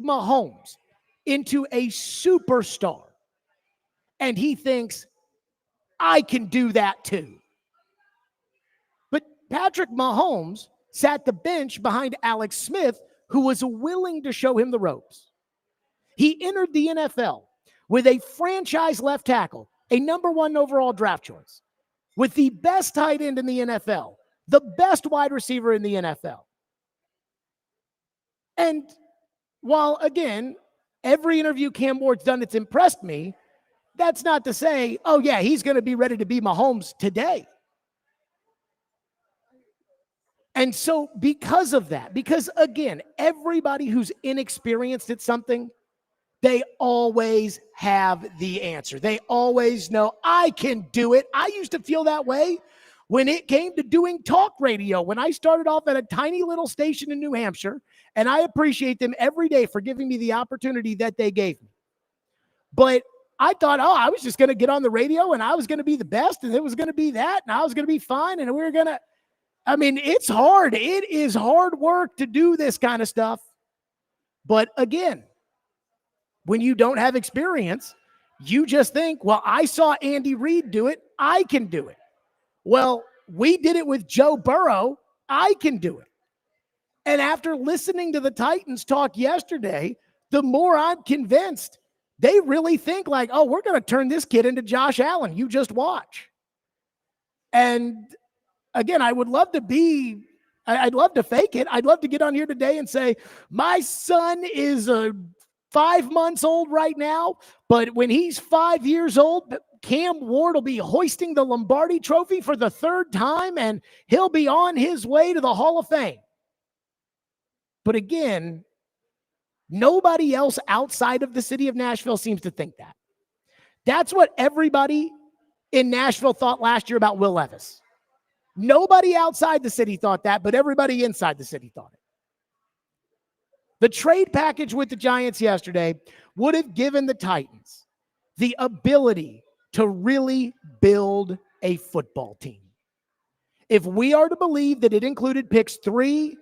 Mahomes into a superstar, and he thinks, I can do that too. But Patrick Mahomes sat the bench behind Alex Smith, who was willing to show him the ropes. He entered the NFL with a franchise left tackle, a number 1 overall draft choice, with the best tight end in the NFL, the best wide receiver in the NFL. And while, again, every interview Cam Ward's done that's impressed me, that's not to say, oh yeah, he's going to be ready to be Mahomes today. And so because of that, because again, everybody who's inexperienced at something, they always have the answer. They always know, I can do it. I used to feel that way when it came to doing talk radio. When I started off at a tiny little station in New Hampshire, and I appreciate them every day for giving me the opportunity that they gave me. But I thought, oh, I was just going to get on the radio and I was going to be the best and it was going to be that and I was going to be fine and we were going to, I mean, it's hard. It is hard work to do this kind of stuff. But again, when you don't have experience, you just think, well, I saw Andy Reid do it. I can do it. Well, we did it with Joe Burrow. I can do it. And after listening to the Titans talk yesterday, the more I'm convinced they really think like, oh, we're going to turn this kid into Josh Allen. You just watch. And again, I'd love to fake it. I'd love to get on here today and say, my son is 5 months old right now, but when he's 5 years old, Cam Ward will be hoisting the Lombardi Trophy for the 3rd time, and he'll be on his way to the Hall of Fame. But again, nobody else outside of the city of Nashville seems to think that. That's what everybody in Nashville thought last year about Will Levis. Nobody outside the city thought that, but everybody inside the city thought it. The trade package with the Giants yesterday would have given the Titans the ability to really build a football team. If we are to believe that it included picks 3,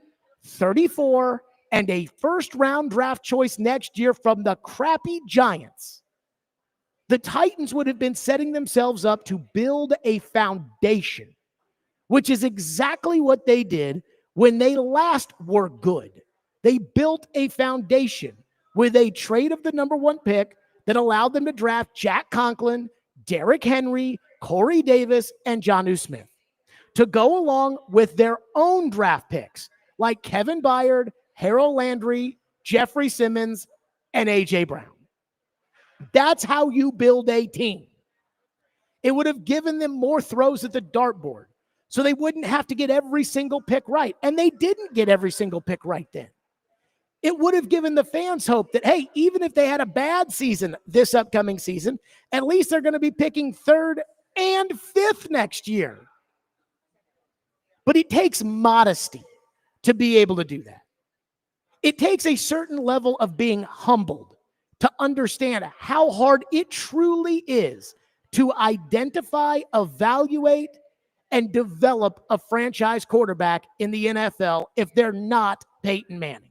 34, and a first-round draft choice next year from the crappy Giants, the Titans would have been setting themselves up to build a foundation, which is exactly what they did when they last were good. They built a foundation with a trade of the number 1 pick that allowed them to draft Jack Conklin, Derrick Henry, Corey Davis, and Jonnu Smith to go along with their own draft picks like Kevin Byard, Harold Landry, Jeffrey Simmons, and A.J. Brown. That's how you build a team. It would have given them more throws at the dartboard so they wouldn't have to get every single pick right. And they didn't get every single pick right then. It would have given the fans hope that, hey, even if they had a bad season this upcoming season, at least they're going to be picking 3rd and 5th next year. But it takes modesty to be able to do that. It takes a certain level of being humbled to understand how hard it truly is to identify, evaluate, and develop a franchise quarterback in the NFL if they're not Peyton Manning.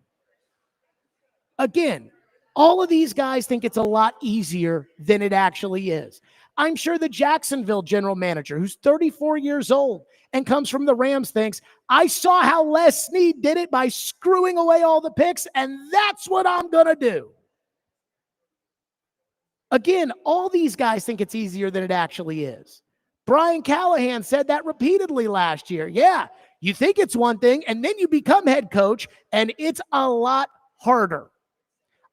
Again, all of these guys think it's a lot easier than it actually is. I'm sure the Jacksonville general manager, who's 34 years old and comes from the Rams, thinks, I saw how Les Snead did it by screwing away all the picks, and that's what I'm going to do. Again, all these guys think it's easier than it actually is. Brian Callahan said that repeatedly last year. Yeah, you think it's one thing, and then you become head coach, and it's a lot harder.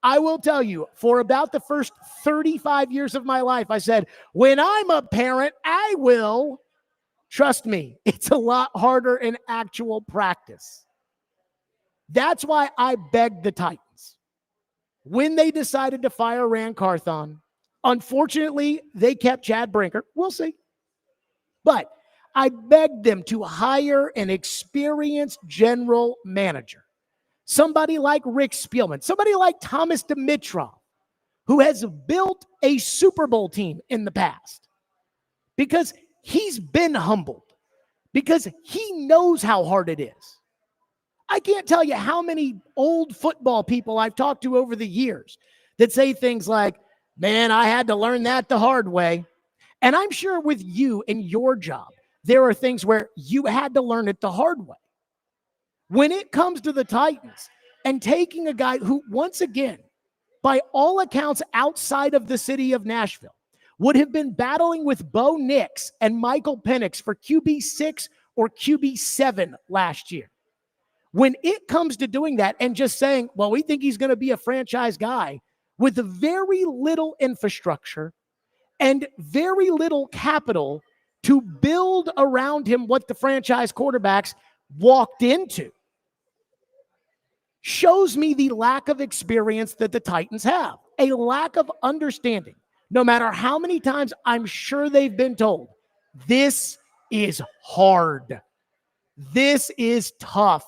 I will tell you, for about the first 35 years of my life, I said, when I'm a parent, I will. Trust me, it's a lot harder in actual practice. That's why I begged the Titans. When they decided to fire Rand Carthon, unfortunately, they kept Chad Brinker. We'll see. But I begged them to hire an experienced general manager. Somebody like Rick Spielman, somebody like Thomas Dimitrov, who has built a Super Bowl team in the past because he's been humbled, because he knows how hard it is. I can't tell you how many old football people I've talked to over the years that say things like, man, I had to learn that the hard way. And I'm sure with you and your job, there are things where you had to learn it the hard way. When it comes to the Titans and taking a guy who, once again, by all accounts outside of the city of Nashville, would have been battling with Bo Nix and Michael Penix for QB6 or QB7 last year. When it comes to doing that and just saying, well, we think he's going to be a franchise guy with very little infrastructure and very little capital to build around him what the franchise quarterbacks walked into, shows me the lack of experience that the Titans have, a lack of understanding. No matter how many times I'm sure they've been told, this is hard. This is tough.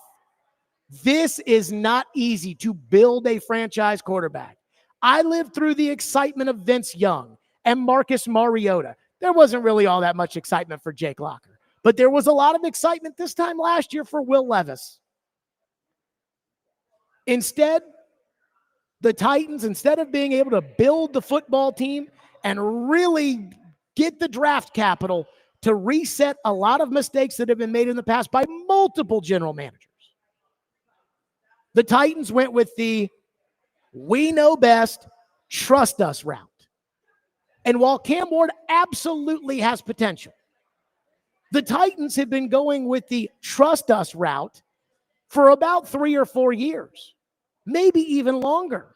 This is not easy to build a franchise quarterback. I lived through the excitement of Vince Young and Marcus Mariota. There wasn't really all that much excitement for Jake Locker, but there was a lot of excitement this time last year for Will Levis. Instead, the Titans, instead of being able to build the football team and really get the draft capital to reset a lot of mistakes that have been made in the past by multiple general managers, the Titans went with the we know best, trust us route. And while Cam Ward absolutely has potential, the Titans have been going with the trust us route for about 3 or 4 years, maybe even longer.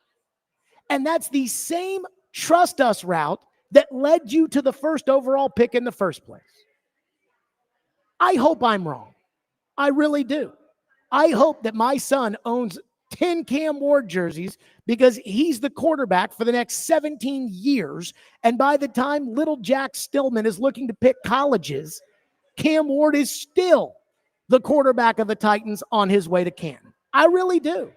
And that's the same trust us route that led you to the first overall pick in the first place. I hope I'm wrong. I really do. I hope that my son owns 10 Cam Ward jerseys because he's the quarterback for the next 17 years. And by the time little Jack Stillman is looking to pick colleges, Cam Ward is still the quarterback of the Titans on his way to Canton. I really do.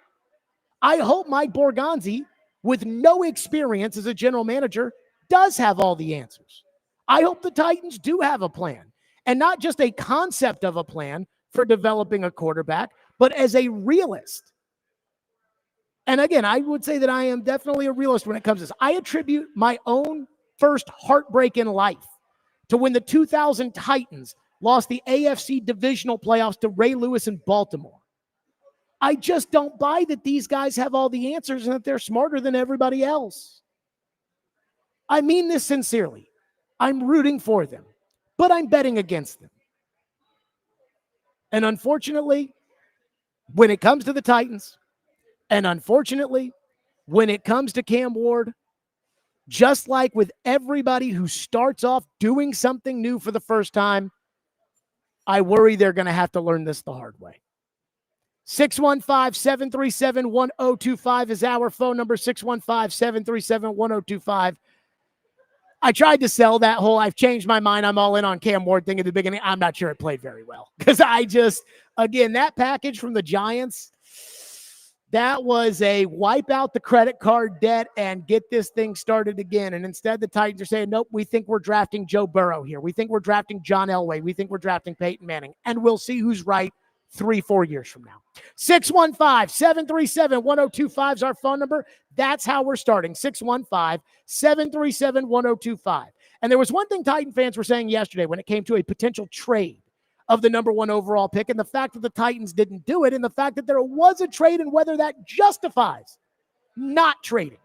I hope Mike Borgonzi, with no experience as a general manager, does have all the answers. I hope the Titans do have a plan, and not just a concept of a plan for developing a quarterback, but as a realist. And again, I would say that I am definitely a realist when it comes to this. I attribute my own first heartbreak in life to when the 2000 Titans lost the AFC divisional playoffs to Ray Lewis in Baltimore. I just don't buy that these guys have all the answers and that they're smarter than everybody else. I mean this sincerely. I'm rooting for them, but I'm betting against them. And unfortunately, when it comes to the Titans, and unfortunately, when it comes to Cam Ward, just like with everybody who starts off doing something new for the first time, I worry they're going to have to learn this the hard way. 615-737-1025 is our phone number, 615-737-1025. I tried to sell that whole I've changed my mind, I'm all in on Cam Ward thing at the beginning. I'm not sure it played very well because again, that package from the Giants, that was a wipe out the credit card debt and get this thing started again. And instead, the Titans are saying, nope, we think we're drafting Joe Burrow here. We think we're drafting John Elway. We think we're drafting Peyton Manning. And we'll see who's right 3-4 years from now. 615-737-1025 is our phone number. That's how we're starting. 615-737-1025. And there was one thing Titan fans were saying yesterday when it came to a potential trade of the number 1 overall pick, and the fact that the Titans didn't do it, and the fact that there was a trade, and whether that justifies not trading.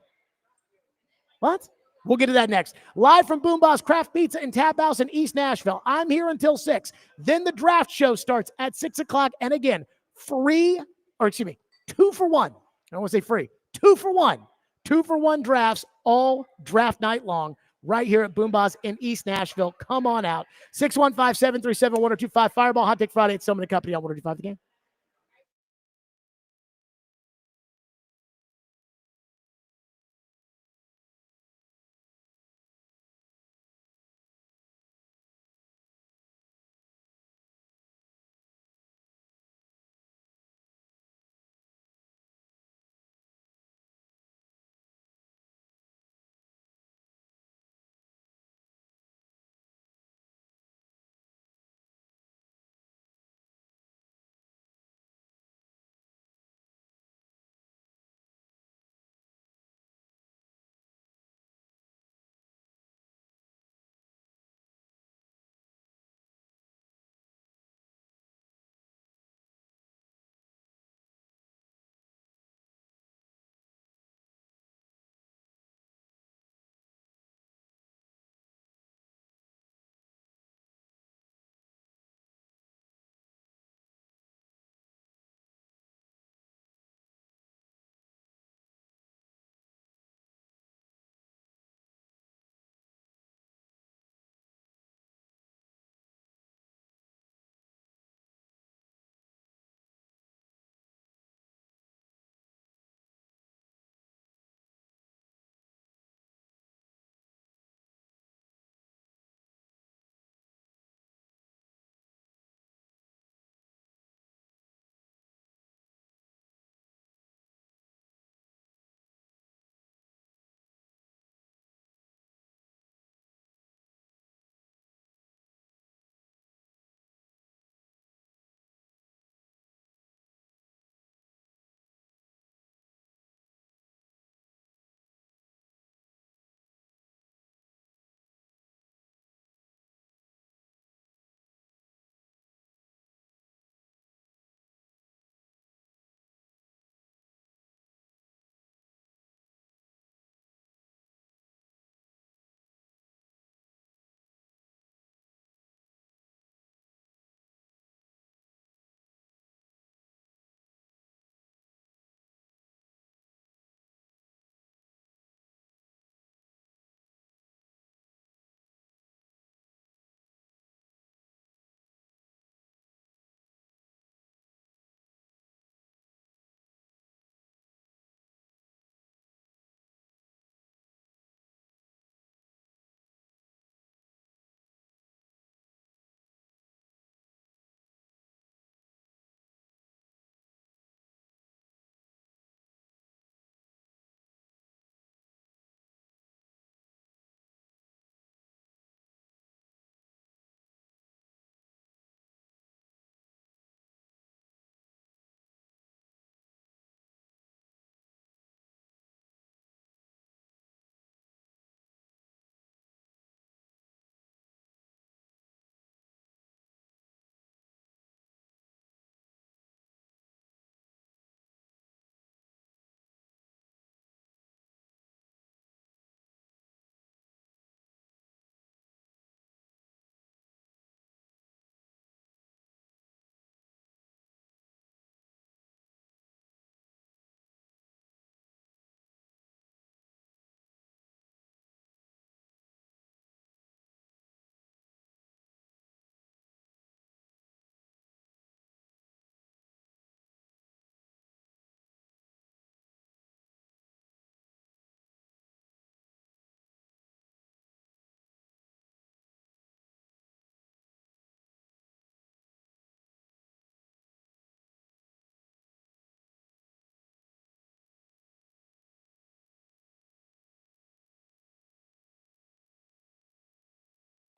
What? We'll get to that next. Live from Boom Boss Craft Pizza and Tap House in East Nashville. I'm here until 6. Then the draft show starts at 6 o'clock. And again, 2 for 1. I don't want to say free. 2 for 1. 2 for 1 drafts all draft night long right here at Boom Boss in East Nashville. Come on out. 615-737-1025. Fireball Hot Take Friday at Stillman & Company on 1025 The Game.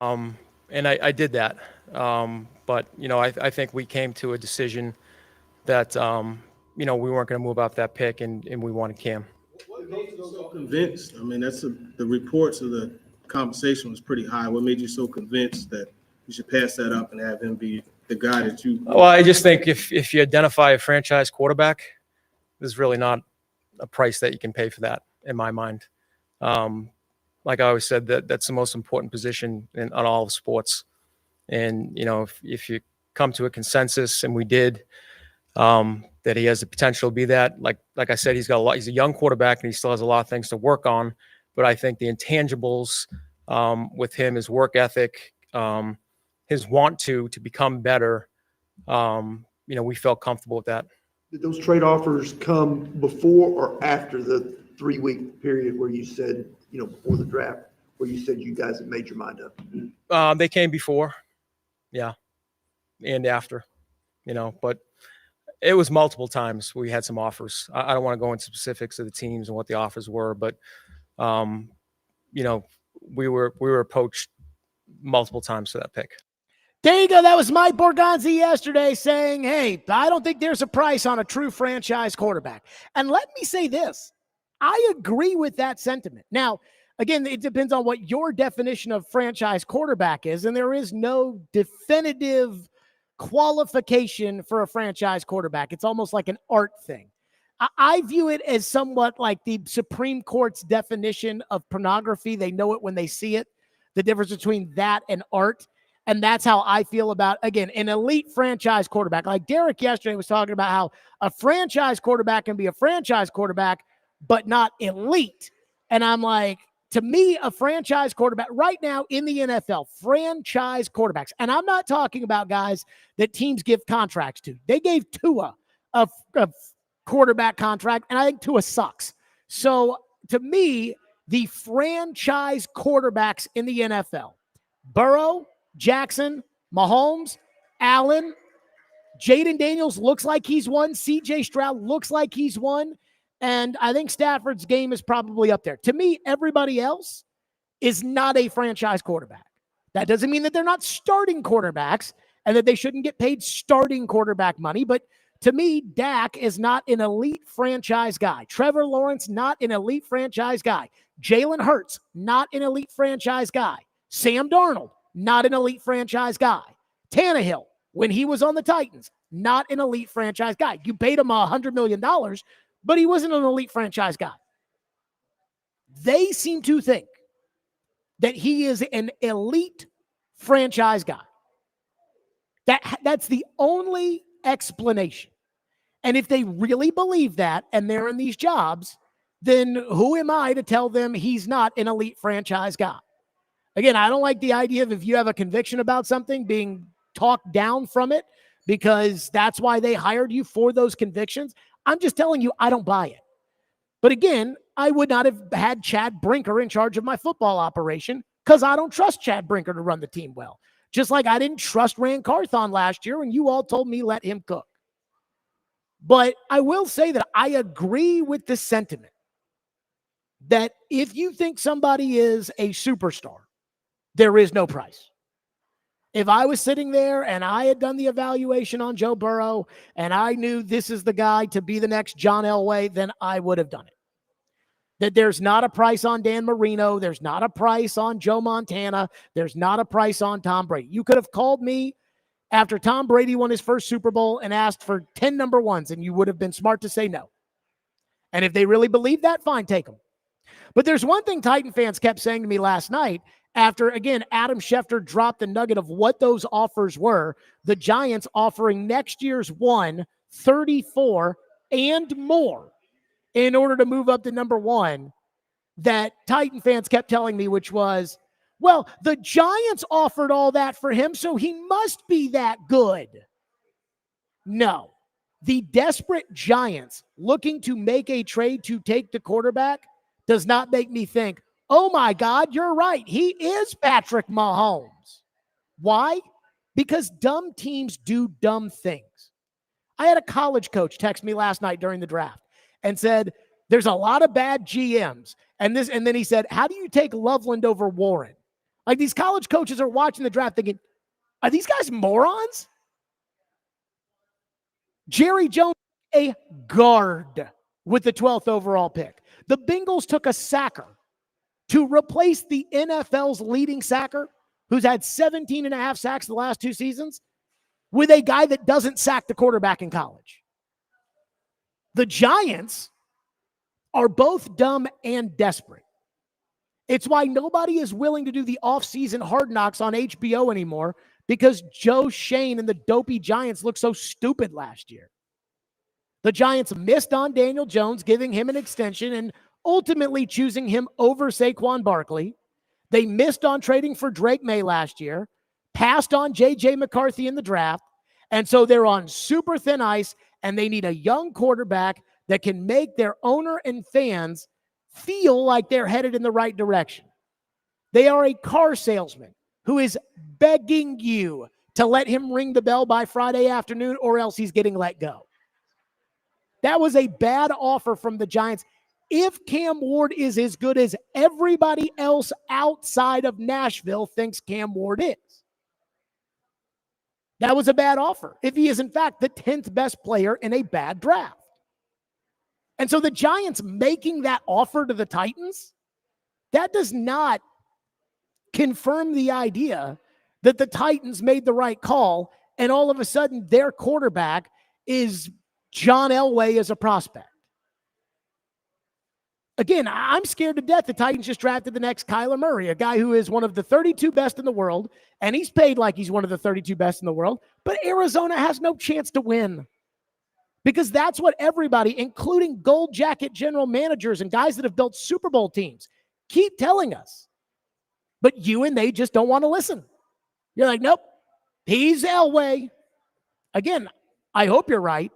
And I did that. But, I think we came to a decision that, we weren't going to move off that pick and we wanted Cam. What made you so convinced? I mean, the reports of the compensation was pretty high. What made you so convinced that you should pass that up and have him be the guy that you? Well, I just think if you identify a franchise quarterback, there's really not a price that you can pay for that, in my mind. Like I always said, that's the most important position on all of sports. And, if you come to a consensus, and we did, that he has the potential to be that, like I said, he's a young quarterback and he still has a lot of things to work on. But I think the intangibles with him, his work ethic, his want to become better, we felt comfortable with that. Did those trade offers come before or after the 3-week period where you said, before the draft, where you said you guys had made your mind up? They came before, yeah, and after, but it was multiple times we had some offers. I don't want to go into specifics of the teams and what the offers were, but, we were approached multiple times for that pick. There you go. That was Mike Borgonzi yesterday saying, hey, I don't think there's a price on a true franchise quarterback. And let me say this. I agree with that sentiment. Now, again, it depends on what your definition of franchise quarterback is, and there is no definitive qualification for a franchise quarterback. It's almost like an art thing. I view it as somewhat like the Supreme Court's definition of pornography. They know it when they see it, the difference between that and art. And that's how I feel about, again, an elite franchise quarterback. Like Derek yesterday was talking about how a franchise quarterback can be a franchise quarterback, but not elite. And I'm like, to me, a franchise quarterback right now in the NFL, franchise quarterbacks, and I'm not talking about guys that teams give contracts to. They gave Tua a quarterback contract, and I think Tua sucks. So to me, the franchise quarterbacks in the NFL, Burrow, Jackson, Mahomes, Allen, Jaden Daniels looks like he's won. CJ Stroud looks like he's won. And I think Stafford's game is probably up there. To me, everybody else is not a franchise quarterback. That doesn't mean that they're not starting quarterbacks and that they shouldn't get paid starting quarterback money. But to me, Dak is not an elite franchise guy. Trevor Lawrence, not an elite franchise guy. Jalen Hurts, not an elite franchise guy. Sam Darnold, not an elite franchise guy. Tannehill, when he was on the Titans, not an elite franchise guy. You paid him $100 million, but he wasn't an elite franchise guy. They seem to think that he is an elite franchise guy. That's the only explanation. And if they really believe that and they're in these jobs, then who am I to tell them he's not an elite franchise guy? Again, I don't like the idea of if you have a conviction about something being talked down from it because that's why they hired you for those convictions. I'm just telling you, I don't buy it. But again, I would not have had Chad Brinker in charge of my football operation because I don't trust Chad Brinker to run the team well. Just like I didn't trust Rand Carthon last year and you all told me let him cook. But I will say that I agree with the sentiment that if you think somebody is a superstar, there is no price. If I was sitting there and I had done the evaluation on Joe Burrow and I knew this is the guy to be the next John Elway, then I would have done it. That there's not a price on Dan Marino. There's not a price on Joe Montana. There's not a price on Tom Brady. You could have called me after Tom Brady won his first Super Bowl and asked for 10 number ones, and you would have been smart to say no. And if they really believe that, fine, take them. But there's one thing Titan fans kept saying to me last night after, again, Adam Schefter dropped the nugget of what those offers were, the Giants offering next year's 34 and more in order to move up to number one, that Titan fans kept telling me, which was, well, the Giants offered all that for him, so he must be that good. No. The desperate Giants looking to make a trade to take the quarterback does not make me think, oh my God, you're right. He is Patrick Mahomes. Why? Because dumb teams do dumb things. I had a college coach text me last night during the draft and said, there's a lot of bad GMs. And then he said, how do you take Loveland over Warren? Like, these college coaches are watching the draft thinking, are these guys morons? Jerry Jones, a guard with the 12th overall pick. The Bengals took a sacker to replace the NFL's leading sacker, who's had 17 and a half sacks the last 2 seasons, with a guy that doesn't sack the quarterback in college. The Giants are both dumb and desperate. It's why nobody is willing to do the offseason Hard Knocks on HBO anymore, because Joe Shane and the dopey Giants looked so stupid last year. The Giants missed on Daniel Jones, giving him an extension and ultimately choosing him over Saquon Barkley. They missed on trading for Drake May last year, passed on J.J. McCarthy in the draft, and so they're on super thin ice, and they need a young quarterback that can make their owner and fans feel like they're headed in the right direction. They are a car salesman who is begging you to let him ring the bell by Friday afternoon, or else he's getting let go. That was a bad offer from the Giants. If Cam Ward is as good as everybody else outside of Nashville thinks Cam Ward is, that was a bad offer. If he is, in fact, the 10th best player in a bad draft. And so the Giants making that offer to the Titans, that does not confirm the idea that the Titans made the right call, and all of a sudden their quarterback is John Elway as a prospect. Again, I'm scared to death the Titans just drafted the next Kyler Murray, a guy who is one of the 32 best in the world, and he's paid like he's one of the 32 best in the world, but Arizona has no chance to win. Because that's what everybody, including gold jacket general managers and guys that have built Super Bowl teams, keep telling us. But you and they just don't want to listen. You're like, nope, he's Elway. Again, I hope you're right,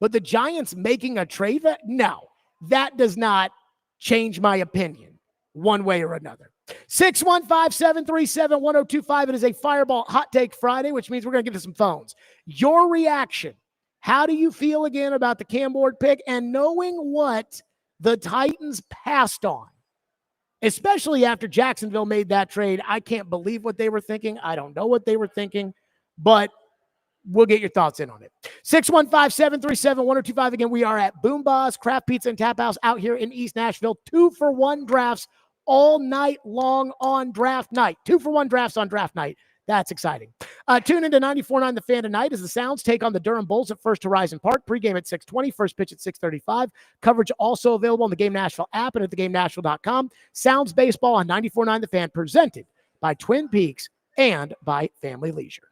but the Giants making a trade, no, that does not change my opinion one way or another. 615-737-1025. It is a Fireball Hot Take Friday, which means we're going to get to some phones. Your reaction. How do you feel again about the Cam Ward pick and knowing what the Titans passed on? Especially after Jacksonville made that trade. I can't believe what they were thinking. I don't know what they were thinking, but we'll get your thoughts in on it. 615-737-1025. Again, we are at Boom Boss Craft Pizza and Tap House out here in East Nashville. 2-for-1 drafts all night long on draft night. 2-for-1 drafts on draft night. That's exciting. Tune into 94.9 The Fan tonight as the Sounds take on the Durham Bulls at First Horizon Park. Pregame at 6:20, first pitch at 6:35. Coverage also available on the Game Nashville app and at theGameNashville.com. Sounds Baseball on 94.9 The Fan, presented by Twin Peaks and by Family Leisure.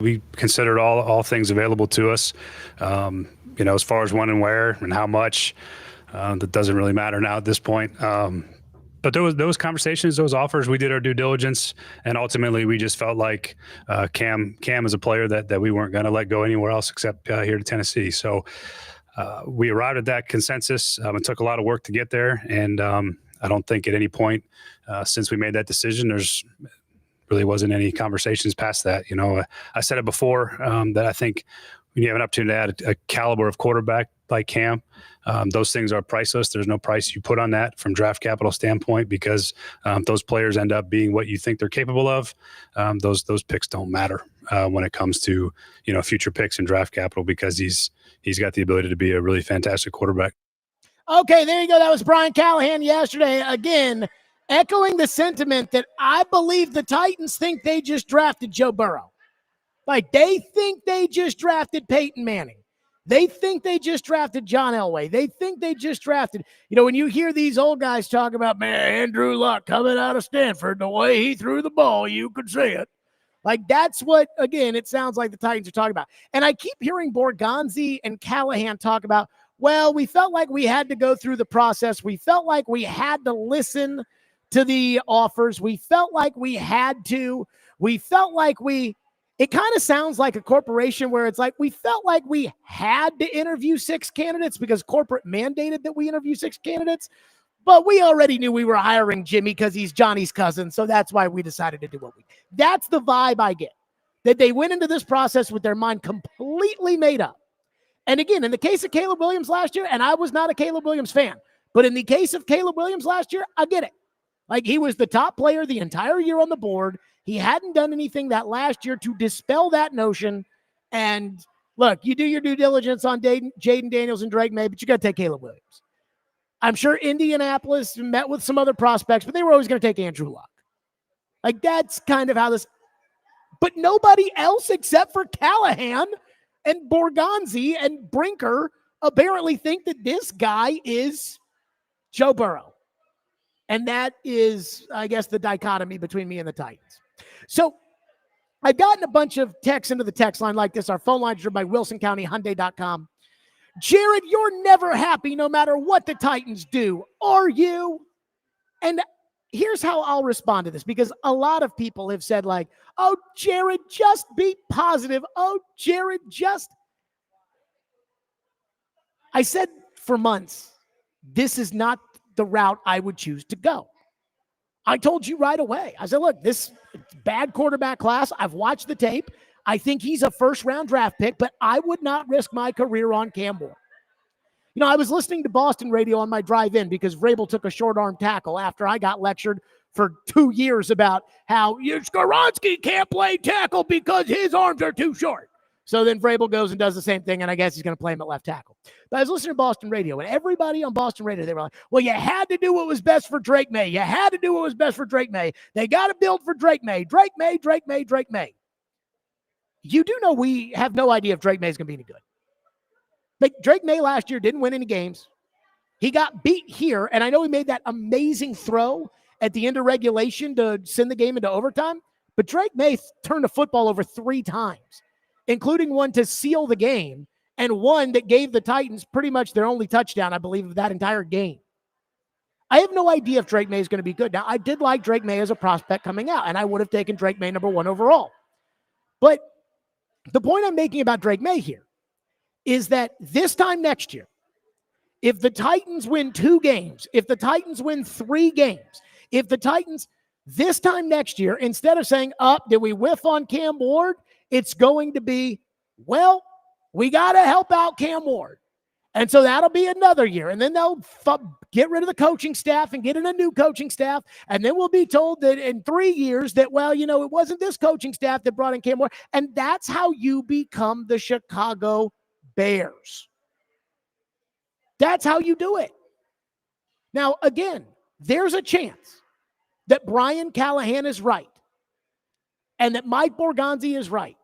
We considered all things available to us. As far as when and where and how much, that doesn't really matter now at this point. But those conversations, those offers, we did our due diligence, and ultimately we just felt like Cam is a player that we weren't going to let go anywhere else except here to Tennessee. So we arrived at that consensus. It took a lot of work to get there, and I don't think at any point since we made that decision, there's really wasn't any conversations past that. I said it before that I think when you have an opportunity to add a caliber of quarterback like Cam, those things are priceless. There's no price you put on that from draft capital standpoint, because those players end up being what you think they're capable of. Those picks don't matter when it comes to future picks and draft capital, because he's got the ability to be a really fantastic quarterback. Okay, there you go. That was Brian Callahan yesterday. Again, echoing the sentiment that I believe the Titans think they just drafted Joe Burrow. Like, they think they just drafted Peyton Manning. They think they just drafted John Elway. They think they just drafted, when you hear these old guys talk about, man, Andrew Luck coming out of Stanford, the way he threw the ball, you could see it. Like, that's what, again, it sounds like the Titans are talking about. And I keep hearing Borgonzi and Callahan talk about, well, we felt like we had to go through the process. We felt like we had to listen to the offers. We felt like we had to. We felt like it kind of sounds like a corporation where it's like we felt like we had to interview 6 candidates because corporate mandated that we interview 6 candidates. But we already knew we were hiring Jimmy because he's Johnny's cousin. So that's why we decided to do what we did. That's the vibe I get, that they went into this process with their mind completely made up. And again, in the case of Caleb Williams last year, and I was not a Caleb Williams fan, but in the case of Caleb Williams last year, I get it. Like, he was the top player the entire year on the board. He hadn't done anything that last year to dispel that notion. And look, you do your due diligence on Jaden Daniels and Drake May, but you got to take Caleb Williams. I'm sure Indianapolis met with some other prospects, but they were always going to take Andrew Luck. Like, that's kind of how this, but nobody else except for Callahan and Borgonzi and Brinker apparently think that this guy is Joe Burrow. And that is, I guess, the dichotomy between me and the Titans. So I've gotten a bunch of texts into the text line like this. Our phone lines are by WilsonCountyHyundai.com. Jared, you're never happy no matter what the Titans do, are you? And here's how I'll respond to this, because a lot of people have said, like, oh, Jared, just be positive. Oh, Jared, I said for months, this is not the route I would choose to go. I told you right away. I said, look, this bad quarterback class, I've watched the tape. I think he's a first-round draft pick, but I would not risk my career on Cam Ward. I was listening to Boston radio on my drive in because Vrabel took a short-arm tackle after I got lectured for 2 years about how Skoronski can't play tackle because his arms are too short. So then Vrabel goes and does the same thing, and I guess he's going to play him at left tackle. But I was listening to Boston radio, and everybody on Boston radio, they were like, well, you had to do what was best for Drake May. You had to do what was best for Drake May. They got to build for Drake May. Drake May, Drake May, Drake May. You do know we have no idea if Drake May is going to be any good. Like, Drake May last year didn't win any games. He got beat here, and I know he made that amazing throw at the end of regulation to send the game into overtime, but Drake May turned the football over 3 times, including one to seal the game and one that gave the Titans pretty much their only touchdown, I believe, of that entire game. I have no idea if Drake May is going to be good. Now, I did like Drake May as a prospect coming out, and I would have taken Drake May number 1 overall. But the point I'm making about Drake May here is that this time next year, if the Titans win 2 games, if the Titans win 3 games, if the Titans this time next year, instead of saying, did we whiff on Cam Ward? It's going to be, well, we got to help out Cam Ward. And so that'll be another year. And then they'll get rid of the coaching staff and get in a new coaching staff. And then we'll be told that in 3 years that, well, it wasn't this coaching staff that brought in Cam Ward. And that's how you become the Chicago Bears. That's how you do it. Now, again, there's a chance that Brian Callahan is right and that Mike Borgonzi is right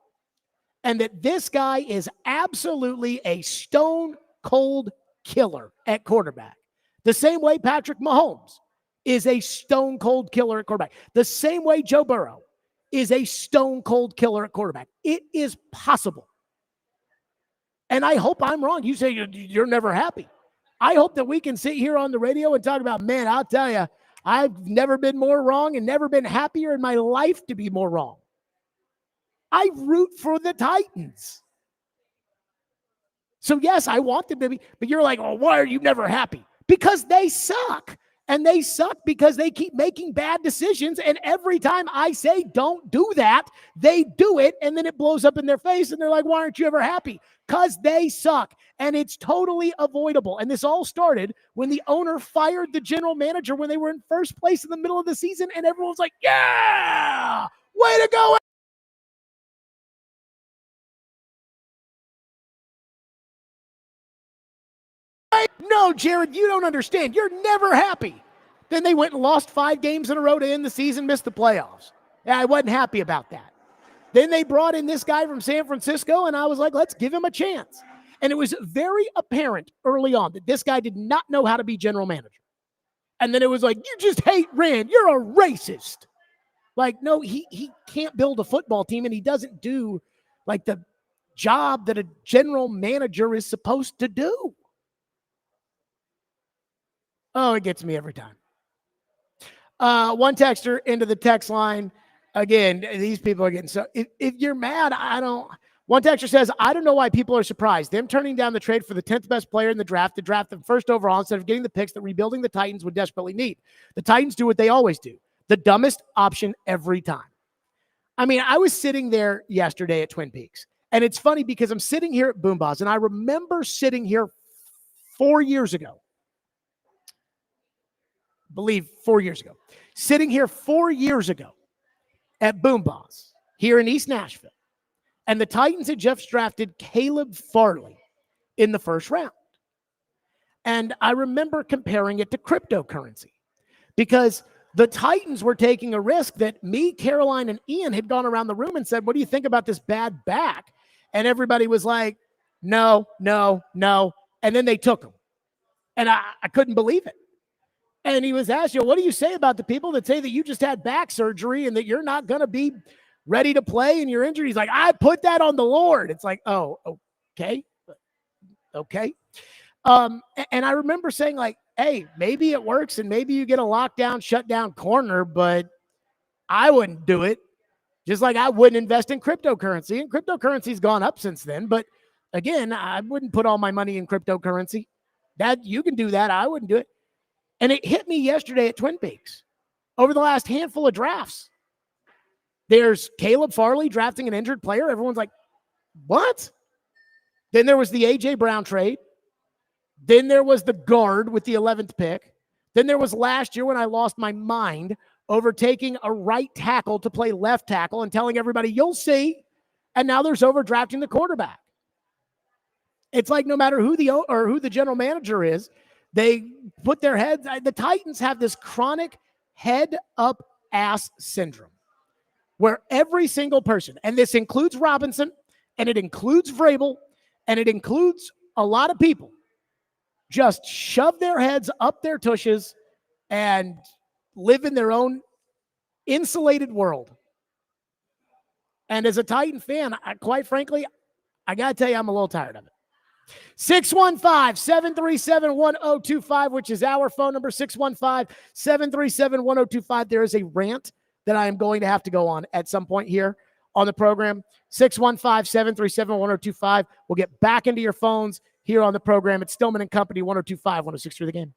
and that this guy is absolutely a stone-cold killer at quarterback. The same way Patrick Mahomes is a stone-cold killer at quarterback. The same way Joe Burrow is a stone cold killer at quarterback. It is possible. And I hope I'm wrong. You say you're never happy. I hope that we can sit here on the radio and talk about, man, I'll tell you, I've never been more wrong and never been happier in my life to be more wrong. I root for the Titans. So yes, I want them to be, but you're like, oh, why are you never happy? Because they suck. And they suck because they keep making bad decisions. And every time I say don't do that, they do it. And then it blows up in their face. And they're like, why aren't you ever happy? Because they suck. And it's totally avoidable. And this all started when the owner fired the general manager when they were in first place in the middle of the season. And everyone's like, yeah, way to go. No, Jared, you don't understand. You're never happy. Then they went and lost 5 games in a row to end the season, missed the playoffs. Yeah, I wasn't happy about that. Then they brought in this guy from San Francisco, and I was like, let's give him a chance. And it was very apparent early on that this guy did not know how to be general manager. And then it was like, you just hate Rand. You're a racist. Like, no, he can't build a football team, and he doesn't do like the job that a general manager is supposed to do. Oh, it gets me every time. One texter into the text line. Again, these people are getting so. If you're mad, I don't. One texter says, I don't know why people are surprised. Them turning down the trade for the 10th best player in the draft to draft them first overall instead of getting the picks that rebuilding the Titans would desperately need. The Titans do what they always do. The dumbest option every time. I mean, I was sitting there yesterday at Twin Peaks. And it's funny because I'm sitting here at Boomba's, and I remember sitting here 4 years ago. Believe 4 years ago, sitting here 4 years ago at Boomba's here in East Nashville. And the Titans had just drafted Caleb Farley in the first round. And I remember comparing it to cryptocurrency because the Titans were taking a risk that me, Caroline, and Ian had gone around the room and said, what do you think about this bad back? And everybody was like, no. And then they took him. And I couldn't believe it. And he was asked, what do you say about the people that say that you just had back surgery and that you're not going to be ready to play and you're injured? He's like, I put that on the Lord. It's like, oh, okay. And I remember saying like, hey, maybe it works and maybe you get a lockdown, shutdown corner, but I wouldn't do it. Just like I wouldn't invest in cryptocurrency. And cryptocurrency's gone up since then. But again, I wouldn't put all my money in cryptocurrency. That you can do that. I wouldn't do it. And it hit me yesterday at Twin Peaks over the last handful of drafts. There's Caleb Farley drafting an injured player. Everyone's like, what? Then there was the A.J. Brown trade. Then there was the guard with the 11th pick. Then there was last year when I lost my mind over taking a right tackle to play left tackle and telling everybody, you'll see. And now there's overdrafting the quarterback. It's like no matter who the general manager is, they put their heads. The Titans have this chronic head up ass syndrome where every single person, and this includes Robinson, and it includes Vrabel, and it includes a lot of people, just shove their heads up their tushes and live in their own insulated world. And as a Titan fan, quite frankly, I got to tell you, I'm a little tired of it. 615-737-1025, which is our phone number, 615-737-1025. There is a rant that I am going to have to go on at some point here on the program. 615-737-1025. We'll get back into your phones here on the program. It's Stillman and Company, 102.5, 106.3 The Game.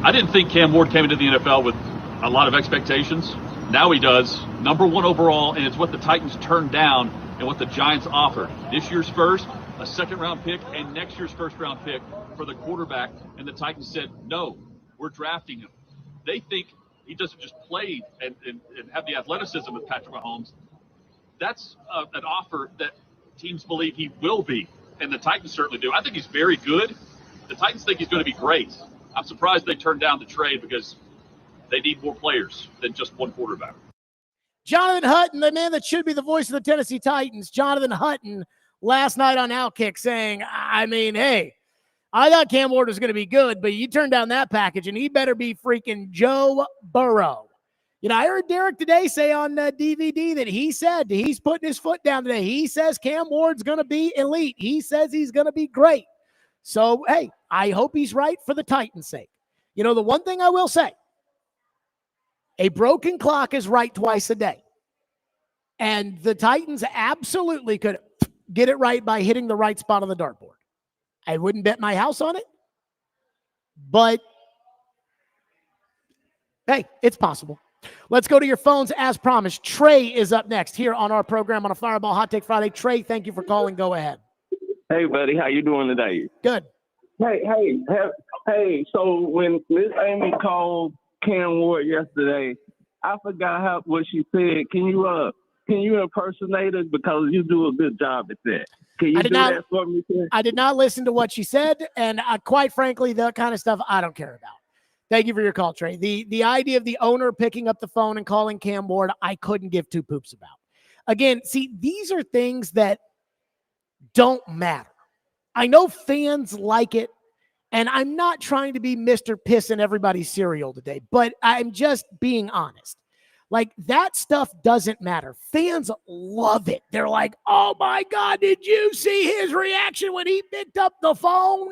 I didn't think Cam Ward came into the NFL with a lot of expectations. Now he does. #1 overall, and it's what the Titans turned down and what the Giants offered. This year's first, a second-round pick, and next year's first-round pick for the quarterback. And the Titans said, no, we're drafting him. They think he doesn't just play and have the athleticism of Patrick Mahomes. That's an offer that teams believe he will be, and the Titans certainly do. I think he's very good. The Titans think he's going to be great. I'm surprised they turned down the trade because they need more players than just one quarterback. Jonathan Hutton, the man that should be the voice of the Tennessee Titans, Jonathan Hutton, last night on Outkick saying, I mean, hey, I thought Cam Ward was going to be good, but you turned down that package, and he better be freaking Joe Burrow. You know, I heard Derek today say on DVD that he said he's putting his foot down today. He says Cam Ward's going to be elite. He says he's going to be great. So, hey, I hope he's right for the Titans' sake. You know, the one thing I will say, a broken clock is right twice a day. And the Titans absolutely could get it right by hitting the right spot on the dartboard. I wouldn't bet my house on it, but hey, it's possible. Let's go to your phones as promised. Trey is up next here on our program on a Fireball Hot Take Friday. Trey, thank you for calling. Go ahead. Hey, buddy. How you doing today? Good. Hey. So when Miss Amy called Cam Ward yesterday, I forgot what she said. Can you impersonate it, because you do a good job at that? Can you do that for me, sir? I did not listen to what she said, and quite frankly, that kind of stuff I don't care about. Thank you for your call, Trey. The idea of the owner picking up the phone and calling Cam Ward, I couldn't give two poops about. Again, see, these are things that don't matter. I know fans like it, and I'm not trying to be Mr. Piss in everybody's cereal today, but I'm just being honest. Like, that stuff doesn't matter. Fans love it. They're like, oh my God, did you see his reaction when he picked up the phone?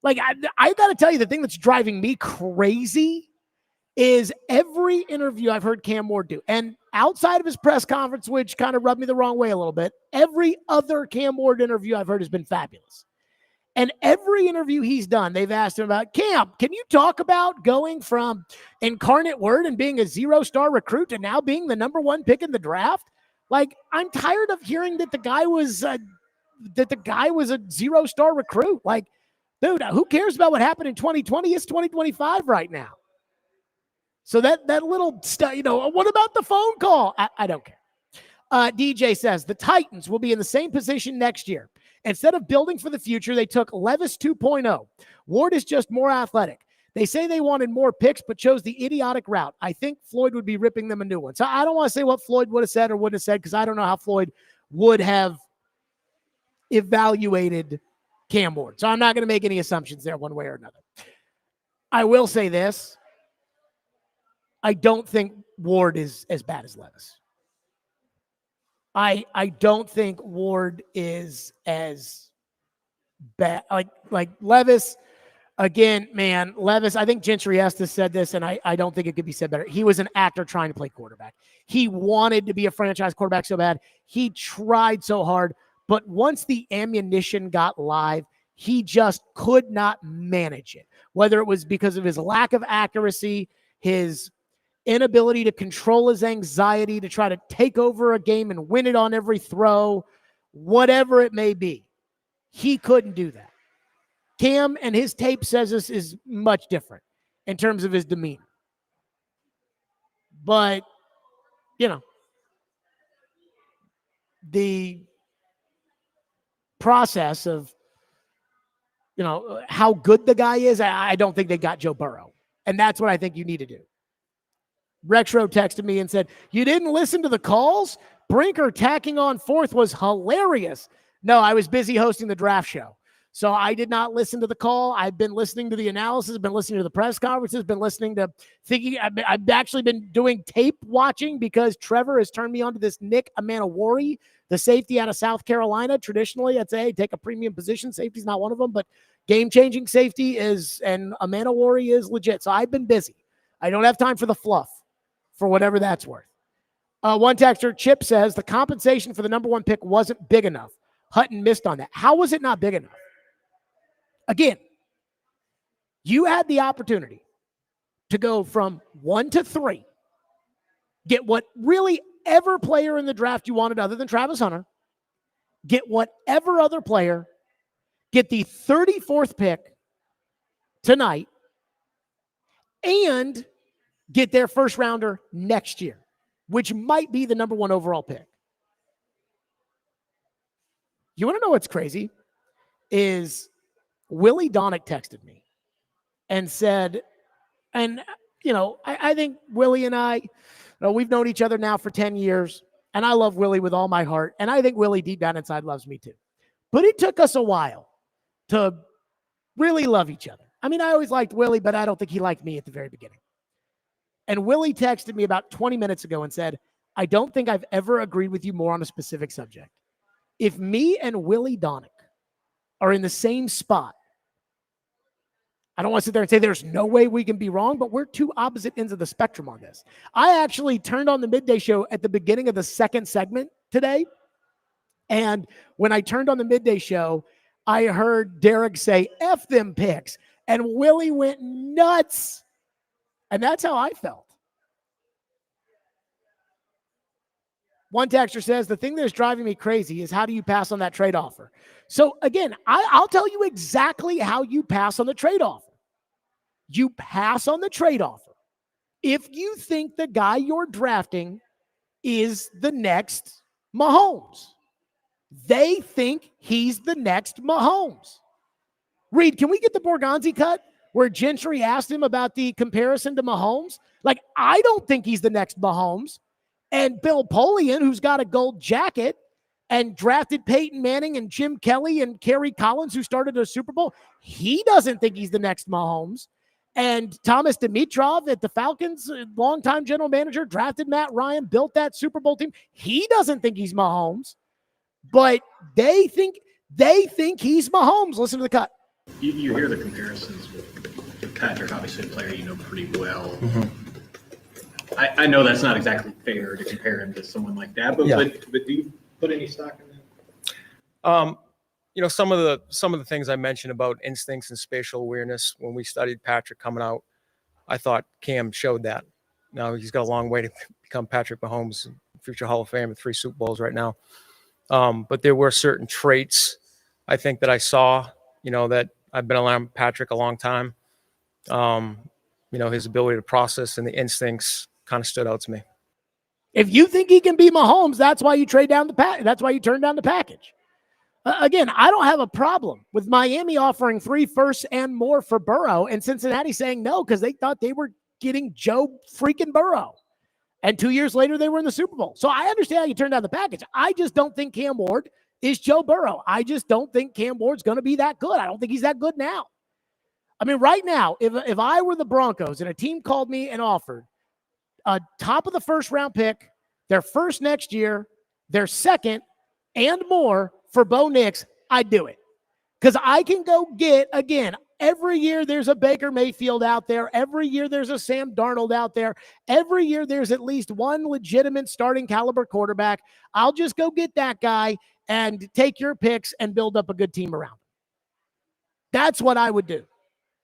Like, I got to tell you, the thing that's driving me crazy is every interview I've heard Cam Ward do, and outside of his press conference, which kind of rubbed me the wrong way a little bit, every other Cam Ward interview I've heard has been fabulous. And every interview he's done, they've asked him about, Cam, can you talk about going from Incarnate Word and being a 0-star recruit to now being the #1 pick in the draft? Like, I'm tired of hearing that the guy was a 0-star recruit. Like, dude, who cares about what happened in 2020? It's 2025 right now. So that little stuff, you know, what about the phone call? I don't care. DJ says the Titans will be in the same position next year. Instead of building for the future, they took Levis 2.0. Ward is just more athletic. They say they wanted more picks, but chose the idiotic route. I think Floyd would be ripping them a new one. So I don't want to say what Floyd would have said or wouldn't have said, because I don't know how Floyd would have evaluated Cam Ward. So I'm not going to make any assumptions there one way or another. I will say this. I don't think Ward is as bad as Levis. I don't think Ward is as bad. Like Levis, again, man, Levis, I think Gentry Estes said this, and I don't think it could be said better. He was an actor trying to play quarterback. He wanted to be a franchise quarterback so bad. He tried so hard, but once the ammunition got live, he just could not manage it. Whether it was because of his lack of accuracy, his inability to control his anxiety, to try to take over a game and win it on every throw, whatever it may be. He couldn't do that. Cam, and his tape says this, is much different in terms of his demeanor. But, you know, the process of, you know, how good the guy is, I don't think they got Joe Burrow. And that's what I think you need to do. Retro texted me and said, you didn't listen to the calls? Brinker tacking on fourth was hilarious. No, I was busy hosting the draft show. So I did not listen to the call. I've been listening to the analysis, been listening to the press conferences, been listening to thinking. I've actually been doing tape watching because Trevor has turned me on to this Nick Emmanwori, the safety out of South Carolina. Traditionally, I'd say, hey, take a premium position. Safety's not one of them, but game-changing safety is, and Emmanwori is legit. So I've been busy. I don't have time for the fluff, for whatever that's worth. One texter, Chip, says the compensation for the #1 pick wasn't big enough. Hutton missed on that. How was it not big enough? Again, you had the opportunity to go from 1 to 3, get what really ever player in the draft you wanted other than Travis Hunter, get whatever other player, get the 34th pick tonight, and get their first rounder next year, which might be the number 1 overall pick. You want to know what's crazy? Is Willie Donick texted me and said, and I think Willie and I, we've known each other now for 10 years, and I love Willie with all my heart, and I think Willie deep down inside loves me too. But it took us a while to really love each other. I mean, I always liked Willie, but I don't think he liked me at the very beginning. And Willie texted me about 20 minutes ago and said, I don't think I've ever agreed with you more on a specific subject. If me and Willie Donick are in the same spot, I don't want to sit there and say there's no way we can be wrong, but we're two opposite ends of the spectrum on this. I actually turned on the midday show at the beginning of the second segment today. And when I turned on the midday show, I heard Derek say, F them picks. And Willie went nuts. And that's how I felt. One texter says, the thing that is driving me crazy is how do you pass on that trade offer? So again, I'll tell you exactly how you pass on the trade offer. You pass on the trade offer if you think the guy you're drafting is the next Mahomes. They think he's the next Mahomes. Reed, can we get the Borgonzi cut where Gentry asked him about the comparison to Mahomes? Like, I don't think he's the next Mahomes. And Bill Polian, who's got a gold jacket and drafted Peyton Manning and Jim Kelly and Kerry Collins, who started a Super Bowl, he doesn't think he's the next Mahomes. And Thomas Dimitrov at the Falcons, longtime general manager, drafted Matt Ryan, built that Super Bowl team. He doesn't think he's Mahomes, but they think he's Mahomes. Listen to the cut. You hear the comparisons with Patrick, obviously a player you know pretty well. Mm-hmm. I know that's not exactly fair to compare him to someone like that, but do you put any stock in that? Some of the things I mentioned about instincts and spatial awareness when we studied Patrick coming out, I thought Cam showed that. Now he's got a long way to become Patrick Mahomes, future Hall of Fame with 3 Super Bowls right now. But there were certain traits I think that I saw, that I've been around Patrick a long time. His ability to process and the instincts kind of stood out to me. If you think he can be Mahomes, that's why you trade down the package. That's why you turn down the package. Again, I don't have a problem with Miami offering 3 firsts and more for Burrow and Cincinnati saying no because they thought they were getting Joe freaking Burrow. And 2 years later, they were in the Super Bowl. So I understand how you turn down the package. I just don't think Cam Ward is Joe Burrow. I just don't think Cam Ward's going to be that good. I don't think he's that good now. I mean, right now, if I were the Broncos and a team called me and offered a top of the first round pick, their first next year, their second, and more for Bo Nix, I'd do it. Because I can go get, again, every year there's a Baker Mayfield out there. Every year there's a Sam Darnold out there. Every year there's at least one legitimate starting caliber quarterback. I'll just go get that guy and take your picks and build up a good team around him. That's what I would do.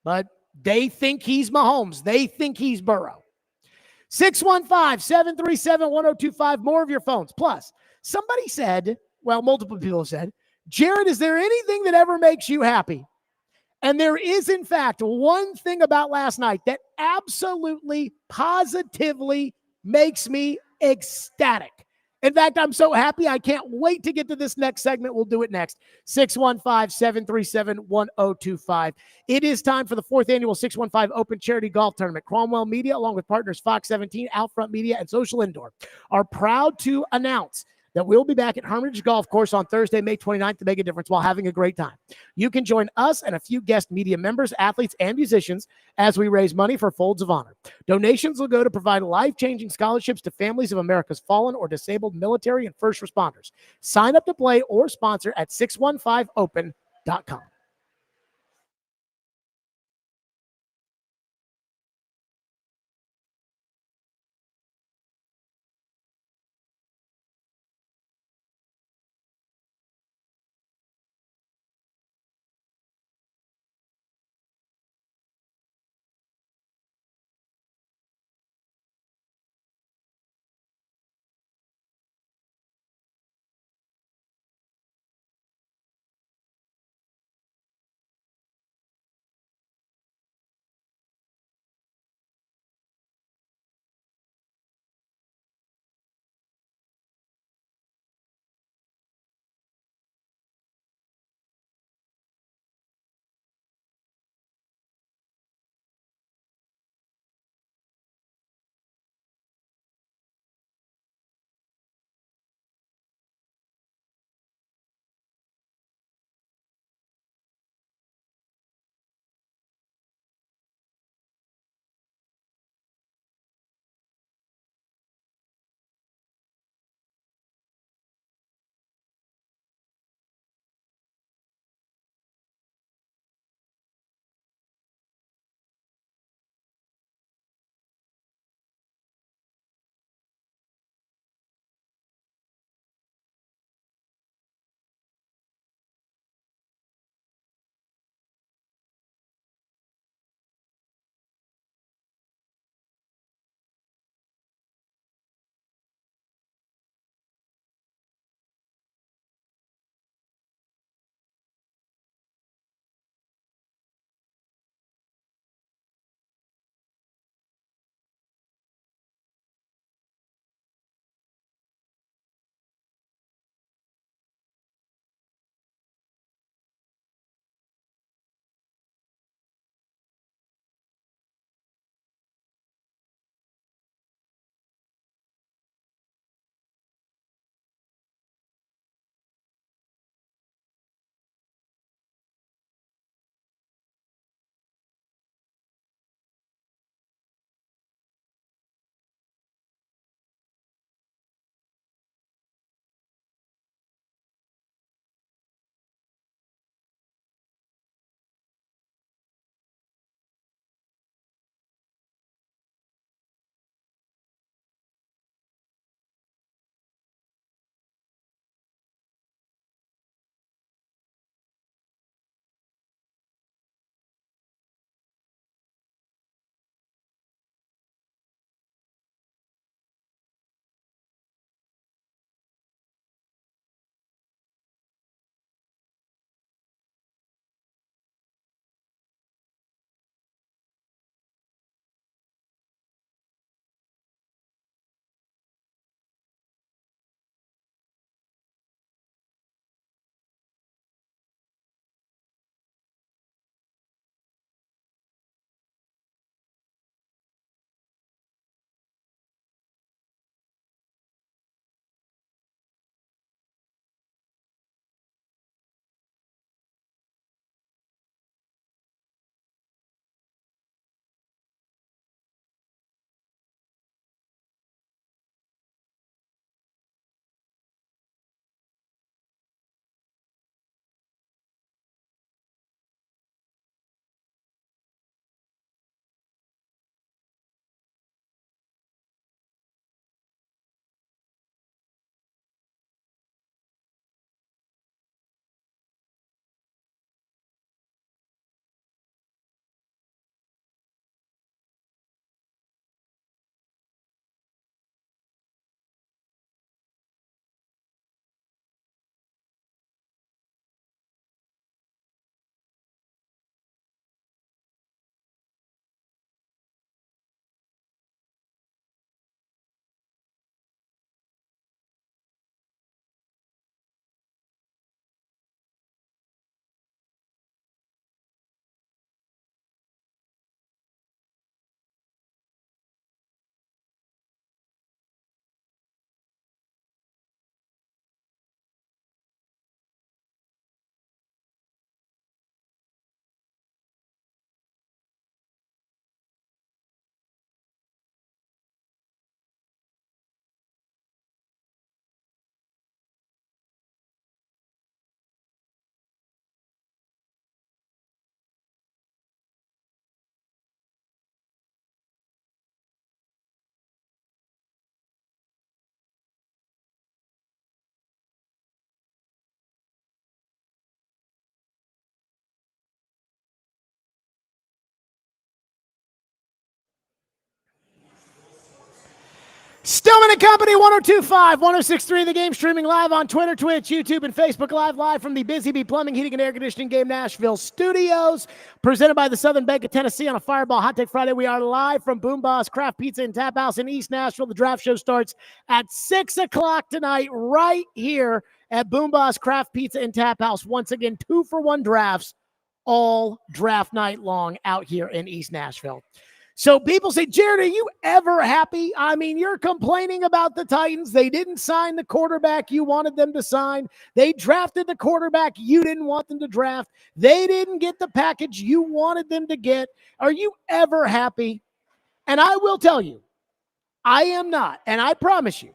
But they think he's Mahomes. They think he's Burrow. 615-737-1025. More of your phones. Plus, somebody said, well, multiple people said, Jared, is there anything that ever makes you happy? And there is, in fact, one thing about last night that absolutely, positively makes me ecstatic. In fact, I'm so happy. I can't wait to get to this next segment. We'll do it next. 615-737-1025. It is time for the 4th annual 615 Open Charity Golf Tournament. Cromwell Media, along with partners Fox 17, Outfront Media, and Social Indoor, are proud to announce that we'll be back at Hermitage Golf Course on Thursday, May 29th to make a difference while having a great time. You can join us and a few guest media members, athletes, and musicians as we raise money for Folds of Honor. Donations will go to provide life-changing scholarships to families of America's fallen or disabled military and first responders. Sign up to play or sponsor at 615open.com. Stillman and Company, 102.5, 106.3 The Game, streaming live on Twitter, Twitch, YouTube, and Facebook live from the Busy Bee Plumbing, Heating, and Air Conditioning Game Nashville studios, presented by the Southern Bank of Tennessee on a Fireball Hot Take Friday. We are live from Boom Boss Craft Pizza and Tap House in East Nashville. The draft show starts at 6 o'clock tonight right here at Boom Boss Craft Pizza and Tap House. Once again, 2-for-1 drafts all draft night long out here in East Nashville. So people say, Jared, are you ever happy? I mean, you're complaining about the Titans. They didn't sign the quarterback you wanted them to sign. They drafted the quarterback you didn't want them to draft. They didn't get the package you wanted them to get. Are you ever happy? And I will tell you, I am not. And I promise you,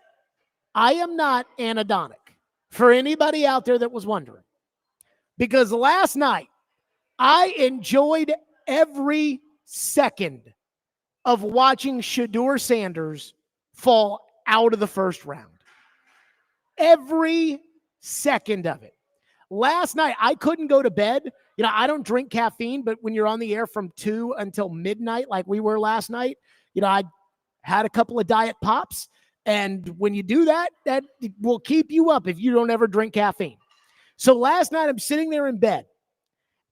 I am not anhedonic for anybody out there that was wondering. Because last night, I enjoyed every second of watching Shedeur Sanders fall out of the first round. Every second of it. Last night, I couldn't go to bed. You know, I don't drink caffeine, but when you're on the air from 2 until midnight, like we were last night, you know, I had a couple of diet pops. And when you do that, that will keep you up if you don't ever drink caffeine. So last night, I'm sitting there in bed,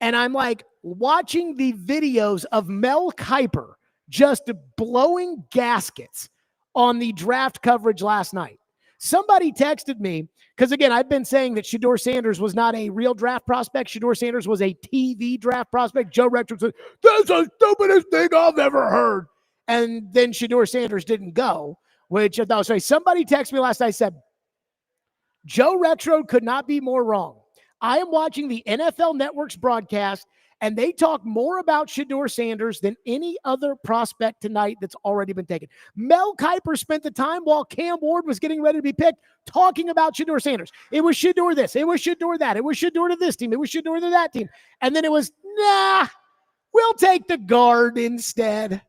and I'm like watching the videos of Mel Kiper just blowing gaskets on the draft coverage last night. Somebody texted me, because again, I've been saying that Shedeur Sanders was not a real draft prospect. Shedeur Sanders was a TV draft prospect. Joe Rector said, that's the stupidest thing I've ever heard. And then Shedeur Sanders didn't go, which I thought was right. Somebody texted me last night, said, Joe Retro could not be more wrong. I am watching the NFL Network's broadcast, and they talk more about Shedeur Sanders than any other prospect tonight that's already been taken. Mel Kiper spent the time while Cam Ward was getting ready to be picked talking about Shedeur Sanders. It was Shedeur this. It was Shedeur that. It was Shedeur to this team. It was Shedeur to that team. And then it was, nah, we'll take the guard instead.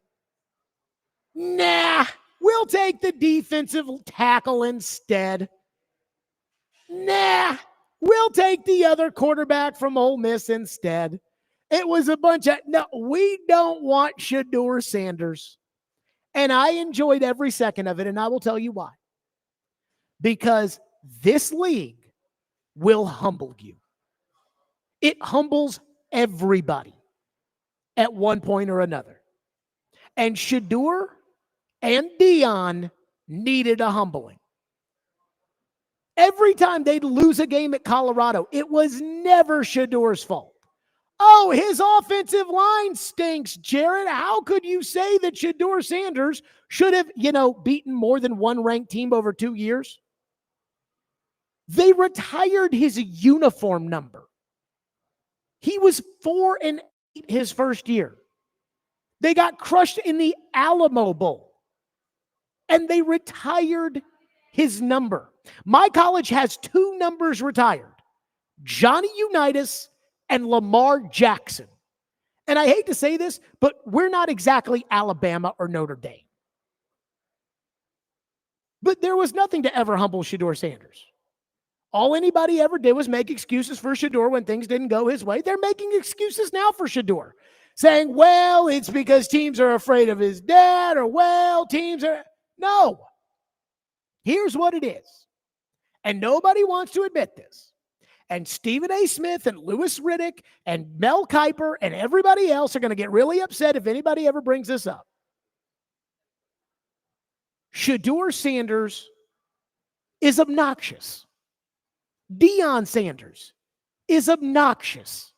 Nah, we'll take the defensive tackle instead. Nah, we'll take the other quarterback from Ole Miss instead. It was a bunch of, no, we don't want Shedeur Sanders. And I enjoyed every second of it, and I will tell you why. Because this league will humble you. It humbles everybody at one point or another. And Shedeur and Dion needed a humbling. Every time they'd lose a game at Colorado, it was never Shedeur's fault. Oh, his offensive line stinks, Jared. How could you say that Shedeur Sanders should have, beaten more than one ranked team over 2 years? They retired his uniform number. He was 4-8 his first year. They got crushed in the Alamo Bowl, and they retired his number. My college has 2 numbers retired, Johnny Unitas and Lamar Jackson. And I hate to say this, but we're not exactly Alabama or Notre Dame. But there was nothing to ever humble Shedeur Sanders. All anybody ever did was make excuses for Shedeur when things didn't go his way. They're making excuses now for Shedeur, saying, well, it's because teams are afraid of his dad, or, well, teams are... No. Here's what it is. And nobody wants to admit this. And Stephen A. Smith and Louis Riddick and Mel Kiper and everybody else are going to get really upset if anybody ever brings this up. Shedeur Sanders is obnoxious. Deion Sanders is obnoxious.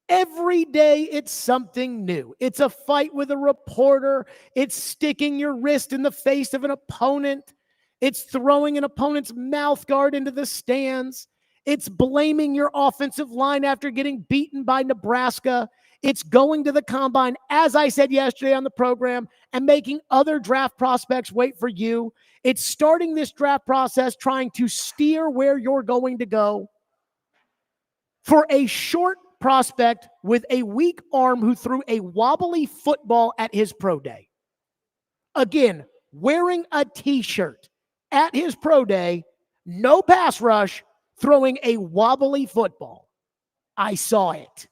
Every day it's something new. It's a fight with a reporter. It's sticking your wrist in the face of an opponent. It's throwing an opponent's mouth guard into the stands. It's blaming your offensive line after getting beaten by Nebraska. It's going to the combine, as I said yesterday on the program, and making other draft prospects wait for you. It's starting this draft process trying to steer where you're going to go for a short prospect with a weak arm who threw a wobbly football at his pro day. Again, wearing a t-shirt at his pro day, no pass rush, throwing a wobbly football. I saw it.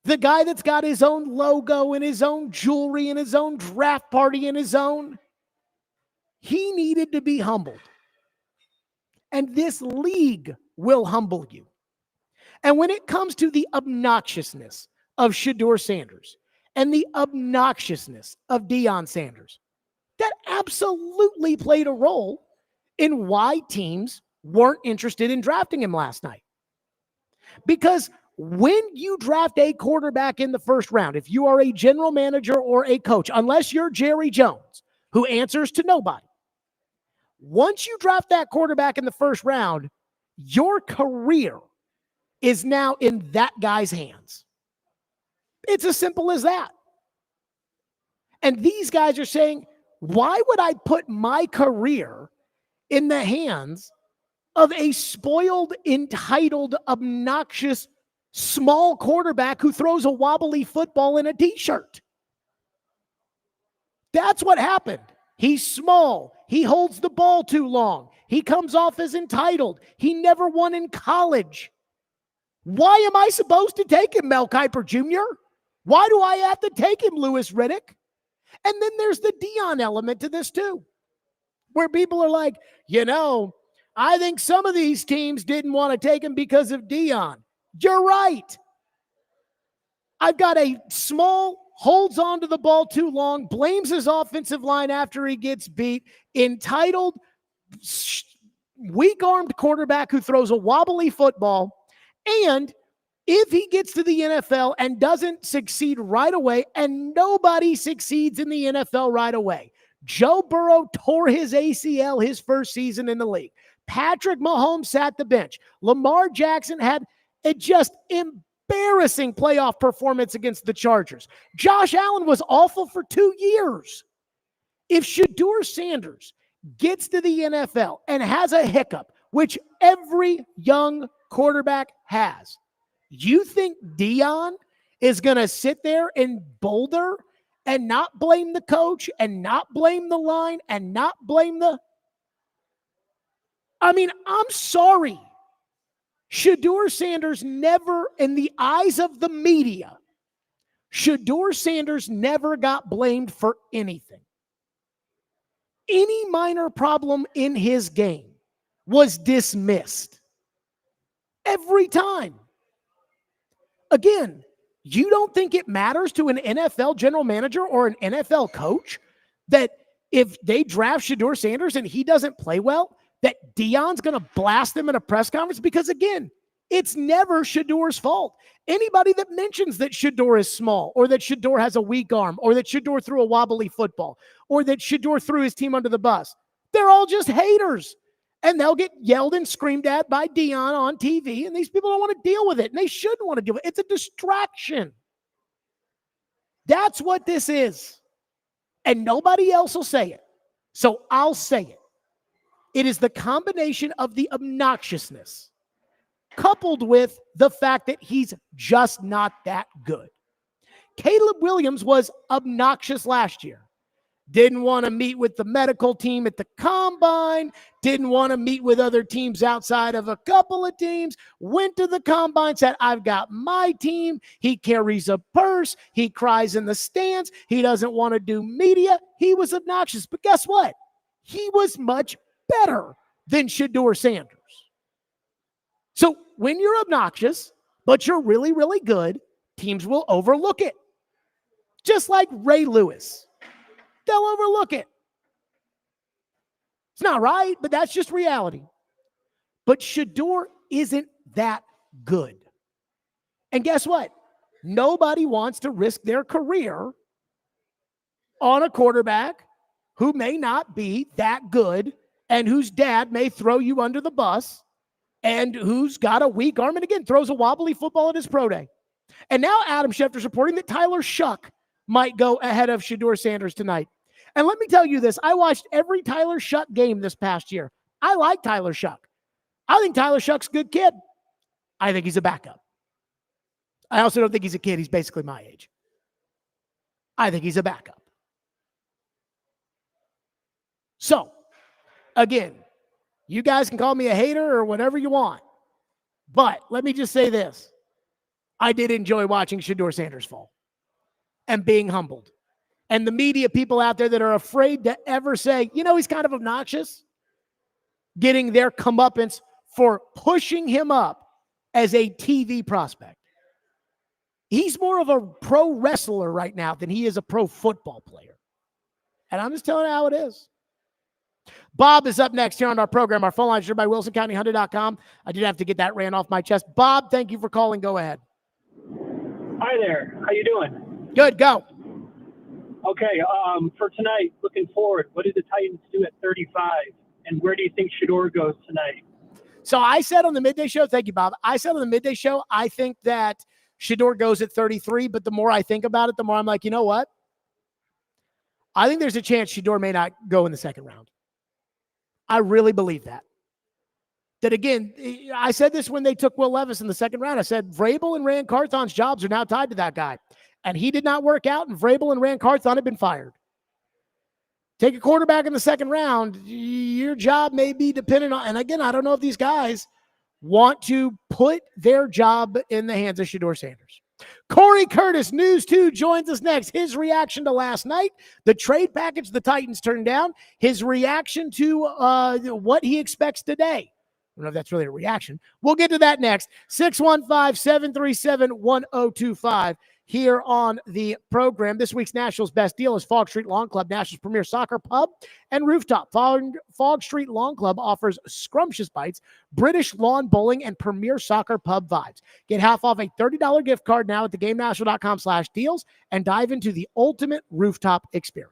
The guy that's got his own logo and his own jewelry and his own draft party and his own. He needed to be humbled. And this league will humble you. And when it comes to the obnoxiousness of Shedeur Sanders and the obnoxiousness of Deion Sanders, that absolutely played a role in why teams weren't interested in drafting him last night. Because when you draft a quarterback in the first round, if you are a general manager or a coach, unless you're Jerry Jones, who answers to nobody, once you draft that quarterback in the first round, your career is now in that guy's hands. It's as simple as that. And these guys are saying, why would I put my career in the hands of a spoiled, entitled, obnoxious, small quarterback who throws a wobbly football in a t-shirt? That's what happened. He's small. He holds the ball too long. He comes off as entitled. He never won in college. Why am I supposed to take him, Mel Kiper Jr.? Why do I have to take him, Louis Riddick? And then there's the Deion element to this too, where people are like, I think some of these teams didn't want to take him because of Deion. You're right. I've got a small, holds on to the ball too long, blames his offensive line after he gets beat, entitled, weak-armed quarterback who throws a wobbly football. And if he gets to the NFL and doesn't succeed right away, and nobody succeeds in the NFL right away, Joe Burrow tore his ACL his first season in the league. Patrick Mahomes sat the bench. Lamar Jackson had a just embarrassing playoff performance against the Chargers. Josh Allen was awful for 2 years. If Shedeur Sanders gets to the NFL and has a hiccup, which every young quarterback has, you think Deion is going to sit there in Boulder and not blame the coach and not blame the line and not blame the... I'm sorry. Shedeur Sanders never, in the eyes of the media, Shedeur Sanders never got blamed for anything. Any minor problem in his game was dismissed. Every time. Again, you don't think it matters to an NFL general manager or an NFL coach that if they draft Shedeur Sanders and he doesn't play well, that Deion's going to blast them in a press conference? Because again, it's never Shedeur's fault. Anybody that mentions that Shedeur is small, or that Shedeur has a weak arm, or that Shedeur threw a wobbly football, or that Shedeur threw his team under the bus, they're all just haters. And they'll get yelled and screamed at by Deion on TV, and these people don't want to deal with it, and they shouldn't want to deal with it. It's a distraction. That's what this is. And nobody else will say it. So I'll say it. It is the combination of the obnoxiousness coupled with the fact that he's just not that good. Caleb Williams was obnoxious last year. Didn't want to meet with the medical team at the combine, didn't want to meet with other teams outside of a couple of teams, went to the combine, said, I've got my team. He carries a purse. He cries in the stands. He doesn't want to do media. He was obnoxious. But guess what? He was much better than Shedeur Sanders. So when you're obnoxious, but you're really, really good, teams will overlook it. Just like Ray Lewis. They'll overlook it. It's not right, but that's just reality. But Shedeur isn't that good. And guess what? Nobody wants to risk their career on a quarterback who may not be that good and whose dad may throw you under the bus and who's got a weak arm and again throws a wobbly football at his pro day. And now Adam Schefter's reporting that Tyler Shuck might go ahead of Shedeur Sanders tonight. And let me tell you this, I watched every Tyler Shuck game this past year. I like Tyler Shuck. I think Tyler Shuck's a good kid. I think he's a backup. I also don't think he's a kid. He's basically my age. I think he's a backup. So, again, you guys can call me a hater or whatever you want. But let me just say this. I did enjoy watching Shedeur Sanders fall and being humbled. And the media people out there that are afraid to ever say, he's kind of obnoxious, getting their comeuppance for pushing him up as a TV prospect. He's more of a pro wrestler right now than he is a pro football player. And I'm just telling you how it is. Bob is up next here on our program. Our phone line is by WilsonCountyHunter.com. I did have to get that ran off my chest. Bob, thank you for calling. Go ahead. Hi there. How you doing? Good, go. Okay, for tonight, looking forward, what did the Titans do at 35? And where do you think Shedeur goes tonight? So I said on the midday show, thank you, Bob. I said on the midday show, I think that Shedeur goes at 33, but the more I think about it, the more I'm like, you know what? I think there's a chance Shedeur may not go in the second round. I really believe that. That again, I said this when they took Will Levis in the second round. I said, Vrabel and Rand Carthon's jobs are now tied to that guy. And he did not work out, and Vrabel and Rand Carthon have been fired. Take a quarterback in the second round, your job may be dependent on, and again, I don't know if these guys want to put their job in the hands of Shedeur Sanders. Corey Curtis, News 2, joins us next. His reaction to last night, the trade package the Titans turned down, his reaction to what he expects today. I don't know if that's really a reaction. We'll get to that next. 615-737-1025 here on the program. This week's Nationals Best Deal is Fog Street Lawn Club, Nationals' premier soccer pub and rooftop. Fog Street Lawn Club offers scrumptious bites, British lawn bowling, and premier soccer pub vibes. Get half off a $30 gift card now at theGameNational.com/deals and dive into the ultimate rooftop experience.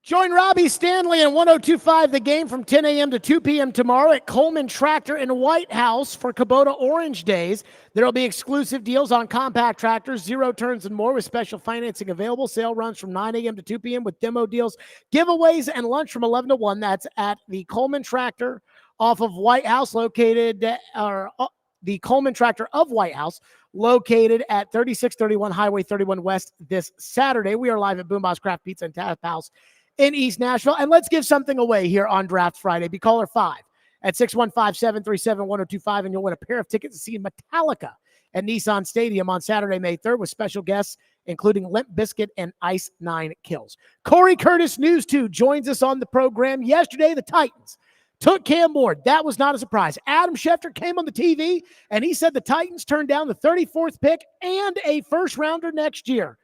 Join Robbie Stanley and 102.5 The Game from 10 a.m. to 2 p.m. tomorrow at Coleman Tractor in White House for Kubota Orange Days. There will be exclusive deals on compact tractors, 0 turns and more with special financing available. Sale runs from 9 a.m. to 2 p.m. with demo deals, giveaways, and lunch from 11 to 1. That's at the Coleman Tractor off of White House, the Coleman Tractor of White House, located at 3631 Highway 31 West this Saturday. We are live at Boombox Craft Pizza and Tap House in East Nashville. And let's give something away here on Draft Friday. Be caller 5 at 615-737-1025, and you'll win a pair of tickets to see Metallica at Nissan Stadium on Saturday, May 3rd, with special guests, including Limp Bizkit and Ice Nine Kills. Corey Curtis, News 2, joins us on the program. Yesterday, the Titans took Cam Ward. That was not a surprise. Adam Schefter came on the TV, and he said the Titans turned down the 34th pick and a first-rounder next year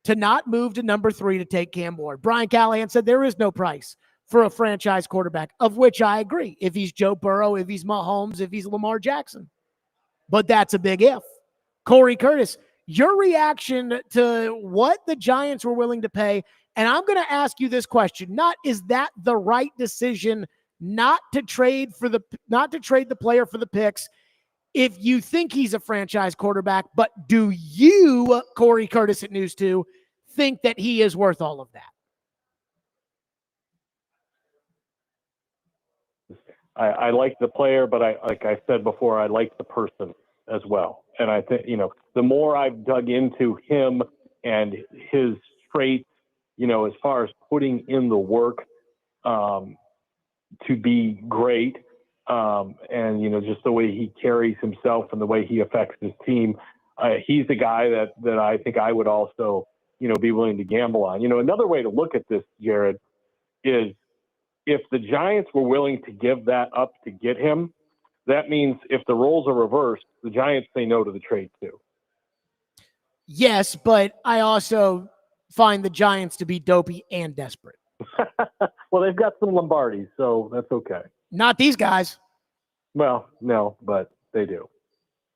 to not move to number 3 to take Cam Ward. Brian Callahan said there is no price for a franchise quarterback, of which I agree. If he's Joe Burrow, if he's Mahomes, if he's Lamar Jackson. But that's a big if. Corey Curtis, your reaction to what the Giants were willing to pay, and I'm going to ask you this question. Not is that the right decision not to trade the player for the picks if you think he's a franchise quarterback, but do you, Corey Curtis at News 2, think that he is worth all of that? I like the player, but like I said before, I like the person as well. And I think, the more I've dug into him and his traits, as far as putting in the work to be great, and just the way he carries himself and the way he affects his team, he's the guy that I think I would also, be willing to gamble on. Another way to look at this, Jared, is if the Giants were willing to give that up to get him, that means if the roles are reversed, the Giants say no to the trade too. Yes, but I also find the Giants to be dopey and desperate. Well, they've got some Lombardis, so that's okay. Not these guys. Well, no, but they do.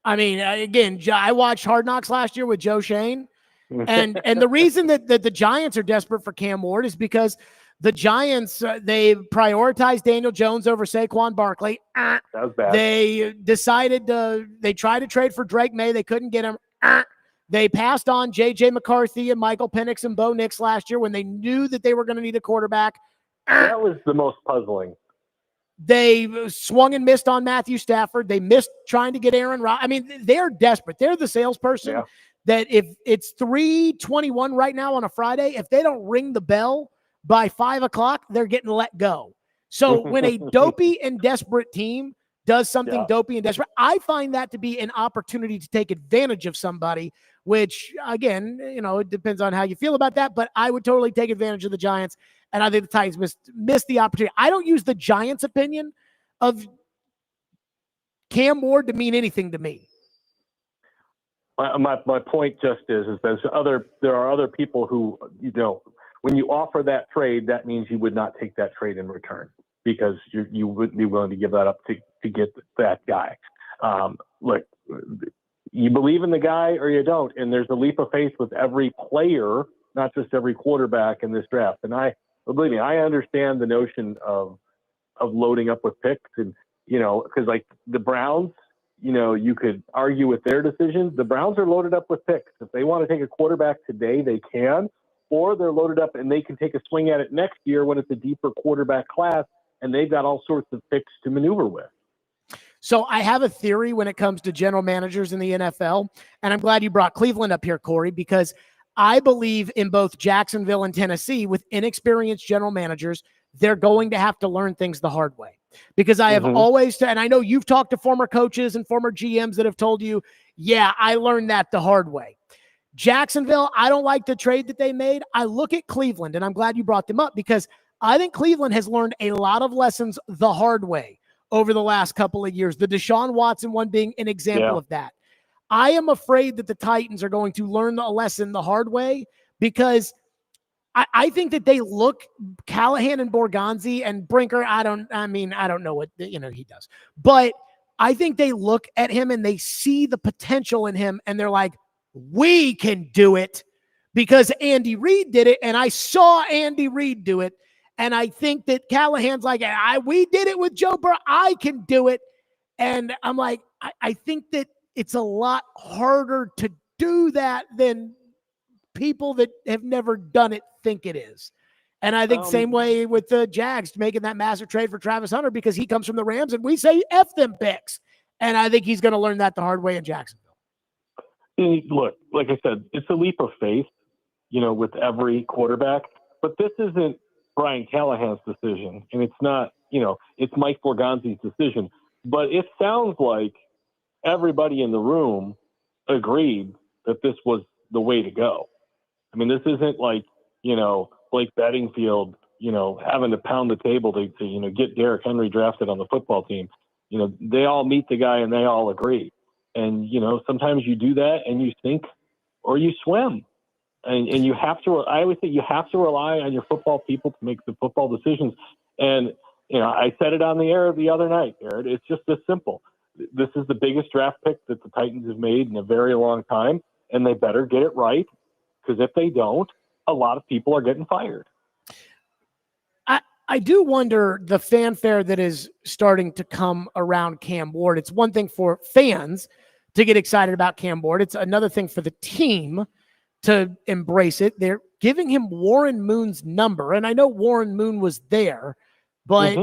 I mean, again, I watched Hard Knocks last year with Joe Shane, and the reason that the Giants are desperate for Cam Ward is because the Giants, they prioritized Daniel Jones over Saquon Barkley. That was bad. They decided they tried to trade for Drake May. They couldn't get him. They passed on J.J. McCarthy and Michael Penix and Bo Nix last year when they knew that they were going to need a quarterback. That was the most puzzling. They swung and missed on Matthew Stafford. They missed trying to get Aaron Rodgers. I mean, they're desperate. They're the salesperson that if it's 3:21 right now on a Friday, if they don't ring the bell by 5 o'clock, they're getting let go. So when a dopey and desperate team does something dopey and desperate, I find that to be an opportunity to take advantage of somebody, which, again, it depends on how you feel about that, but I would totally take advantage of the Giants, and I think the Titans missed the opportunity. I don't use the Giants' opinion of Cam Ward to mean anything to me. My point just is there are other people who, when you offer that trade, that means you would not take that trade in return because you wouldn't be willing to give that up to get that guy. Look, you believe in the guy or you don't, and there's a leap of faith with every player, not just every quarterback in this draft. And believe me, I understand the notion of loading up with picks, and because like the Browns, you could argue with their decisions. The Browns are loaded up with picks. If they want to take a quarterback today, they can, or they're loaded up and they can take a swing at it next year when it's a deeper quarterback class, and they've got all sorts of picks to maneuver with. So I have a theory when it comes to general managers in the NFL, and I'm glad you brought Cleveland up here, Corey, because I believe in both Jacksonville and Tennessee with inexperienced general managers, they're going to have to learn things the hard way. Because I have always, and I know you've talked to former coaches and former GMs that have told you, yeah, I learned that the hard way. Jacksonville, I don't like the trade that they made. I look at Cleveland, and I'm glad you brought them up because I think Cleveland has learned a lot of lessons the hard way over the last couple of years. The Deshaun Watson one being an example of that. I am afraid that the Titans are going to learn a lesson the hard way because I think that they look Callahan and Borgonzi and Brinker. I don't know what he does, but I think they look at him and they see the potential in him and they're like, we can do it because Andy Reid did it, and I saw Andy Reid do it. And I think that Callahan's like, we did it with Joe Burrow. I can do it. And I'm like, I think that it's a lot harder to do that than people that have never done it think it is. And I think same way with the Jags making that massive trade for Travis Hunter, because he comes from the Rams and we say F them picks. And I think he's going to learn that the hard way in Jacksonville. Look, like I said, it's a leap of faith, with every quarterback, but this isn't Brian Callahan's decision, and it's not, it's Mike Borgonzi's decision. But it sounds like everybody in the room agreed that this was the way to go. I mean, this isn't like, Blake Bedingfield, having to pound the table to get Derrick Henry drafted on the football team. They all meet the guy and they all agree. And, sometimes you do that and you sink or you swim. And you have to, I always say you have to rely on your football people to make the football decisions. And, I said it on the air the other night, Garrett. It's just this simple. This is the biggest draft pick that the Titans have made in a very long time, and they better get it right, because if they don't, a lot of people are getting fired. I do wonder the fanfare that is starting to come around Cam Ward. It's one thing for fans to get excited about Cam Ward. It's another thing for the team to embrace it. They're giving him Warren Moon's number, and I know Warren Moon was there, but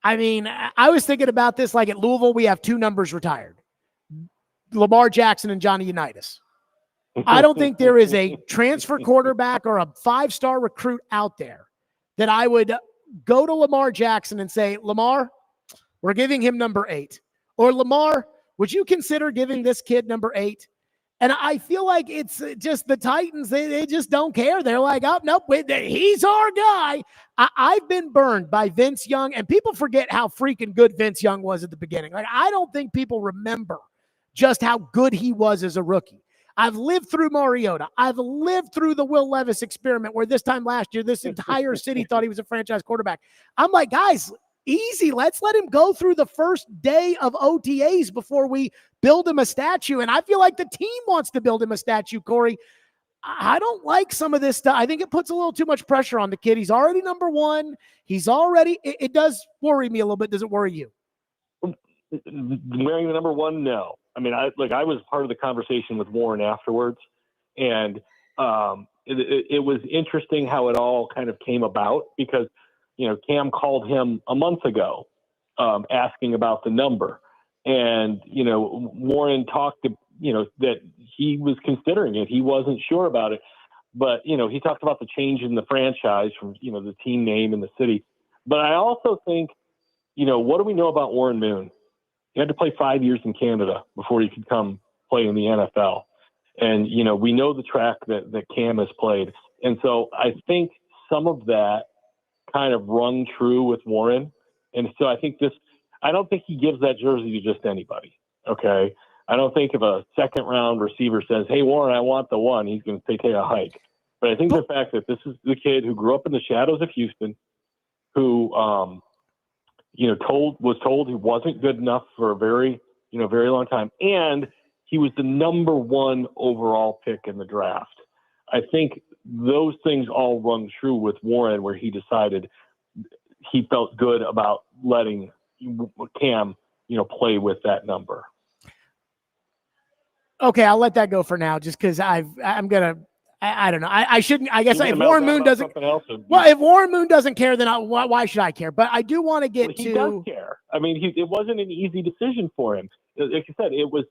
I mean, I was thinking about this, like at Louisville, we have two numbers retired, Lamar Jackson and Johnny Unitas. I don't think there is a transfer quarterback or a five-star recruit out there that I would go to Lamar Jackson and say, Lamar, we're giving him number 8. Or Lamar, would you consider giving this kid number 8? And I feel like it's just the Titans, they just don't care. They're like, oh, nope, he's our guy. I've been burned by Vince Young, and people forget how freaking good Vince Young was at the beginning. Like, I don't think people remember just how good he was as a rookie. I've lived through Mariota. I've lived through the Will Levis experiment, where this time last year, this entire city thought he was a franchise quarterback. I'm like, guys, easy. Let's let him go through the first day of OTAs before we build him a statue. And I feel like the team wants to build him a statue, Corey. I don't like some of this stuff. I think it puts a little too much pressure on the kid. He's already number 1. He's already, it does worry me a little bit. Does it worry you? Wearing the number 1, no. I mean, I was part of the conversation with Warren afterwards, and it was interesting how it all kind of came about, because, Cam called him a month ago asking about the number, and, Warren talked to, that he was considering it. He wasn't sure about it, but, he talked about the change in the franchise from, the team name and the city. But I also think, what do we know about Warren Moon? He had to play 5 years in Canada before he could come play in the NFL. And, we know the track that Cam has played. And so I think some of that kind of rung true with Warren. And so I think I don't think he gives that jersey to just anybody. Okay. I don't think if a second round receiver says, hey, Warren, I want the 1, he's going to take a hike. But I think the fact that this is the kid who grew up in the shadows of Houston, who, was told he wasn't good enough for a very long time. And he was the number 1 overall pick in the draft. I think those things all rung true with Warren, where he decided he felt good about letting Cam, play with that number. Okay, I'll let that go for now, just because I don't know. I shouldn't. I guess if Warren Moon doesn't. If Warren Moon doesn't care, then why should I care? But I do want to get to. He does care. I mean, it wasn't an easy decision for him. Like you said, it was.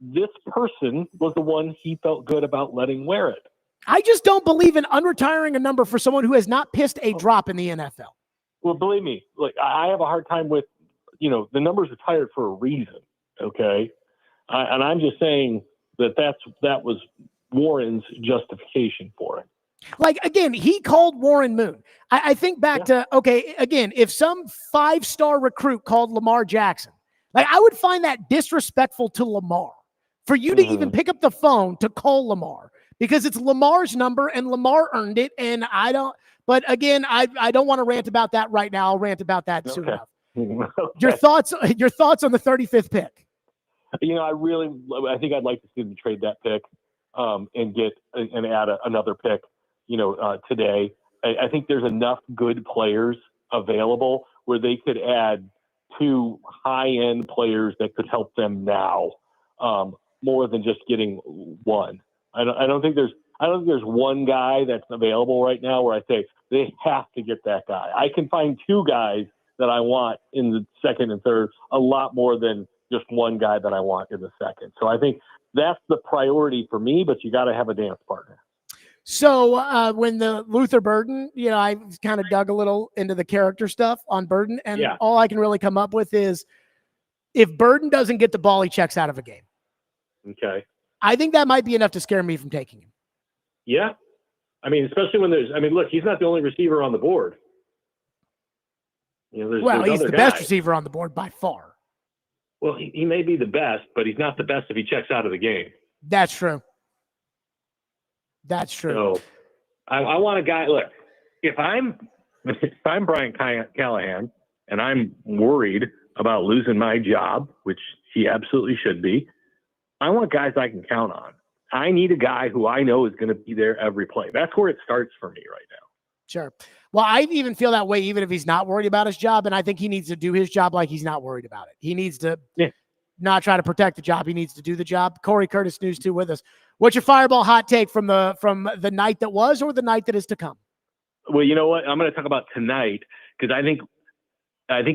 This person was the one he felt good about letting wear it. I just don't believe in unretiring a number for someone who has not pissed a drop in the NFL. Well, believe me, I have a hard time with, the number's retired for a reason. Okay, and I'm just saying that was Warren's justification for it. Like, again, he called Warren Moon. I think back to, okay, again, if some 5-star recruit called Lamar Jackson, like, I would find that disrespectful to Lamar for you to even pick up the phone to call Lamar, because it's Lamar's number and Lamar earned it. And I don't, but again, I don't want to rant about that right now. I'll rant about that soon enough. Okay. Your thoughts on the 35th pick? I think I'd like to see them trade that pick. and add another pick, today. I think there's enough good players available where they could add 2 high-end players that could help them now, more than just getting one. I don't think there's one guy that's available right now where I say they have to get that guy. I can find 2 guys that I want in the second and third a lot more than just one guy that I want in the second. So I think that's the priority for me, but you got to have a dance partner. So when the Luther Burden, I kind of dug a little into the character stuff on Burden, and all I can really come up with is if Burden doesn't get the ball, he checks out of a game. Okay. I think that might be enough to scare me from taking him. Yeah. I mean, especially when look, he's not the only receiver on the board. There's he's other the guys. best receiver on the board by far. Well, he may be the best, but he's not the best if he checks out of the game. That's true. That's true. So I want a guy. Look, if I'm Brian Callahan and I'm worried about losing my job, which he absolutely should be, I want guys I can count on. I need a guy who I know is going to be there every play. That's where it starts for me right now. Sure. Well, I even feel that way, even if he's not worried about his job. And I think he needs to do his job like he's not worried about it. He needs to not try to protect the job. He needs to do the job. Corey Curtis, News 2 with us. What's your fireball hot take from the night that was or the night that is to come? Well, you know what? I'm going to talk about tonight because I think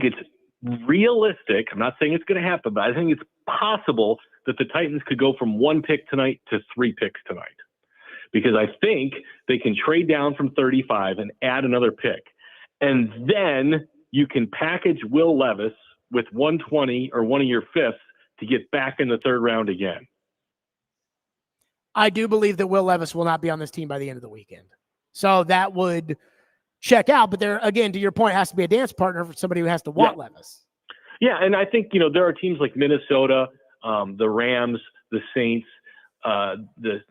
it's realistic. I'm not saying it's going to happen, but I think it's possible that the Titans could go from 1 pick tonight to 3 picks tonight. Because I think they can trade down from 35 and add another pick. And then you can package Will Levis with 120 or one of your fifths to get back in the third round again. I do believe that Will Levis will not be on this team by the end of the weekend. So that would check out. But there, again, to your point, has to be a dance partner for somebody who has to want Levis. Yeah, and I think, there are teams like Minnesota, the Rams, the Saints, the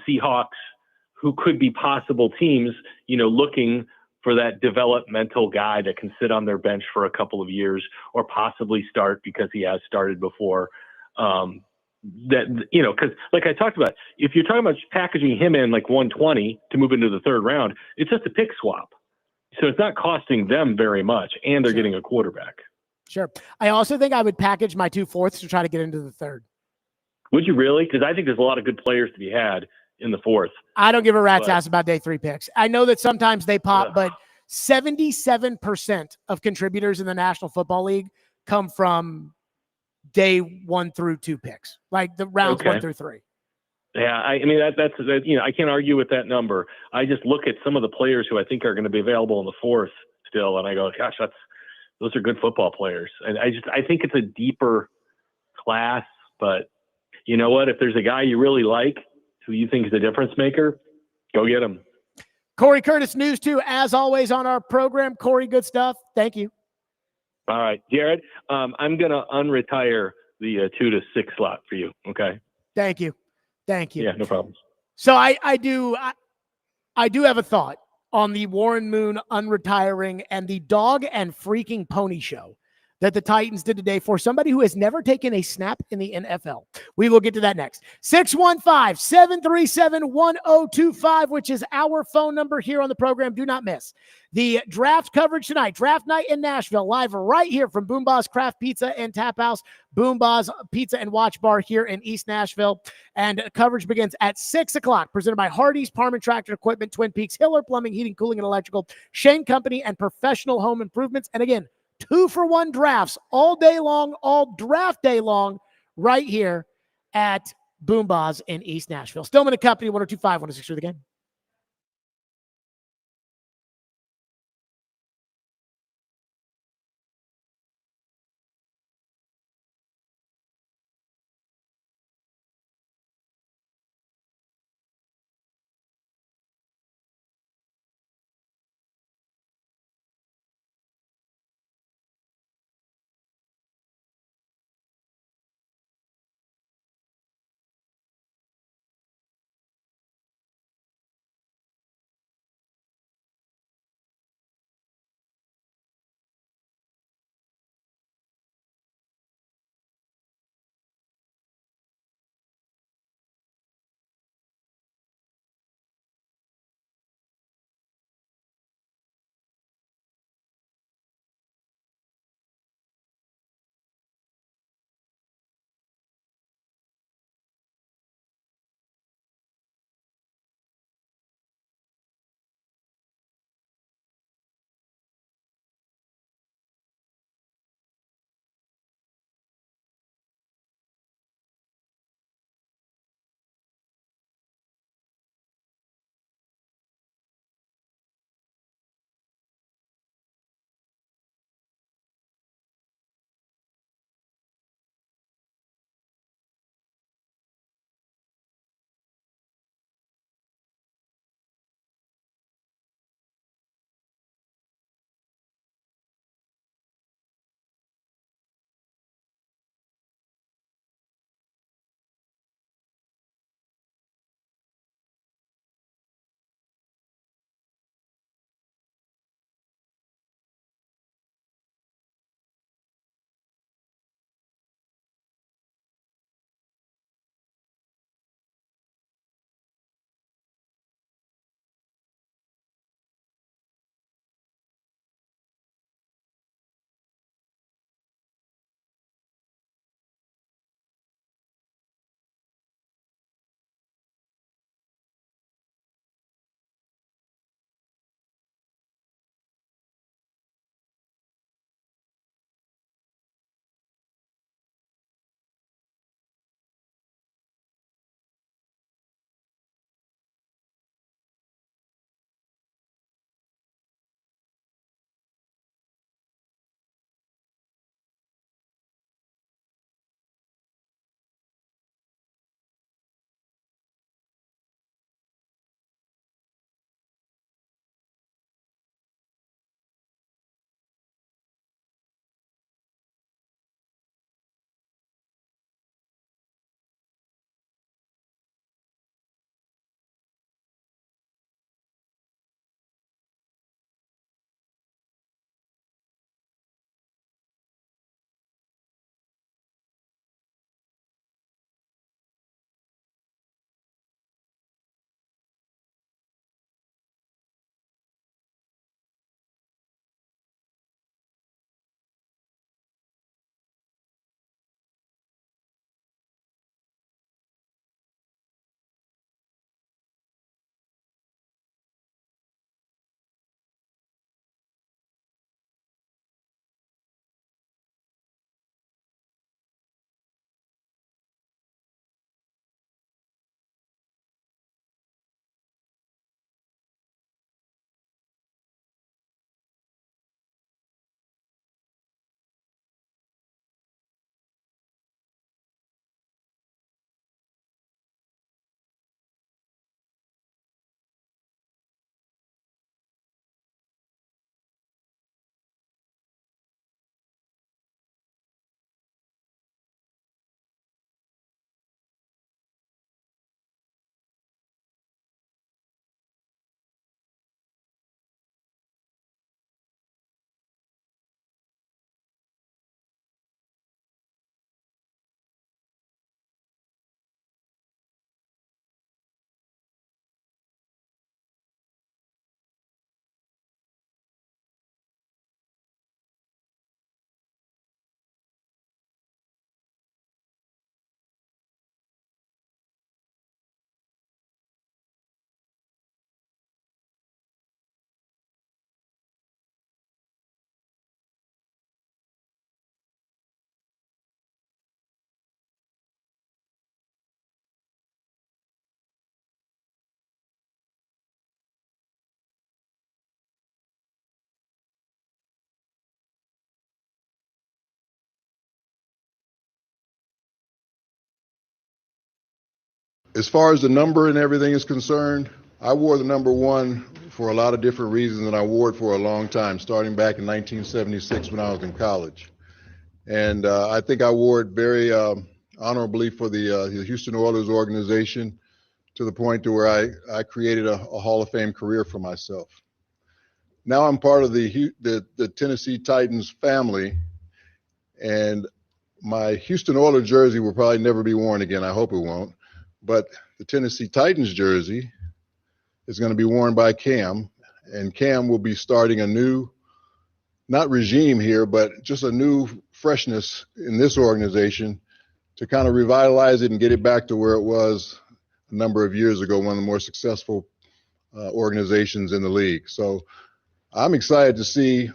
Seahawks, who could be possible teams, looking for that developmental guy that can sit on their bench for a couple of years or possibly start because he has started before. Because like I talked about, if you're talking about packaging him in like 120 to move into the third round, it's just a pick swap. So it's not costing them very much, and they're getting a quarterback. Sure. I also think I would package my 2 fourths to try to get into the third. Would you really? Because I think there's a lot of good players to be had in the fourth. I don't give a rat's ass about day 3 picks. I know that sometimes they pop, but 77% of contributors in the National Football League come from day 1 through 2 picks, like the rounds 1 through 3. Yeah, I mean that's I can't argue with that number. I just look at some of the players who I think are going to be available in the fourth still, and I go, gosh, those are good football players. And I think it's a deeper class, but you know what? If there's a guy you really like who you think is a difference maker, go get him. Corey Curtis, News 2, as always on our program. Corey, good stuff. Thank you. All right, Jared, I'm going to unretire the 2 to 6 slot for you. Okay. Thank you. Yeah, no problem. So I do have a thought on the Warren Moon unretiring and the dog and freaking pony show that the Titans did today for somebody who has never taken a snap in the NFL. We will get to that next. 615-737-1025, which is our phone number here on the program. Do not miss the draft coverage tonight. Draft night in Nashville, live right here from Boomba's Craft Pizza and Tap House, Boomba's Pizza and Watch Bar here in East Nashville. And coverage begins at 6 o'clock, presented by Hardee's, Parman Tractor Equipment, Twin Peaks, Hiller Plumbing, Heating, Cooling, and Electrical, Shane Company, and Professional Home Improvements. And again, 2-for-1 drafts all day long, all draft day long, right here at Boomba's in East Nashville. Stillman and Company, 102.5, 106 the game. As far as the number and everything is concerned, I wore the number 1 for a lot of different reasons, and I wore it for a long time, starting back in 1976 when I was in college. And I think I wore it very honorably for the Houston Oilers organization, to the point to where I created a Hall of Fame career for myself. Now I'm part of the Tennessee Titans family, and my Houston Oilers jersey will probably never be worn again. I hope it won't. But the Tennessee Titans jersey is going to be worn by Cam, and Cam will be starting a new, not regime here, but just a new freshness in this organization to kind of revitalize it and get it back to where it was a number of years ago, one of the more successful organizations in the league. So I'm excited to see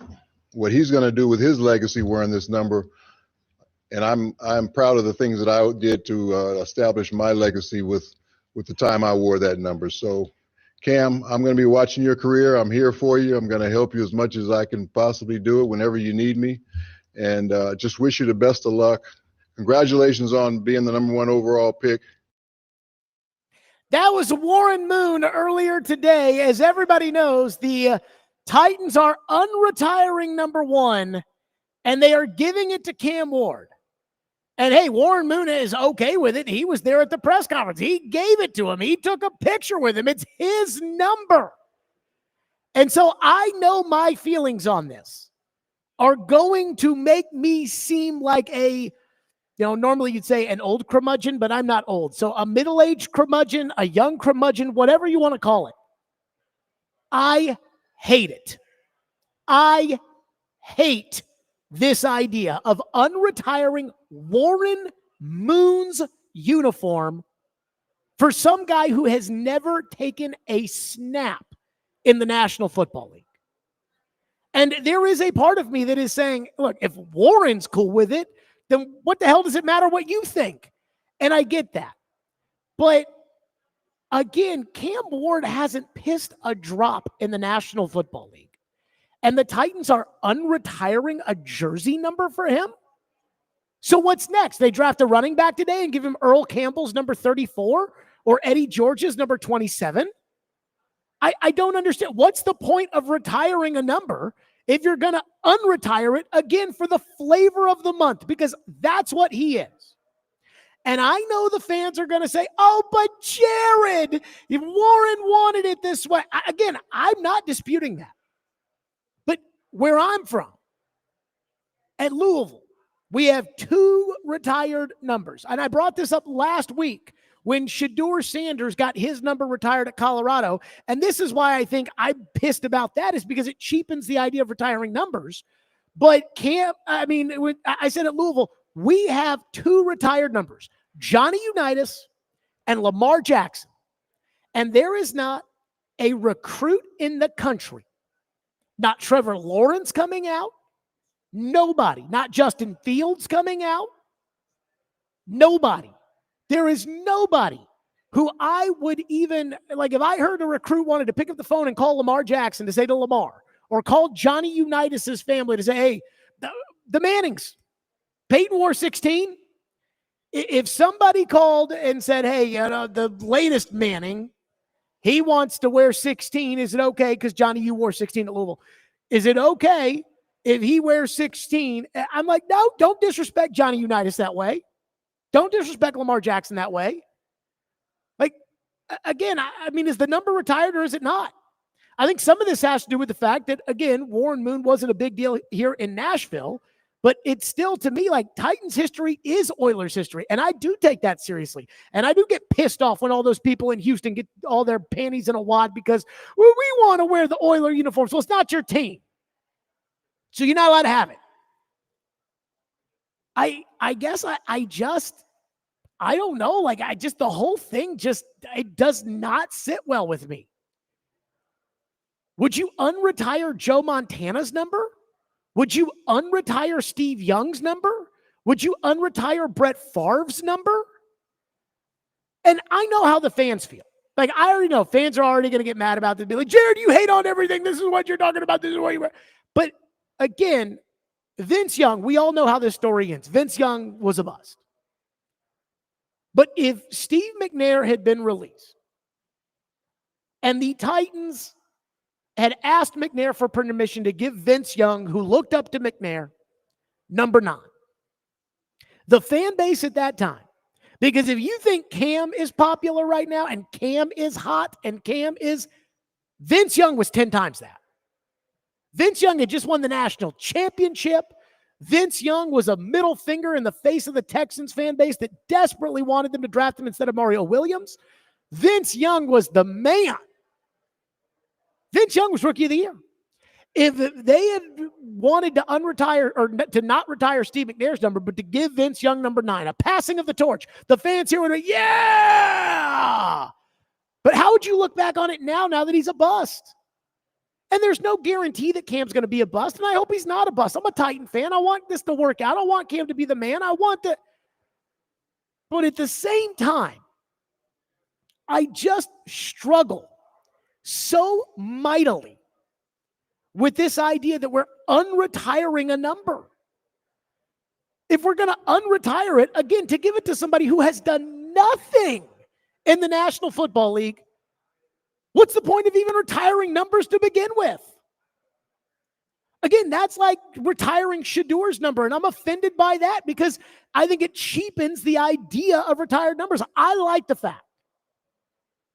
what he's going to do with his legacy wearing this number. And I'm proud of the things that I did to establish my legacy with the time I wore that number. So Cam, I'm going to be watching your career. I'm here for you. I'm going to help you as much as I can possibly do it whenever you need me. And just wish you the best of luck. Congratulations on being the number 1 overall pick. That was Warren Moon earlier today. As everybody knows, the Titans are unretiring number 1, and they are giving it to Cam Ward. And hey, Warren Moon is okay with it. He was there at the press conference. He gave it to him. He took a picture with him. It's his number. And so I know my feelings on this are going to make me seem like normally you'd say an old curmudgeon, but I'm not old. So a middle-aged curmudgeon, a young curmudgeon, whatever you want to call it. I hate it. I hate this idea of unretiring Warren Moon's uniform for some guy who has never taken a snap in the National Football League. And there is a part of me that is saying, look, if Warren's cool with it, then what the hell does it matter what you think? And I get that. But again, Cam Ward hasn't pissed a drop in the National Football League. And the Titans are unretiring a jersey number for him? So what's next? They draft a running back today and give him Earl Campbell's number 34 or Eddie George's number 27? I don't understand. What's the point of retiring a number if you're going to unretire it again for the flavor of the month? Because that's what he is. And I know the fans are going to say, oh, but Jared, if Warren wanted it this way. Again, I'm not disputing that. But where I'm from, at Louisville, we have 2 retired numbers. And I brought this up last week when Shedeur Sanders got his number retired at Colorado. And this is why I think I'm pissed about that, is because it cheapens the idea of retiring numbers. But I said at Louisville, we have 2 retired numbers, Johnny Unitas and Lamar Jackson. And there is not a recruit in the country, not Trevor Lawrence coming out, nobody, not Justin Fields coming out, nobody. There is nobody who I would even, like if I heard a recruit wanted to pick up the phone and call Lamar Jackson to say to Lamar, or call Johnny Unitas' family to say, hey, the Mannings, Peyton wore 16. If somebody called and said, hey, the latest Manning, he wants to wear 16, is it okay? Because Johnny, you wore 16 at Louisville. Is it okay if he wears 16? I'm like, no, don't disrespect Johnny Unitas that way. Don't disrespect Lamar Jackson that way. Like, again, is the number retired or is it not? I think some of this has to do with the fact that, again, Warren Moon wasn't a big deal here in Nashville, but it's still, to me, like Titans history is Oilers history. And I do take that seriously. And I do get pissed off when all those people in Houston get all their panties in a wad because we want to wear the Oiler uniforms. Well, it's not your team. So you're not allowed to have it. I guess I don't know. Like, the whole thing it does not sit well with me. Would you unretire Joe Montana's number? Would you unretire Steve Young's number? Would you unretire Brett Favre's number? And I know how the fans feel. Like, I already know fans are already going to get mad about this. Be like, Jared, you hate on everything. This is what you're talking about. This is what you wear. But again, Vince Young, we all know how this story ends. Vince Young was a bust. But if Steve McNair had been released and the Titans had asked McNair for permission to give Vince Young, who looked up to McNair, number 9, the fan base at that time, because if you think Cam is popular right now and Cam is hot and Cam is, Vince Young was 10 times that. Vince Young had just won the national championship. Vince Young was a middle finger in the face of the Texans fan base that desperately wanted them to draft him instead of Mario Williams. Vince Young was the man. Vince Young was Rookie of the Year. If they had wanted to unretire or to not retire Steve McNair's number, but to give Vince Young number 9, a passing of the torch, the fans here would be, yeah! But how would you look back on it now that he's a bust? And there's no guarantee that Cam's going to be a bust, and I hope he's not a bust. I'm a Titan fan. I want this to work out. I want Cam to be the man. I want that. But at the same time, I just struggle so mightily with this idea that we're unretiring a number. If we're going to unretire it, again, to give it to somebody who has done nothing in the National Football League, what's the point of even retiring numbers to begin with? Again, that's like retiring Shedeur's number, and I'm offended by that because I think it cheapens the idea of retired numbers. I like the fact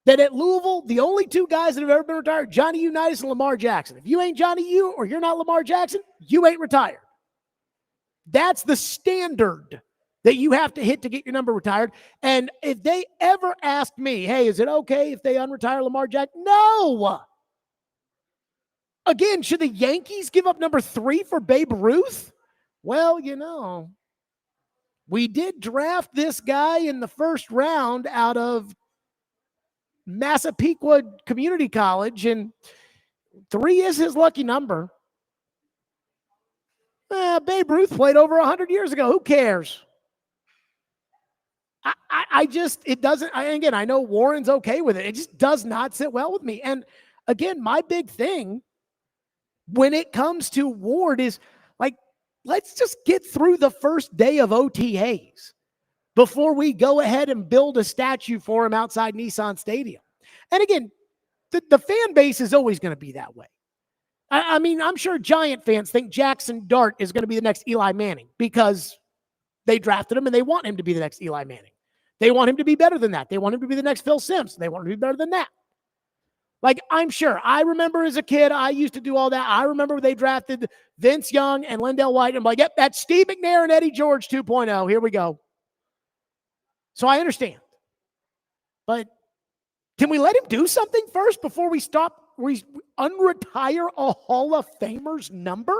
that at Louisville, the only 2 guys that have ever been retired, Johnny Unitas and Lamar Jackson. If you ain't Johnny U or you're not Lamar Jackson, you ain't retired. That's the standard that you have to hit to get your number retired. And if they ever ask me, hey, is it okay if they unretire Lamar Jackson? No. Again, should the Yankees give up number 3 for Babe Ruth? Well, we did draft this guy in the first round out of Massapequa Community College, and 3 is his lucky number. Babe Ruth played over 100 years ago. Who cares? It doesn't, again, I know Warren's okay with it. It just does not sit well with me. And again, my big thing when it comes to Ward is like, let's just get through the first day of OTAs before we go ahead and build a statue for him outside Nissan Stadium. And again, the fan base is always going to be that way. I mean, I'm sure Giant fans think Jackson Dart is going to be the next Eli Manning because they drafted him and they want him to be the next Eli Manning. They want him to be better than that. They want him to be the next Phil Simms. They want him to be better than that. Like, I'm sure. I remember as a kid, I used to do all that. I remember they drafted Vince Young and Lindell White. And I'm like, yep, that's Steve McNair and Eddie George 2.0. Here we go. So I understand. But can we let him do something first before we unretire a Hall of Famer's number?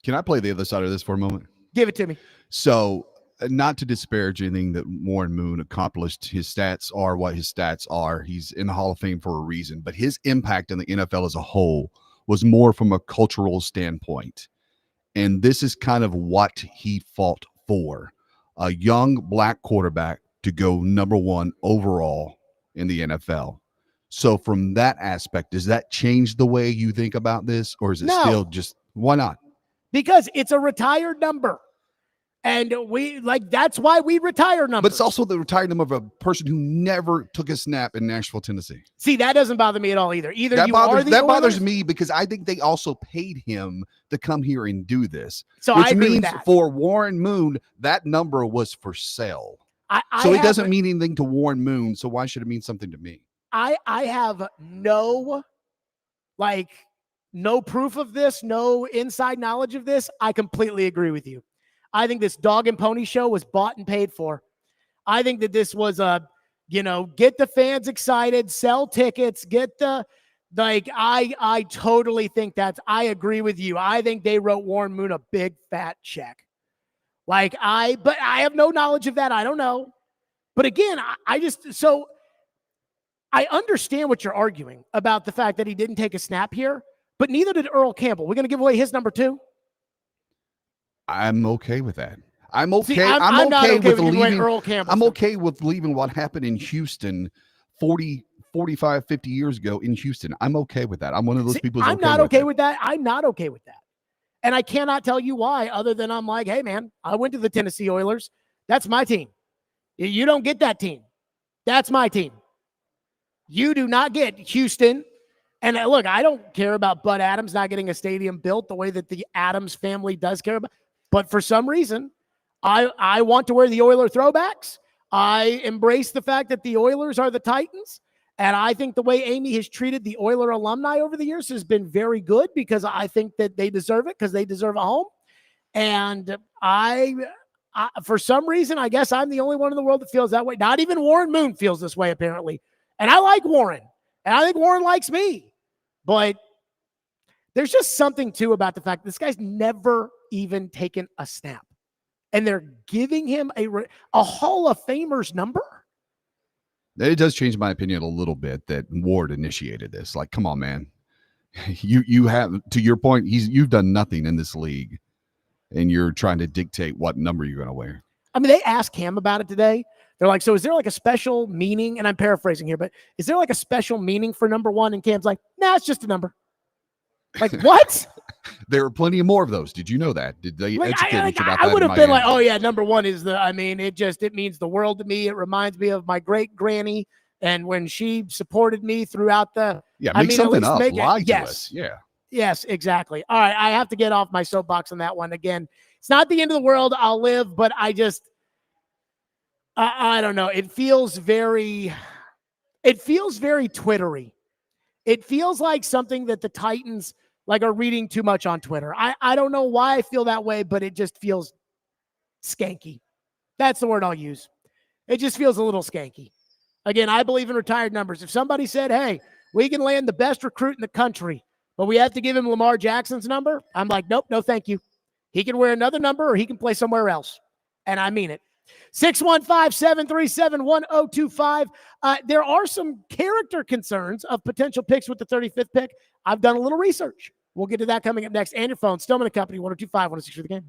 Can I play the other side of this for a moment? Give it to me. So, not to disparage anything that Warren Moon accomplished, his stats are what his stats are. He's in the Hall of Fame for a reason, but his impact in the NFL as a whole was more from a cultural standpoint. And this is kind of what he fought for. A young black quarterback to go number 1 overall in the NFL. So from that aspect, does that change the way you think about this? Or is it still just, why not? Because it's a retired number. And that's why we retire numbers. But it's also the retired number of a person who never took a snap in Nashville, Tennessee. See, that doesn't bother me at all either. That bothers me because I think they also paid him to come here and do this. So which I agree means with that. For Warren Moon, that number was for sale. So it doesn't mean anything to Warren Moon. So why should it mean something to me? I have no proof of this, no inside knowledge of this. I completely agree with you. I think this dog and pony show was bought and paid for. I think that this was get the fans excited, sell tickets, I totally think I agree with you. I think they wrote Warren Moon a big fat check. But I have no knowledge of that. I don't know. But again, I understand what you're arguing about the fact that he didn't take a snap here, but neither did Earl Campbell. We're going to give away his number 2. I'm okay with that. I'm okay. See, I'm okay with leaving Earl Campbell. I'm okay with leaving what happened in Houston 40, 45, 50 years ago in Houston. I'm okay with that. I'm one of those people who's I'm not okay with that. I'm not okay with that. And I cannot tell you why, other than I'm like, hey, man, I went to the Tennessee Oilers. That's my team. You don't get that team. That's my team. You do not get Houston. And look, I don't care about Bud Adams not getting a stadium built the way that the Adams family does care about. But for some reason, I want to wear the Oiler throwbacks. I embrace the fact that the Oilers are the Titans. And I think the way Amy has treated the Oiler alumni over the years has been very good because I think that they deserve it because they deserve a home. And I, for some reason, I guess I'm the only one in the world that feels that way. Not even Warren Moon feels this way, apparently. And I like Warren. And I think Warren likes me. But there's just something, too, about the fact that this guy's never even taken a snap. And they're giving him a Hall of Famer's number? It does change my opinion a little bit that Ward initiated this. Like, come on, man. You have, to your point, you've done nothing in this league, and you're trying to dictate what number you're going to wear. I mean, they asked Cam about it today. They're like, so is there like a special meaning? And I'm paraphrasing here, but is there like a special meaning for number 1? And Cam's like, nah, it's just a number. Like, what? There are plenty more of those. Did you know that? Did they educate you about that? I would have been like, oh yeah, number 1 is it means the world to me. It reminds me of my great granny. And when she supported me throughout the, make something up. Lie to us. Yeah. Yes, exactly. All right. I have to get off my soapbox on that one. Again, it's not the end of the world. I'll live, but I don't know. It feels very Twittery. It feels like something that the Titans are reading too much on Twitter. I don't know why I feel that way, but it just feels skanky. That's the word I'll use. It just feels a little skanky. Again, I believe in retired numbers. If somebody said, hey, we can land the best recruit in the country, but we have to give him Lamar Jackson's number, I'm like, nope, no thank you. He can wear another number or he can play somewhere else. And I mean it. 615-737-1025. There are some character concerns of potential picks with the 35th pick. I've done a little research. We'll get to that coming up next. And your phone, Stillman & Company, 1025, 106 for the game.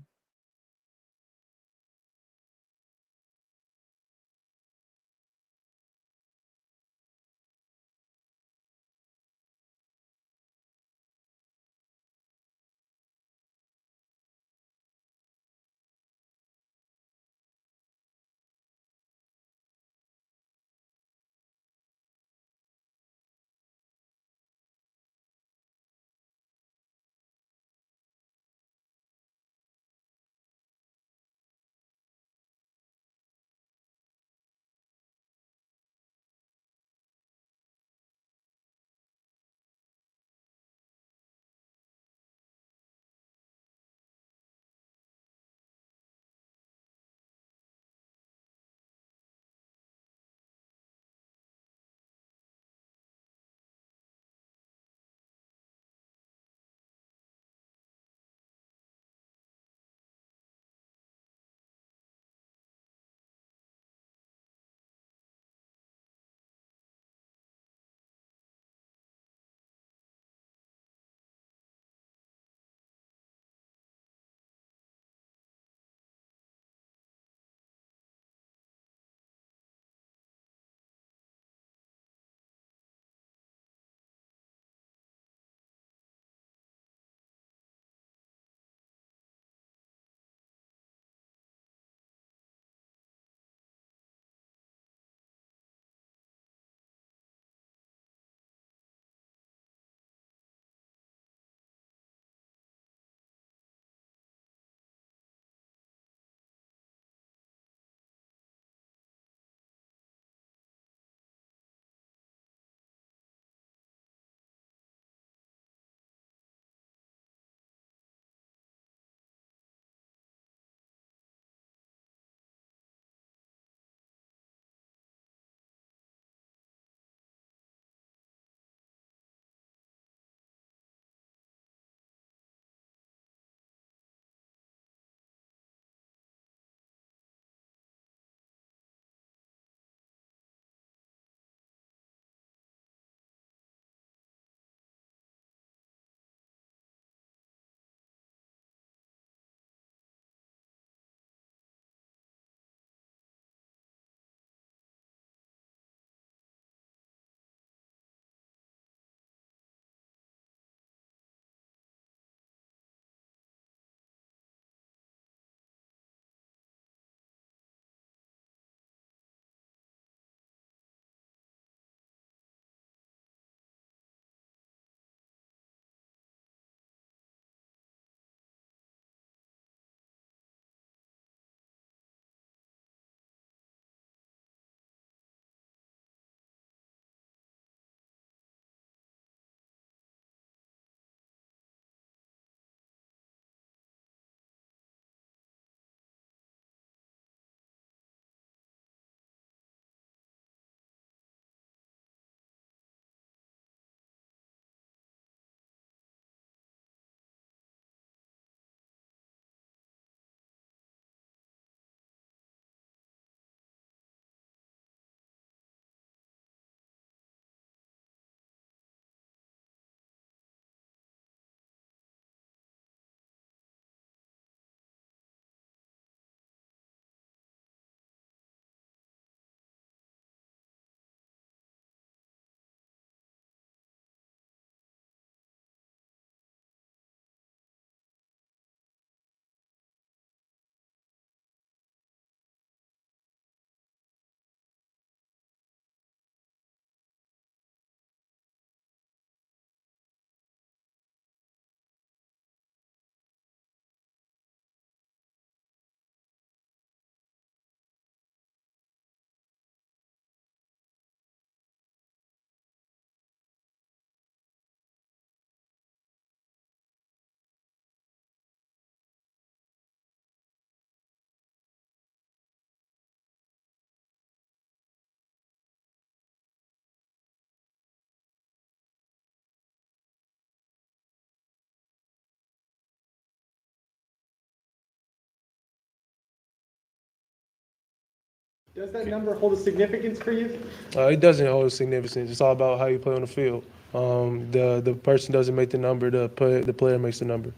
Does that number hold a significance for you? It doesn't hold a significance. It's all about how you play on the field. The person doesn't make the number. The player makes the number.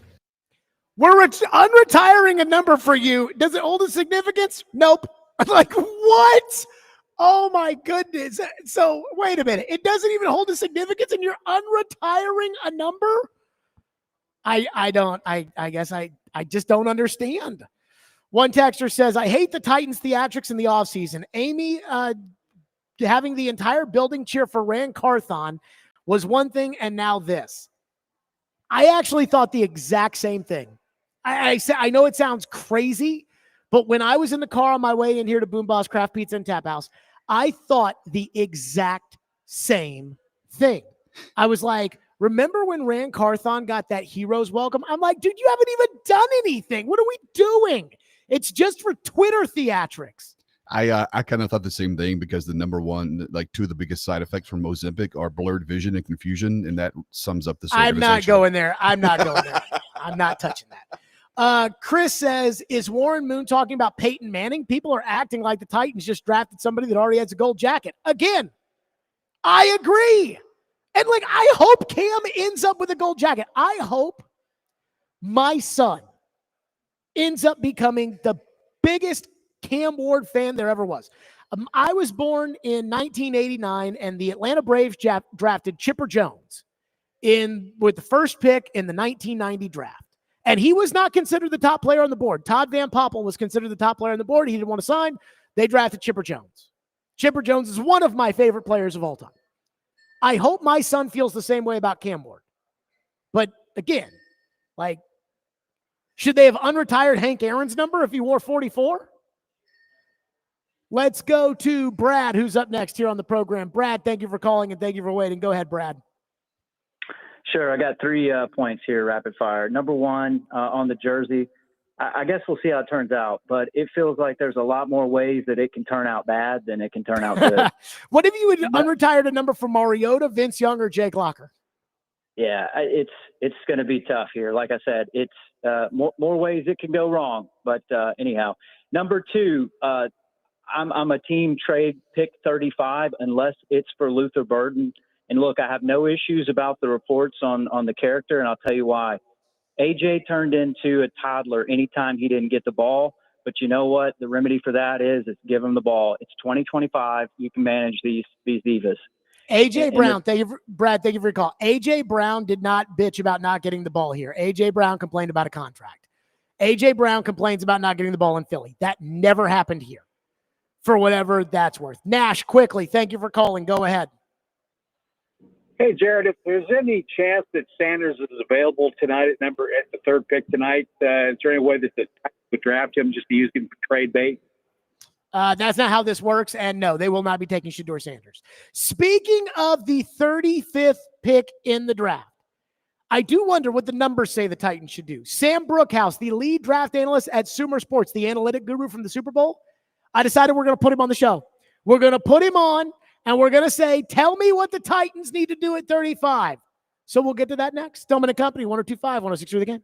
We're unretiring a number for you. Does it hold a significance? Nope. I'm like, what? Oh my goodness. So wait a minute. It doesn't even hold a significance and you're unretiring a number? I guess I just don't understand. One texter says, I hate the Titans theatrics in the offseason. Amy having the entire building cheer for Rand Carthon was one thing, and now this. I actually thought the exact same thing. I know it sounds crazy, but when I was in the car on my way in here to Boom Boss Craft Pizza and Tap House, I thought the exact same thing. I was like, remember when Rand Carthon got that hero's welcome? I'm like, dude, you haven't even done anything. What are we doing? It's just for Twitter theatrics. I kind of thought the same thing because the number one, like two of the biggest side effects from Ozempic are blurred vision and confusion, and that sums up this. I'm not going there. I'm not going there. I'm not touching that. Chris says, is Warren Moon talking about Peyton Manning? People are acting like the Titans just drafted somebody that already has a gold jacket. Again, I agree. And like, I hope Cam ends up with a gold jacket. I hope my son ends up becoming the biggest Cam Ward fan there ever was. I was born in 1989, and the Atlanta Braves drafted Chipper Jones with the first pick in the 1990 draft. And he was not considered the top player on the board. Todd Van Poppel was considered the top player on the board. He didn't want to sign. They drafted Chipper Jones. Chipper Jones is one of my favorite players of all time. I hope my son feels the same way about Cam Ward. But again, like, should they have unretired Hank Aaron's number if he wore 44? Let's go to Brad, who's up next here on the program. Brad, thank you for calling and thank you for waiting. Go ahead, Brad. Sure. I got 3 points here, rapid fire. Number one, on the jersey, I guess we'll see how it turns out, but it feels like there's a lot more ways that it can turn out bad than it can turn out good. What if you would unretired a number for Mariota, Vince Young, or Jake Locker? Yeah, it's going to be tough here. Like I said, it's more ways it can go wrong. But anyhow, number two, I'm a team trade pick 35 unless it's for Luther Burden. And look, I have no issues about the reports on the character, and I'll tell you why. AJ turned into a toddler anytime he didn't get the ball. But you know what? The remedy for that is give him the ball. It's 2025. You can manage these divas. AJ Brown, Brad, thank you for your call. AJ Brown did not bitch about not getting the ball here. AJ Brown complained about a contract. AJ Brown complains about not getting the ball in Philly. That never happened here, for whatever that's worth. Nash, quickly, thank you for calling. Go ahead. Hey, Jared, if there's any chance that Sanders is available tonight at the third pick tonight, is there any way that the Titans would draft him just to use him for trade bait? That's not how this works, and no, they will not be taking Shedeur Sanders. Speaking of the 35th pick in the draft, I do wonder what the numbers say the Titans should do. Sam Brookhouse, the lead draft analyst at Sumer Sports, the analytic guru from the Super Bowl, I decided we're going to put him on the show. We're going to put him on, and we're going to say, tell me what the Titans need to do at 35. So we'll get to that next. Stillman & Company, 102.5, 106.3 The Game.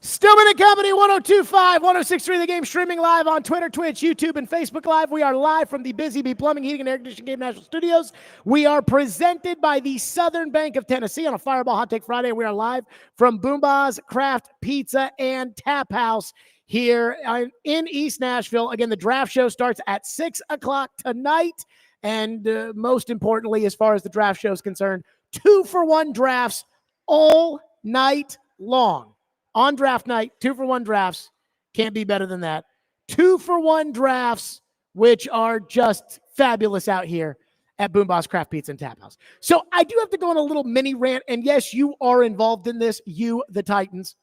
Stillman and Company, 102.5, 106.3 The Game, streaming live on Twitter, Twitch, YouTube, and Facebook Live. We are live from the Busy Bee Plumbing, Heating, and Air Conditioning Game National Studios. We are presented by the Southern Bank of Tennessee on a Fireball Hot Take Friday. We are live from Boomba's Craft Pizza and Tap House here in East Nashville. Again, the draft show starts at 6 o'clock tonight. And most importantly, as far as the draft show is concerned, 2-for-1 drafts all night long. On draft night, 2-for-1 drafts. Can't be better than that. 2-for-1 drafts, which are just fabulous out here at Boomba's Craft Pizza and Tap House. So I do have to go on a little mini rant. And yes, you are involved in this, you, the Titans.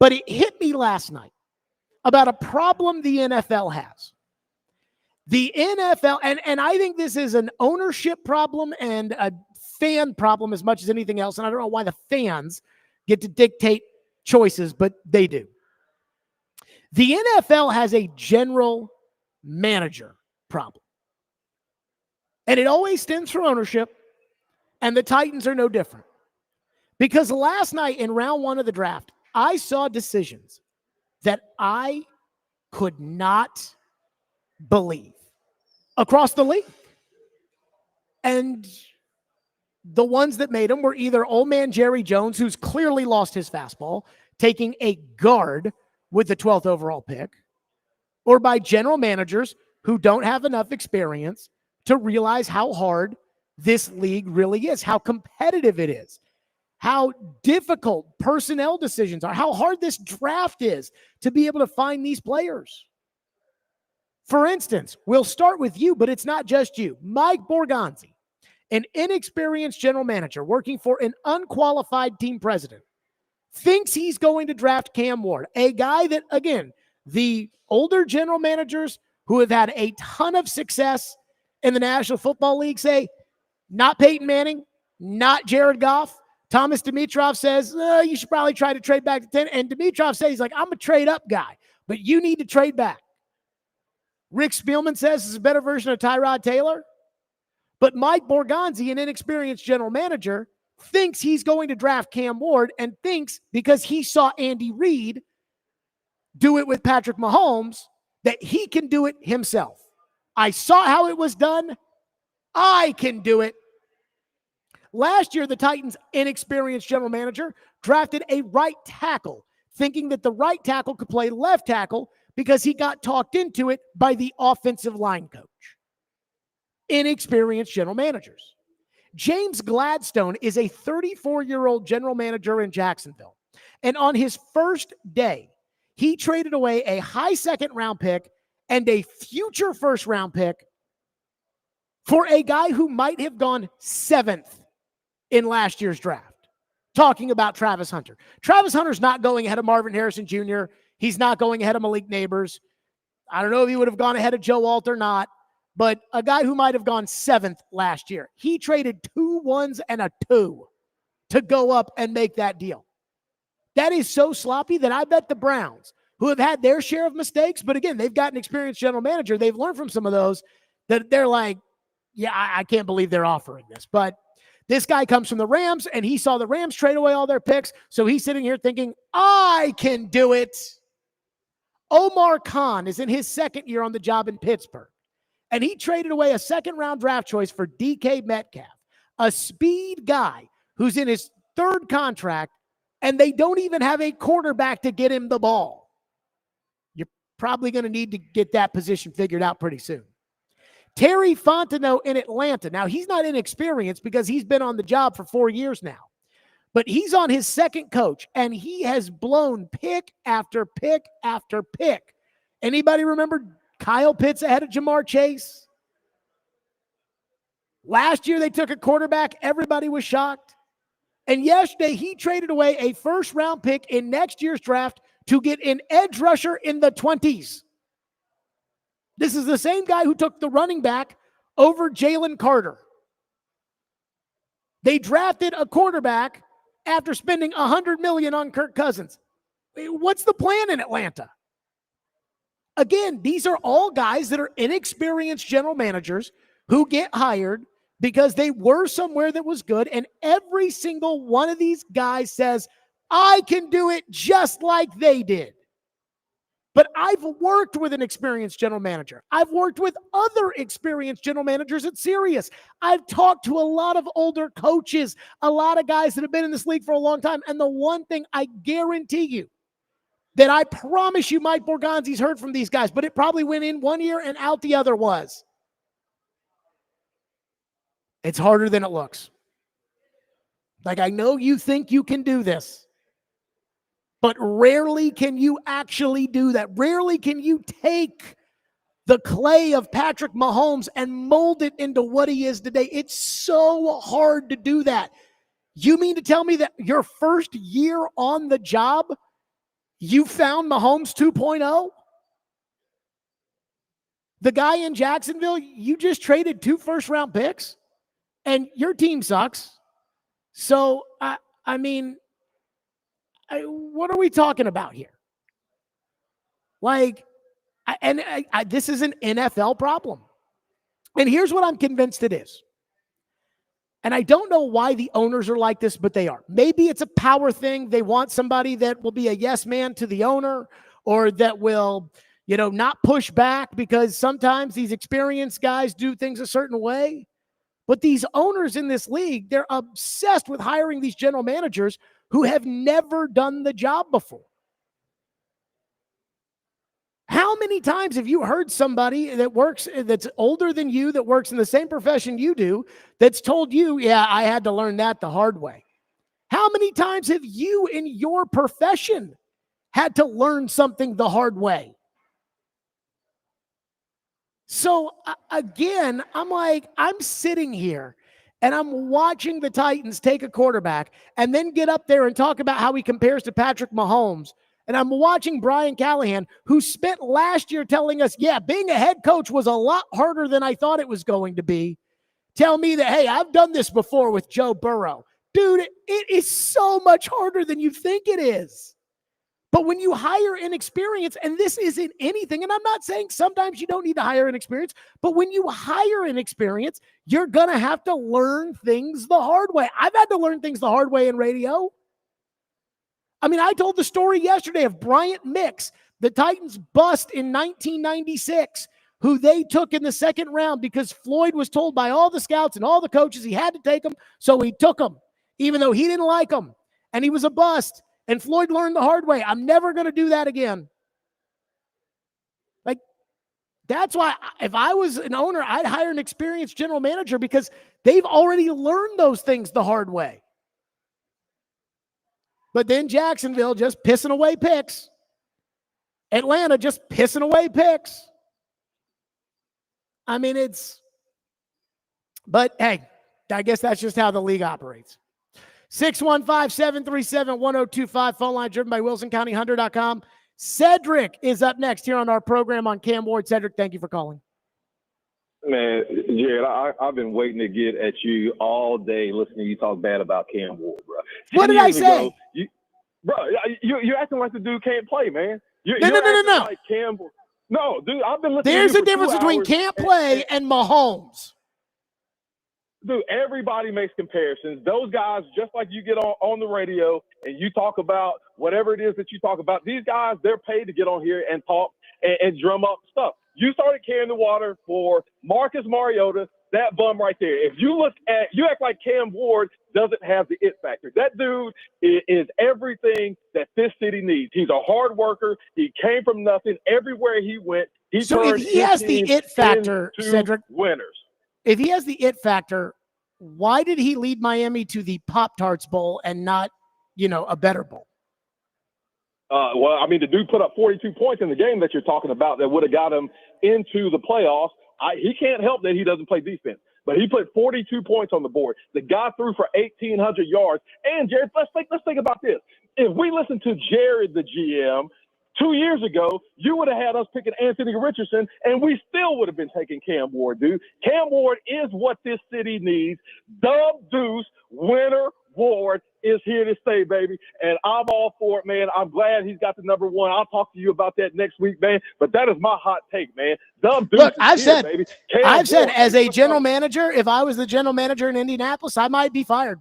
But it hit me last night about a problem the NFL has. The NFL, and I think this is an ownership problem and a fan problem as much as anything else. And I don't know why the fans get to dictate choices, but they do. The NFL has a general manager problem. And it always stems from ownership, and the Titans are no different. Because last night in round 1 of the draft, I saw decisions that I could not believe across the league. And the ones that made them were either old man Jerry Jones, who's clearly lost his fastball, taking a guard with the 12th overall pick, or by general managers who don't have enough experience to realize how hard this league really is, how competitive it is, how difficult personnel decisions are, how hard this draft is to be able to find these players. For instance, we'll start with you, but it's not just you. Mike Borgonzi, an inexperienced general manager working for an unqualified team president, thinks he's going to draft Cam Ward, a guy that, again, the older general managers who have had a ton of success in the National Football League say, not Peyton Manning, not Jared Goff. Thomas Dimitroff says, you should probably try to trade back to 10. And Dimitroff says, he's like, I'm a trade up guy, but you need to trade back. Rick Spielman says it's a better version of Tyrod Taylor. But Mike Borgonzi, an inexperienced general manager, thinks he's going to draft Cam Ward and thinks because he saw Andy Reid do it with Patrick Mahomes that he can do it himself. I saw how it was done. I can do it. Last year, the Titans' inexperienced general manager drafted a right tackle, thinking that the right tackle could play left tackle because he got talked into it by the offensive line coach. Inexperienced general managers. James Gladstone is a 34-year-old general manager in Jacksonville. And on his first day, he traded away a high second-round pick and a future first-round pick for a guy who might have gone 7th in last year's draft. Talking about Travis Hunter. Travis Hunter's not going ahead of Marvin Harrison Jr. He's not going ahead of Malik Neighbors. I don't know if he would have gone ahead of Joe Alt or not. But a guy who might have gone 7th last year. He traded 2 1s and a 2 to go up and make that deal. That is so sloppy that I bet the Browns, who have had their share of mistakes, but again, they've got an experienced general manager. They've learned from some of those that they're like, yeah, I can't believe they're offering this. But this guy comes from the Rams, and he saw the Rams trade away all their picks. So he's sitting here thinking, I can do it. Omar Khan is in his 2nd year on the job in Pittsburgh. And he traded away a 2nd-round draft choice for DK Metcalf, a speed guy who's in his 3rd contract, and they don't even have a quarterback to get him the ball. You're probably going to need to get that position figured out pretty soon. Terry Fontenot in Atlanta. Now, he's not inexperienced because he's been on the job for 4 years now. But he's on his 2nd coach, and he has blown pick after pick after pick. Anybody remember Kyle Pitts ahead of Jamar Chase? Last year, they took a quarterback. Everybody was shocked. And yesterday, he traded away a 1st-round pick in next year's draft to get an edge rusher in the 20s. This is the same guy who took the running back over Jalen Carter. They drafted a quarterback after spending $100 million on Kirk Cousins. What's the plan in Atlanta? Again, these are all guys that are inexperienced general managers who get hired because they were somewhere that was good, and every single one of these guys says, I can do it just like they did. But I've worked with an experienced general manager. I've worked with other experienced general managers at Sirius. I've talked to a lot of older coaches, a lot of guys that have been in this league for a long time. And the one thing I guarantee you that I promise you Mike Borgonzi's heard from these guys, but it probably went in one year and out the other was, it's harder than it looks. Like, I know you think you can do this, but rarely can you actually do that. Rarely can you take the clay of Patrick Mahomes and mold it into what he is today. It's so hard to do that. You mean to tell me that your first year on the job, you found Mahomes 2.0? The guy in Jacksonville, you just traded 2 first-round picks, and your team sucks. So, I mean, what are we talking about here? Like, this is an NFL problem. And here's what I'm convinced it is. And I don't know why the owners are like this, but they are. Maybe it's a power thing. They want somebody that will be a yes man to the owner, or that will, not push back, because sometimes these experienced guys do things a certain way. But these owners in this league, they're obsessed with hiring these general managers who have never done the job before. How many times have you heard somebody that's older than you, that works in the same profession you do, that's told you, yeah, I had to learn that the hard way? How many times have you in your profession had to learn something the hard way? So again, I'm sitting here and I'm watching the Titans take a quarterback and then get up there and talk about how he compares to Patrick Mahomes. And I'm watching Brian Callahan, who spent last year telling us, yeah, being a head coach was a lot harder than I thought it was going to be, tell me that, hey, I've done this before with Joe Burrow. Dude, it is so much harder than you think it is. But when you hire inexperience, and this isn't anything, and I'm not saying sometimes you don't need to hire inexperience, but when you hire inexperience, you're going to have to learn things the hard way. I've had to learn things the hard way in radio. I mean, I told the story yesterday of Bryant Mix, the Titans bust in 1996, who they took in the second round because Floyd was told by all the scouts and all the coaches he had to take him, so he took him, even though he didn't like him, and he was a bust. And Floyd learned the hard way. I'm never going to do that again. Like, that's why if I was an owner, I'd hire an experienced general manager, because they've already learned those things the hard way. But then Jacksonville just pissing away picks. Atlanta just pissing away picks. I mean, but hey, I guess that's just how the league operates. 615-737-1025. Phone line driven by WilsonCountyHunter.com. Cedric is up next here on our program on Cam Ward. Cedric, thank you for calling. Man, Jared, I've been waiting to get at you all day listening to you talk bad about Cam Ward, bro. What did I say? You're acting like the dude can't play, man. No. Like Cam, no, dude, I've been listening There's to you a difference between can't play and Mahomes. Dude, everybody makes comparisons. Those guys, just like you get on the radio and you talk about whatever it is that you talk about, these guys, they're paid to get on here and talk and drum up stuff. You started carrying the water for Marcus Mariota, that bum right there. If you act like Cam Ward doesn't have the it factor. That dude is everything that this city needs. He's a hard worker. He came from nothing. Everywhere he went, he turned if he has the it factor, Cedric, winners. If he has the it factor, why did he lead Miami to the Pop-Tarts Bowl and not, a better bowl? Well, I mean, the dude put up 42 points in the game that you're talking about that would have got him into the playoffs. He can't help that he doesn't play defense, but he put 42 points on the board. The guy threw for 1,800 yards. And Jared, let's think about this. If we listen to Jared, the GM, 2 years ago, you would have had us picking Anthony Richardson, and we still would have been taking Cam Ward, dude. Cam Ward is what this city needs. Dub Deuce, winner Ward is here to stay, baby. And I'm all for it, man. I'm glad he's got the number one. I'll talk to you about that next week, man. But that is my hot take, man. Dub Deuce I've said as a general manager, if I was the general manager in Indianapolis, I might be fired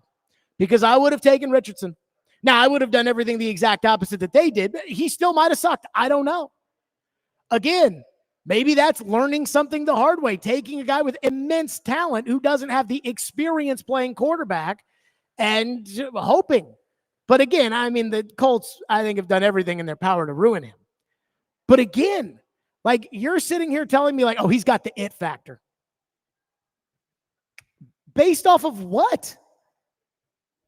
because I would have taken Richardson. Now, I would have done everything the exact opposite that they did, but he still might have sucked. I don't know. Again, maybe that's learning something the hard way, taking a guy with immense talent who doesn't have the experience playing quarterback and hoping. But again, I mean, the Colts, I think, have done everything in their power to ruin him. But again, like, you're sitting here telling me, like, oh, he's got the it factor. Based off of what?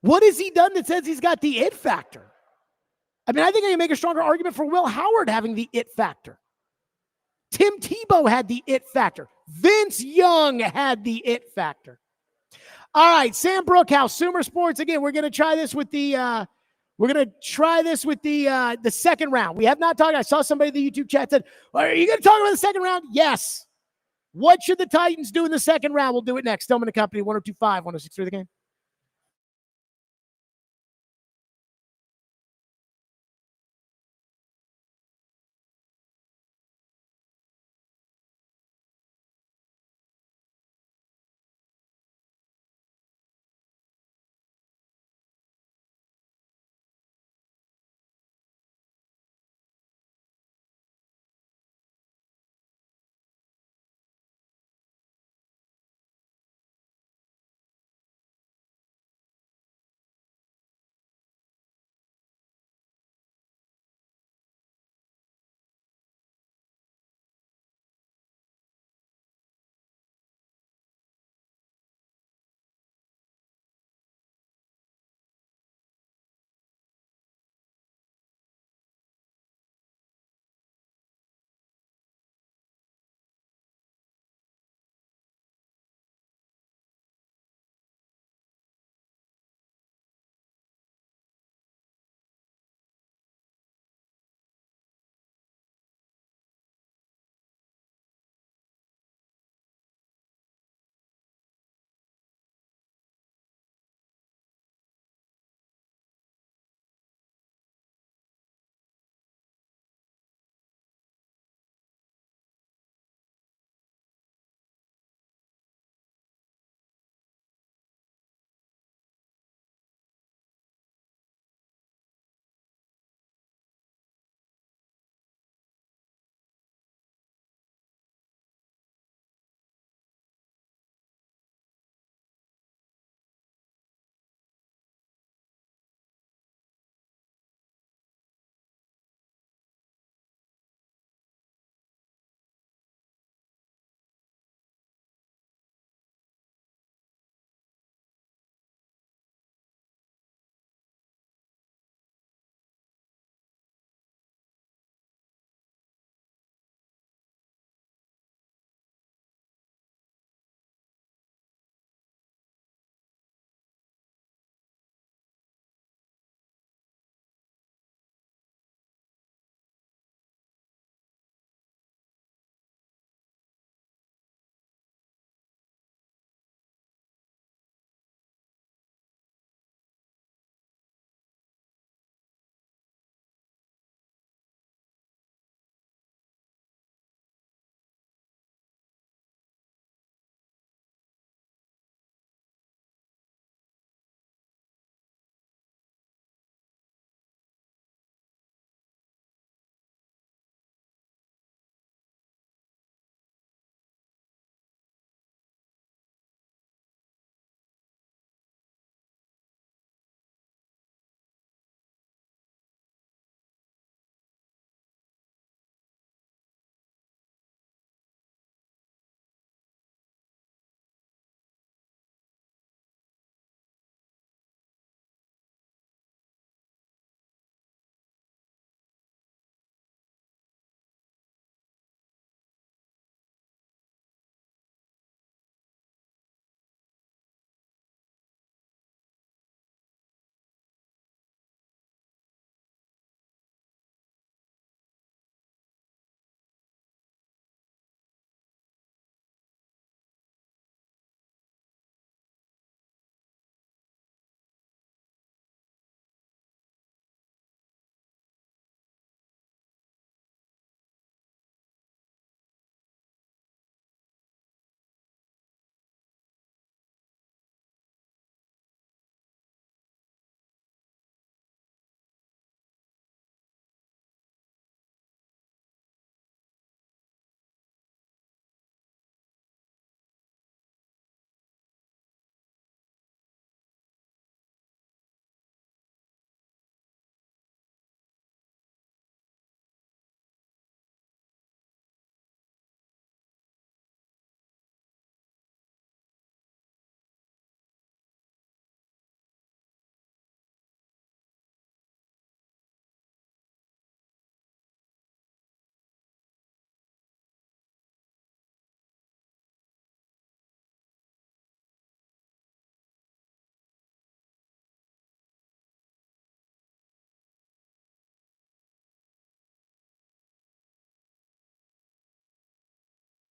What has he done that says he's got the it factor? I mean, I think I can make a stronger argument for Will Howard having the it factor. Tim Tebow had the it factor. Vince Young had the it factor. All right, Sam Brookhouse, Sumer Sports. Again, we're going to try this with the the second round. We have not talked. I saw somebody in the YouTube chat said, "Are you going to talk about the second round?" Yes. What should the Titans do in the second round? We'll do it next. Stillman & Company, 102.5, 106.3 The Game.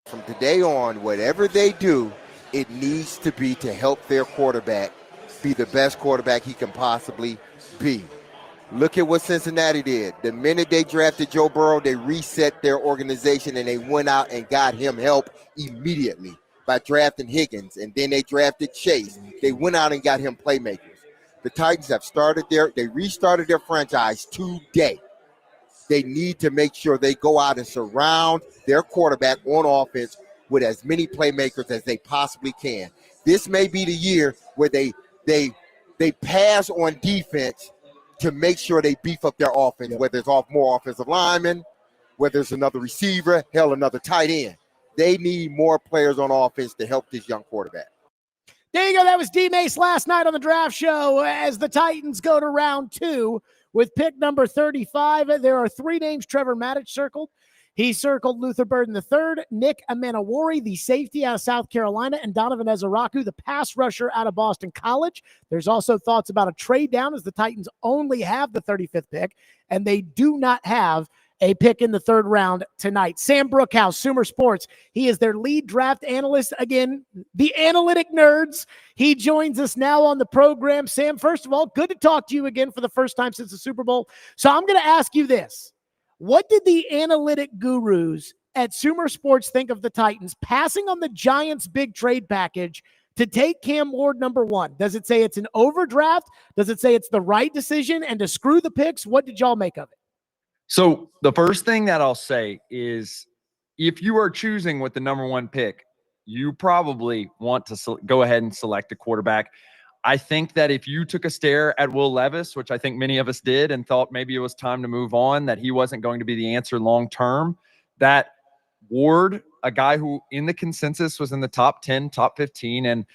From today on, whatever they do, it needs to be to help their quarterback be the best quarterback he can possibly be. Look at what Cincinnati did. The minute they drafted Joe Burrow, they reset their organization and they went out and got him help immediately by drafting Higgins, and then they drafted Chase. They went out and got him playmakers. The Titans have they restarted their franchise today. They need to make sure they go out and surround their quarterback on offense with as many playmakers as they possibly can. This may be the year where they pass on defense to make sure they beef up their offense, whether it's more offensive linemen, whether it's another receiver, hell, another tight end. They need more players on offense to help this young quarterback. There you go. That was D-Mace last night on the draft show as the Titans go to round 2 with pick number 35. There are 3 names Trevor Maddich circled. He circled Luther Burden III, Nick Emmanwori, the safety out of South Carolina, and Donovan Ezaraku, the pass rusher out of Boston College. There's also thoughts about a trade down as the Titans only have the 35th pick, and they do not have a pick in the 3rd round tonight. Sam Brookhouse, Sumer Sports. He is their lead draft analyst. Again, the analytic nerds. He joins us now on the program. Sam, first of all, good to talk to you again for the first time since the Super Bowl. So I'm going to ask you this. What did the analytic gurus at Sumer Sports think of the Titans passing on the Giants' big trade package to take Cam Ward number 1? Does it say it's an overdraft? Does it say it's the right decision and to screw the picks? What did y'all make of it? So the first thing that I'll say is if you are choosing with the number 1 pick, you probably want to go ahead and select a quarterback. I think that if you took a stare at Will Levis, which I think many of us did, and thought maybe it was time to move on, that he wasn't going to be the answer long-term, that Ward, a guy who in the consensus was in the top 10, top 15, and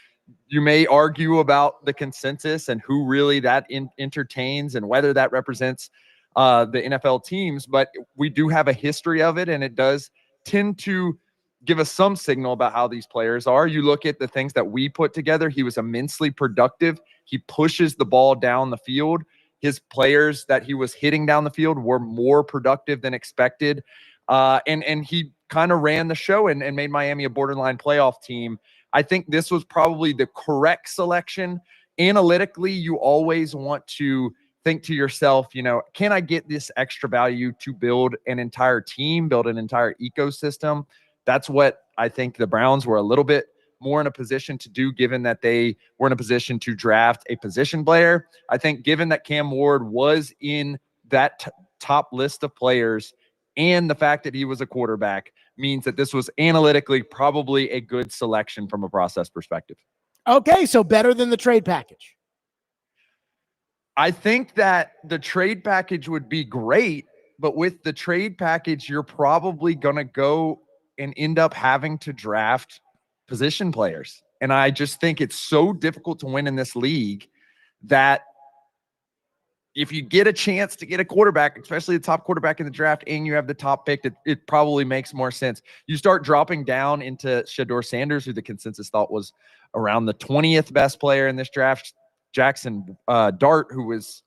you may argue about the consensus and who really that entertains and whether that represents the NFL teams, but we do have a history of it, and it does tend to give us some signal about how these players are. You look at the things that we put together. He was immensely productive. He pushes the ball down the field. His players that he was hitting down the field were more productive than expected. And he kind of ran the show and made Miami a borderline playoff team. I think this was probably the correct selection. Analytically, you always want to think to yourself, can I get this extra value to build an entire team, build an entire ecosystem? That's what I think the Browns were a little bit more in a position to do, given that they were in a position to draft a position player. I think given that Cam Ward was in that top list of players and the fact that he was a quarterback means that this was analytically probably a good selection from a process perspective. Okay, so better than the trade package. I think that the trade package would be great, but with the trade package, you're probably going to go and end up having to draft position players. And I just think it's so difficult to win in this league that if you get a chance to get a quarterback, especially the top quarterback in the draft, and you have the top pick, it probably makes more sense. You start dropping down into Shedeur Sanders, who the consensus thought was around the 20th best player in this draft. Jackson Dart, who was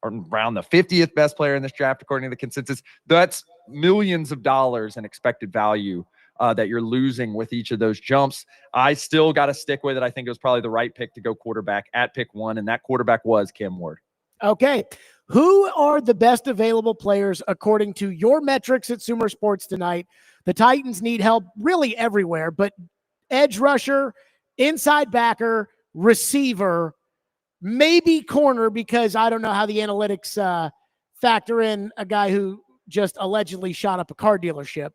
around the 50th best player in this draft, according to the consensus. That's millions of dollars in expected value that you're losing with each of those jumps. I still got to stick with it. I think it was probably the right pick to go quarterback at pick 1, and that quarterback was Cam Ward. Okay. Who are the best available players according to your metrics at Sumer Sports tonight? The Titans need help really everywhere, but edge rusher, inside backer, receiver, maybe corner, because I don't know how the analytics factor in a guy who just allegedly shot up a car dealership.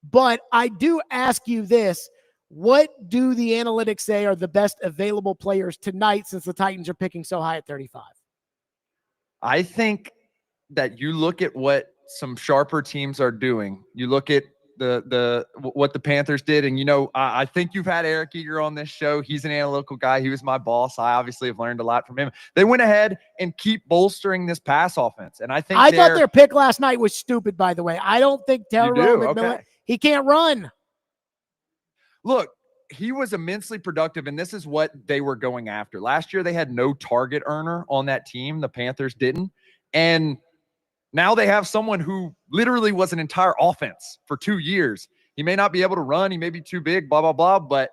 But I do ask you this. What do the analytics say are the best available players tonight since the Titans are picking so high at 35? I think that you look at what some sharper teams are doing. You look at what the Panthers did, and I think you've had Eric Eager on this show. He's an analytical guy. He was my boss. I obviously have learned a lot from him. They went ahead and keep bolstering this pass offense, and I thought their pick last night was stupid. By the way, I don't think Tyrone McMillan, he can't run. Look, he was immensely productive, and this is what they were going after. Last year, they had no target earner on that team. The Panthers didn't. And now they have someone who literally was an entire offense for 2 years He may not be able to run. He may be too big, blah, blah, blah. But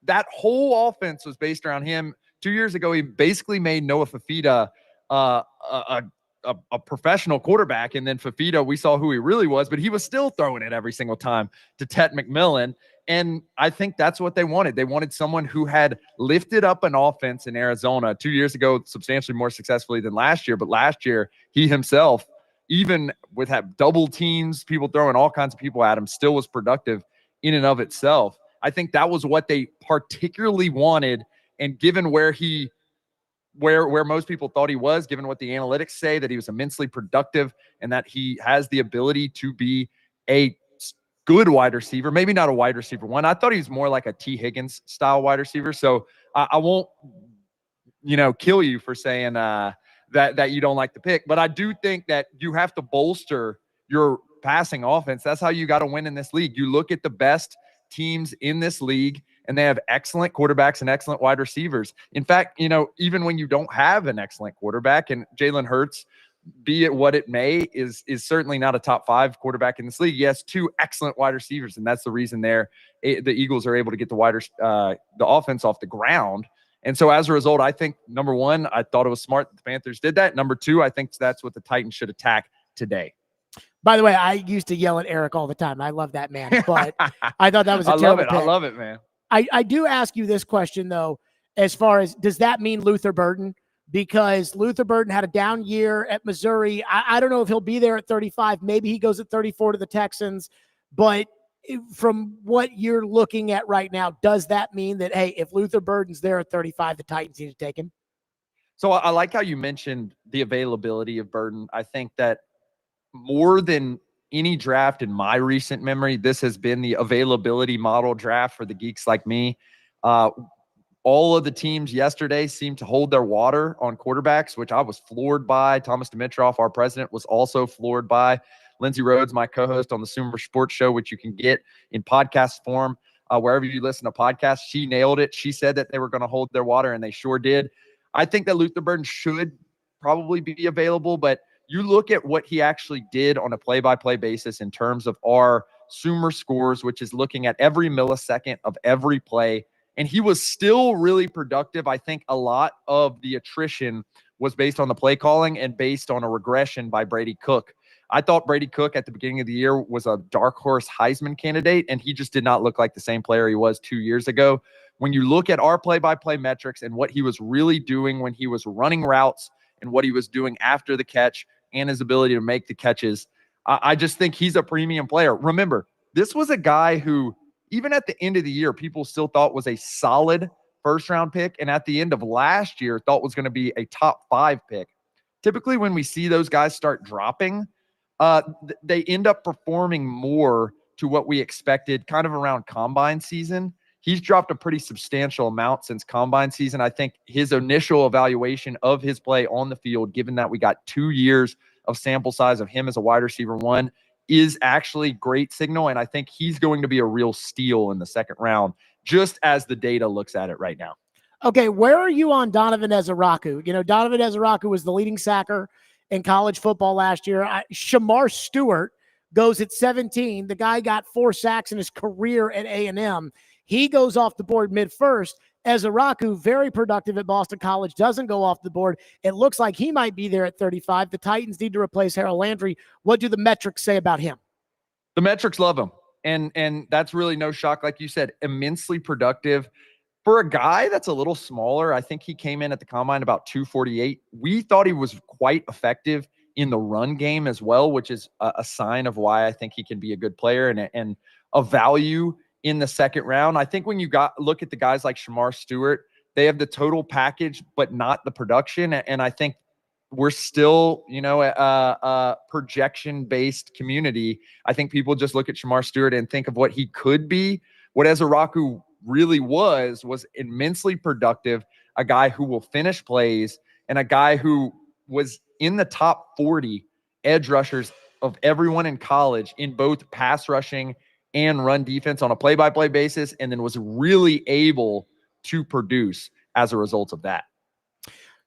that whole offense was based around him. 2 years ago, he basically made Noah Fafita a professional quarterback. And then Fafita, we saw who he really was, but he was still throwing it every single time to Tet McMillan. And I think that's what they wanted. They wanted someone who had lifted up an offense in Arizona 2 years ago, substantially more successfully than last year. But last year, he himself, even with double teams, people throwing all kinds of people at him, still was productive in and of itself. I think that was what they particularly wanted. And given where most people thought he was, given what the analytics say, that he was immensely productive and that he has the ability to be a good wide receiver, maybe not a wide receiver one. I thought he was more like a T. Higgins style wide receiver. So I won't, kill you for saying that you don't like the pick. But I do think that you have to bolster your passing offense. That's how you got to win in this league. You look at the best teams in this league, and they have excellent quarterbacks and excellent wide receivers. In fact, even when you don't have an excellent quarterback, and Jalen Hurts, be it what it may, is certainly not a top 5 quarterback in this league. He has 2 excellent wide receivers, and that's the reason the Eagles are able to get the offense off the ground. And so as a result, I think, number one, I thought it was smart that the Panthers did that. Number 2, I think that's what the Titans should attack today. By the way, I used to yell at Eric all the time. I love that man, but I thought that was a terrible pick. I love it, man. I do ask you this question, though, as far as, does that mean Luther Burden? Because Luther Burden had a down year at Missouri. I don't know if he'll be there at 35. Maybe he goes at 34 to the Texans. But from what you're looking at right now, does that mean that, hey, if Luther Burden's there at 35, the Titans need to take him? So I like how you mentioned the availability of Burden. I think that more than any draft in my recent memory, this has been the availability model draft for the geeks like me. All of the teams yesterday seemed to hold their water on quarterbacks, which I was floored by. Thomas Dimitroff, our president, was also floored by. Lindsey Rhodes, my co-host on the Sumer Sports Show, which you can get in podcast form wherever you listen to podcasts, she nailed it. She said that they were going to hold their water, and they sure did. I think that Luther Burden should probably be available, but you look at what he actually did on a play-by-play basis in terms of our Sumer scores, which is looking at every millisecond of every play. And he was still really productive. I think a lot of the attrition was based on the play calling and based on a regression by Brady Cook. I thought Brady Cook at the beginning of the year was a dark horse Heisman candidate, and he just did not look like the same player he was 2 years ago. When you look at our play-by-play metrics and what he was really doing when he was running routes and what he was doing after the catch and his ability to make the catches, I just think he's a premium player. Remember, this was a guy who, even at the end of the year, people still thought was a solid first-round pick, and at the end of last year, thought was going to be a top 5 pick. Typically, when we see those guys start dropping, they end up performing more to what we expected kind of around combine season. He's dropped a pretty substantial amount since combine season. I think his initial evaluation of his play on the field, given that we got 2 years of sample size of him as a wide receiver one, is actually great signal. And I think he's going to be a real steal in the second round, just as the data looks at it right now. Okay, where are you on Donovan Ezaraku? Donovan Ezaraku was the leading sacker in college football last year. Shamar Stewart goes at 17. The guy got 4 sacks in his career at A&M. He goes off the board mid-first. Ezaraku, very productive at Boston College, doesn't go off the board. It looks like he might be there at 35. The Titans need to replace Harold Landry. What do the metrics say about him? The metrics love him. And that's really no shock. Like you said, immensely productive. For a guy that's a little smaller, I think he came in at the combine about 248. We thought he was quite effective in the run game as well, which is a sign of why I think he can be a good player and a value in the second round. I think when you look at the guys like Shamar Stewart, they have the total package, but not the production. And I think we're still, a projection-based community. I think people just look at Shamar Stewart and think of what he could be. What Ezaraku really was immensely productive, a guy who will finish plays, and a guy who was in the top 40 edge rushers of everyone in college in both pass rushing and run defense on a play-by-play basis, and then was really able to produce as a result of that.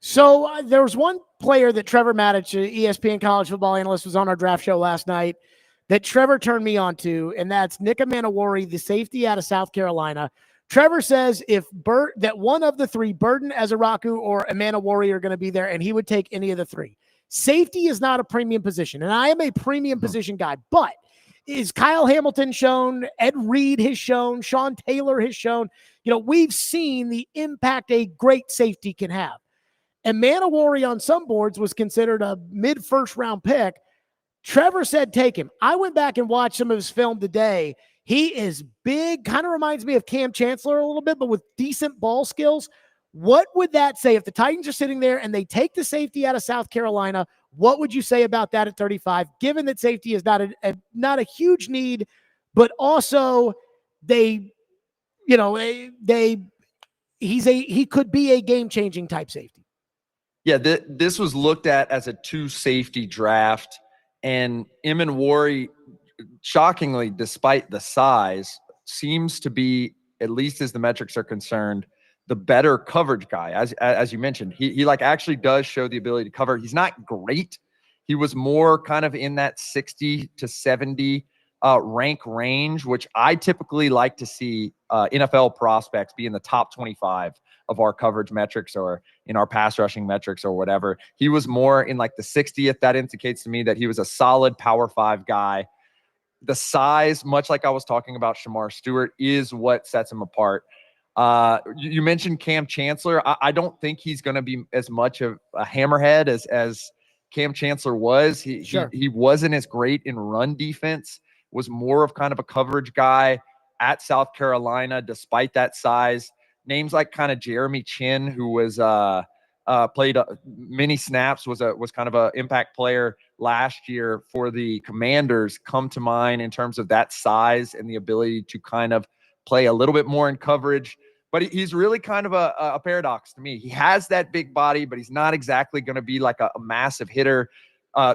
So there was one player that Trevor Maddich, ESPN college football analyst, was on our draft show last night. that Trevor turned me on to, and that's Nick Emmanwori, the safety out of South Carolina. Trevor says that one of the three, Burden, Ezaraku, or Emmanwori, are going to be there, and he would take any of the three. Safety is not a premium position, and I am a premium position guy, but is Kyle Hamilton shown, Ed Reed has shown, Sean Taylor has shown, we've seen the impact a great safety can have. And Emmanwori on some boards was considered a mid-first round pick. Trevor said take him. I went back and watched some of his film today. He is big, kind of reminds me of Cam Chancellor a little bit, but with decent ball skills. What would that say if the Titans are sitting there and they take the safety out of South Carolina? What would you say about that at 35, given that safety is not a huge need, but also he could be a game-changing type safety? Yeah, this was looked at as a 2 safety draft, and Emmanwori, shockingly, despite the size, seems to be, at least as the metrics are concerned, the better coverage guy. As you mentioned, he like actually does show the ability to cover. He's not great. He was more kind of in that 60 to 70 rank range, which I typically like to see NFL prospects be in the top 25 of our coverage metrics or in our pass rushing metrics or whatever. He was more in like the 60th. That indicates to me that he was a solid Power 5 guy. The size, much like I was talking about Shamar Stewart, is what sets him apart. You mentioned Cam Chancellor. I don't think he's going to be as much of a hammerhead as Cam Chancellor was. He wasn't as great in run defense, was more of kind of a coverage guy at South Carolina, despite that size. Names like kind of Jeremy Chin, who was played many snaps, was kind of an impact player last year for the Commanders, come to mind in terms of that size and the ability to kind of play a little bit more in coverage. But he's really kind of a paradox to me. He has that big body, but he's not exactly going to be like a massive hitter.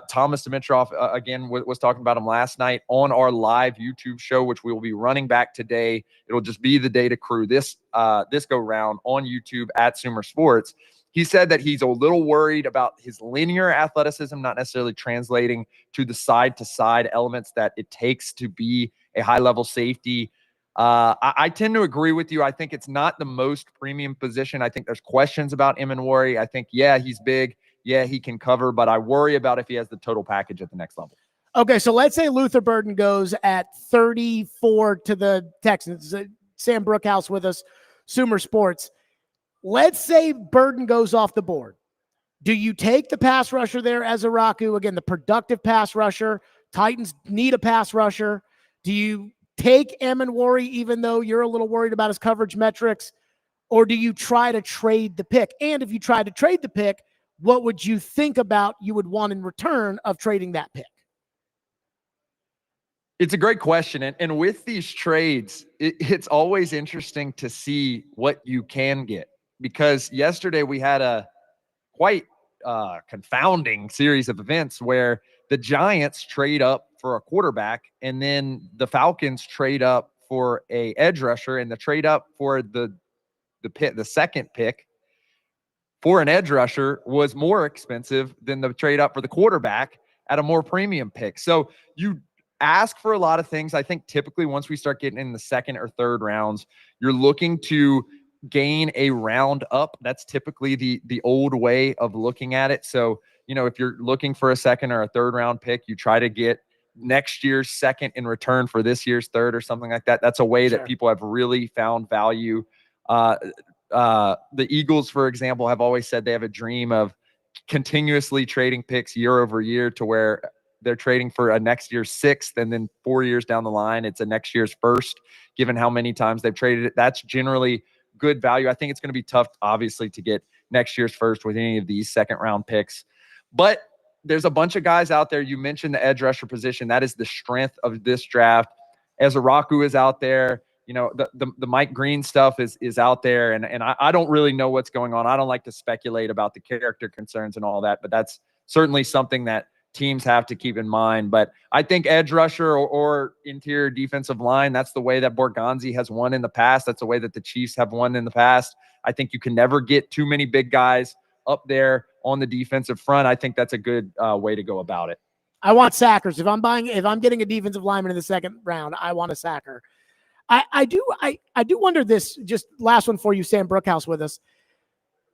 Thomas Dimitroff, again, was talking about him last night on our live YouTube show, which we will be running back today. It'll just be the day to crew this go round on YouTube at Sumer Sports. He said that he's a little worried about his linear athleticism, not necessarily translating to the side-to-side elements that it takes to be a high-level safety. I tend to agree with you. I think it's not the most premium position. I think there's questions about Emmanwori. I think, yeah, he's big. Yeah, he can cover, but I worry about if he has the total package at the next level. Okay, so let's say Luther Burden goes at 34 to the Texans. Sam Brookhouse with us, Sumer Sports. Let's say Burden goes off the board. Do you take the pass rusher there, Ezaraku? Again, the productive pass rusher. Titans need a pass rusher. Do you take Emmanwori even though you're a little worried about his coverage metrics? Or do you try to trade the pick? And if you try to trade the pick, what would you think about you would want in return of trading that pick? It's a great question. And with these trades, it's always interesting to see what you can get. Because yesterday we had a quite confounding series of events where the Giants trade up for a quarterback, and then the Falcons trade up for a edge rusher, and the trade up for the second pick for an edge rusher was more expensive than the trade up for the quarterback at a more premium pick. So you ask for a lot of things. I think typically once we start getting in the second or third rounds, you're looking to gain a round up. That's typically the old way of looking at it. So, if you're looking for a second or a third round pick, you try to get next year's second in return for this year's third or something like that. That's a way that people have really found value. The Eagles, for example, have always said they have a dream of continuously trading picks year over year to where they're trading for a next year's sixth, and then 4 years down the line, it's a next year's first, given how many times they've traded it. That's generally good value. I think it's going to be tough, obviously, to get next year's first with any of these second round picks. But there's a bunch of guys out there. You mentioned the edge rusher position. That is the strength of this draft. Ezaraku is out there. The Mike Green stuff is out there. And I don't really know what's going on. I don't like to speculate about the character concerns and all that, but that's certainly something that teams have to keep in mind. But I think edge rusher or interior defensive line, that's the way that Borgonzi has won in the past. That's the way that the Chiefs have won in the past. I think you can never get too many big guys up there on the defensive front. I think that's a good way to go about it. I want sackers. If I'm getting a defensive lineman in the second round, I want a sacker. I do wonder this. Just last one for you, Sam Brookhouse with us.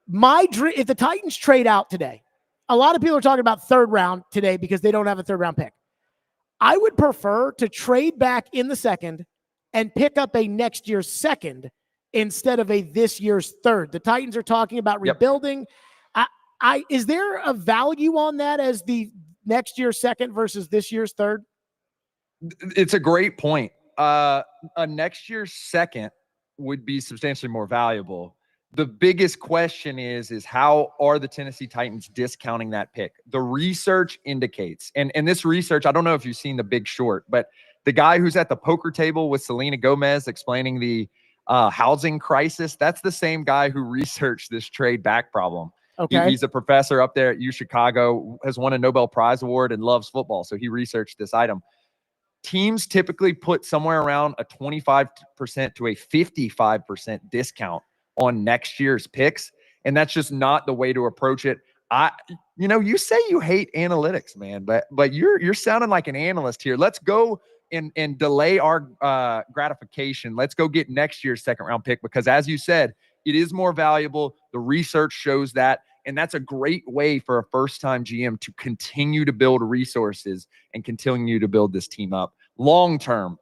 My dream, if the Titans trade out today, a lot of people are talking about third round today because they don't have a third round pick. I would prefer to trade back in the second and pick up a next year's second instead of a this year's third. The Titans are talking about rebuilding. Is there a value on that as the next year's second versus this year's third? It's a great point. A next year's second would be substantially more valuable. The biggest question is how are the Tennessee Titans discounting that pick? The research indicates, and this research, I don't know if you've seen The Big Short, but the guy who's at the poker table with Selena Gomez explaining the housing crisis, that's the same guy who researched this trade back problem. Okay. He's a professor up there at U Chicago, has won a Nobel Prize Award and loves football. So he researched this item. Teams typically put somewhere around a 25% to a 55% discount on next year's picks. And that's just not the way to approach it. You say you hate analytics, man, but you're sounding like an analyst here. Let's go and delay our gratification. Let's go get next year's second round pick, because as you said, it is more valuable. The research shows that. And that's a great way for a first-time GM to continue to build resources and continue to build this team up long-term.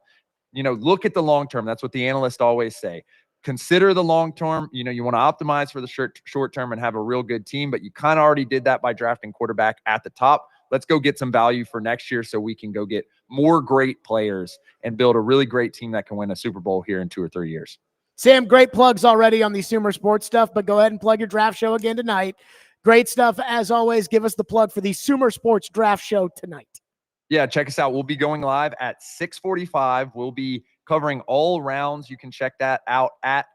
Look at the long-term. That's what the analysts always say. Consider the long-term. You want to optimize for the short-term and have a real good team, but you kind of already did that by drafting quarterback at the top. Let's go get some value for next year so we can go get more great players and build a really great team that can win a Super Bowl here in 2 or 3 years. Sam, great plugs already on the Sumer Sports stuff, but go ahead and plug your draft show again tonight. Great stuff. As always, give us the plug for the Sumer Sports draft show tonight. Yeah, check us out. We'll be going live at 6:45. We'll be covering all rounds. You can check that out at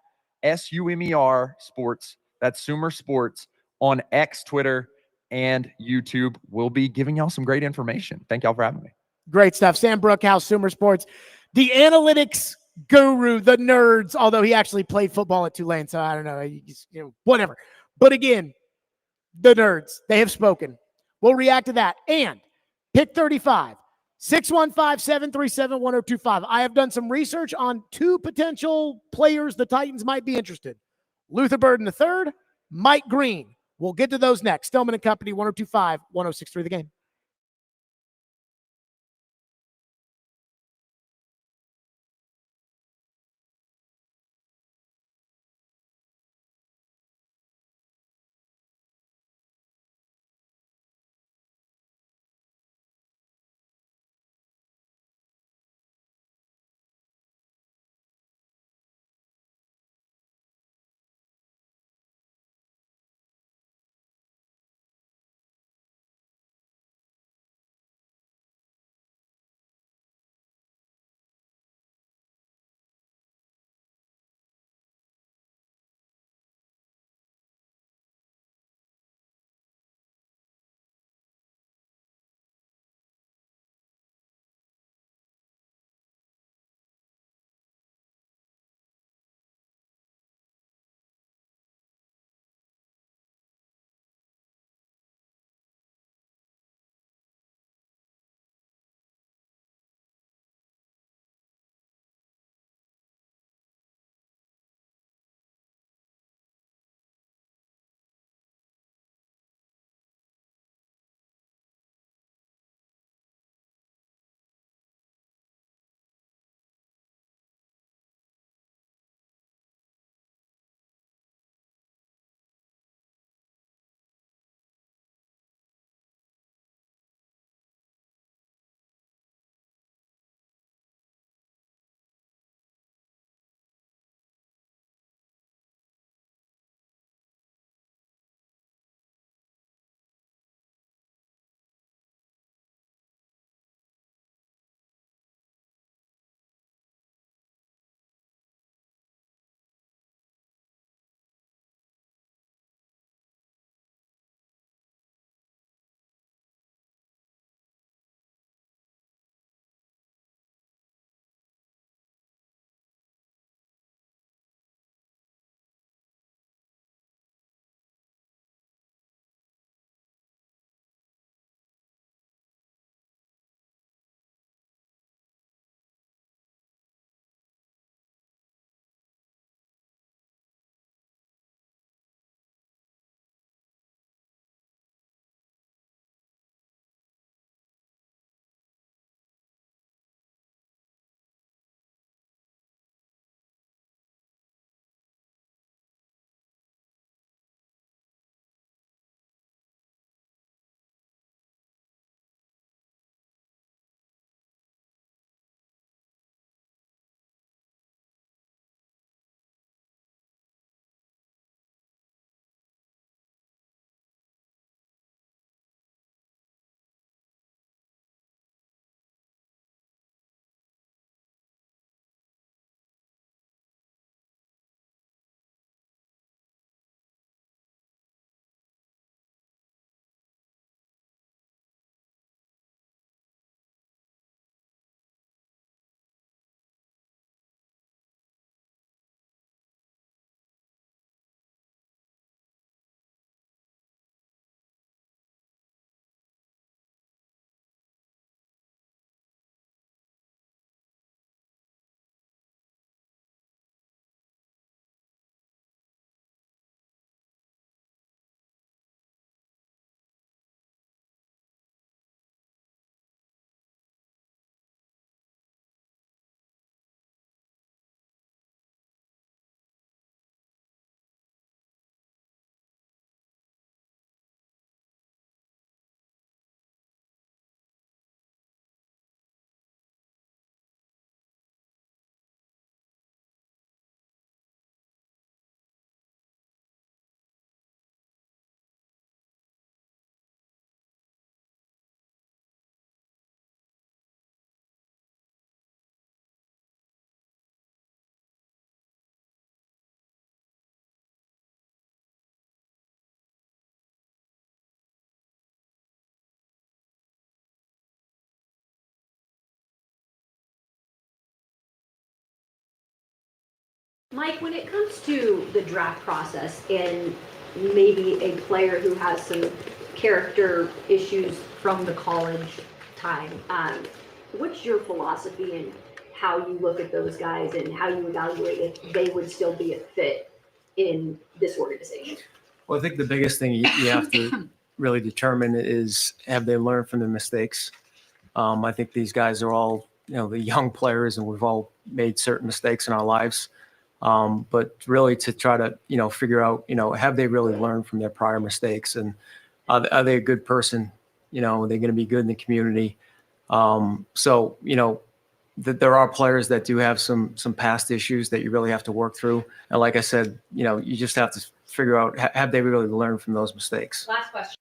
SUMER Sports. That's Sumer Sports on X, Twitter, and YouTube. We'll be giving y'all some great information. Thank y'all for having me. Great stuff. Sam Brookhouse, Sumer Sports, the analytics guru, the nerds, although he actually played football at Tulane, so I don't know, whatever. But again, the nerds, they have spoken. We'll react to that. And pick 35, 615-737-1025. I have done some research on 2 potential players the Titans might be interested. Luther Burden III, Mike Green. We'll get to those next. Stillman and Company, 1025, 1063 The Game. Mike, when it comes to the draft process and maybe a player who has some character issues from the college time, what's your philosophy in how you look at those guys and how you evaluate if they would still be a fit in this organization? Well, I think the biggest thing you have to really determine is, have they learned from their mistakes? I think these guys are all, the young players, and we've all made certain mistakes in our lives. But really to try to, figure out, have they really learned from their prior mistakes, and are they a good person? Are they going to be good in the community? So, that there are players that do have some past issues that you really have to work through. And like I said, you just have to figure out, have they really learned from those mistakes? Last question.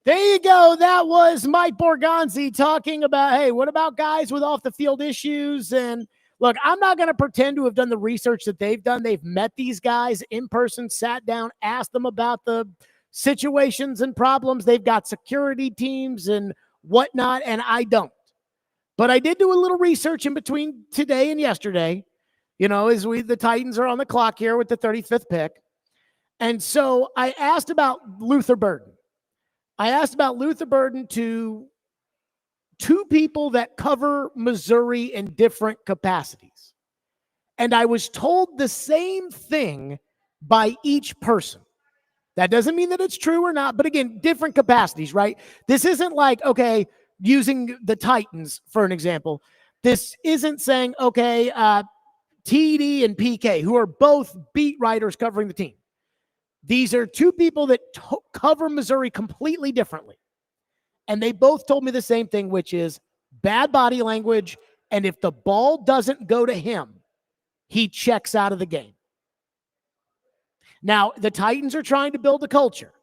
There you go. That was Mike Borgonzi talking about, hey, what about guys with off the field issues? And look, I'm not going to pretend to have done the research that they've done. They've met these guys in person, sat down, asked them about the situations and problems. They've got security teams and whatnot, and I don't. But I did do a little research in between today and yesterday, as the Titans are on the clock here with the 35th pick. And so I asked about Luther Burden. I asked about Luther Burden to two people that cover Missouri in different capacities. And I was told the same thing by each person. That doesn't mean that it's true or not, but again, different capacities, right? This isn't like, okay, using the Titans for an example, this isn't saying, okay, TD and PK, who are both beat writers covering the team. These are two people that cover Missouri completely differently. And they both told me the same thing, which is bad body language. And if the ball doesn't go to him, he checks out of the game. Now, the Titans are trying to build a culture.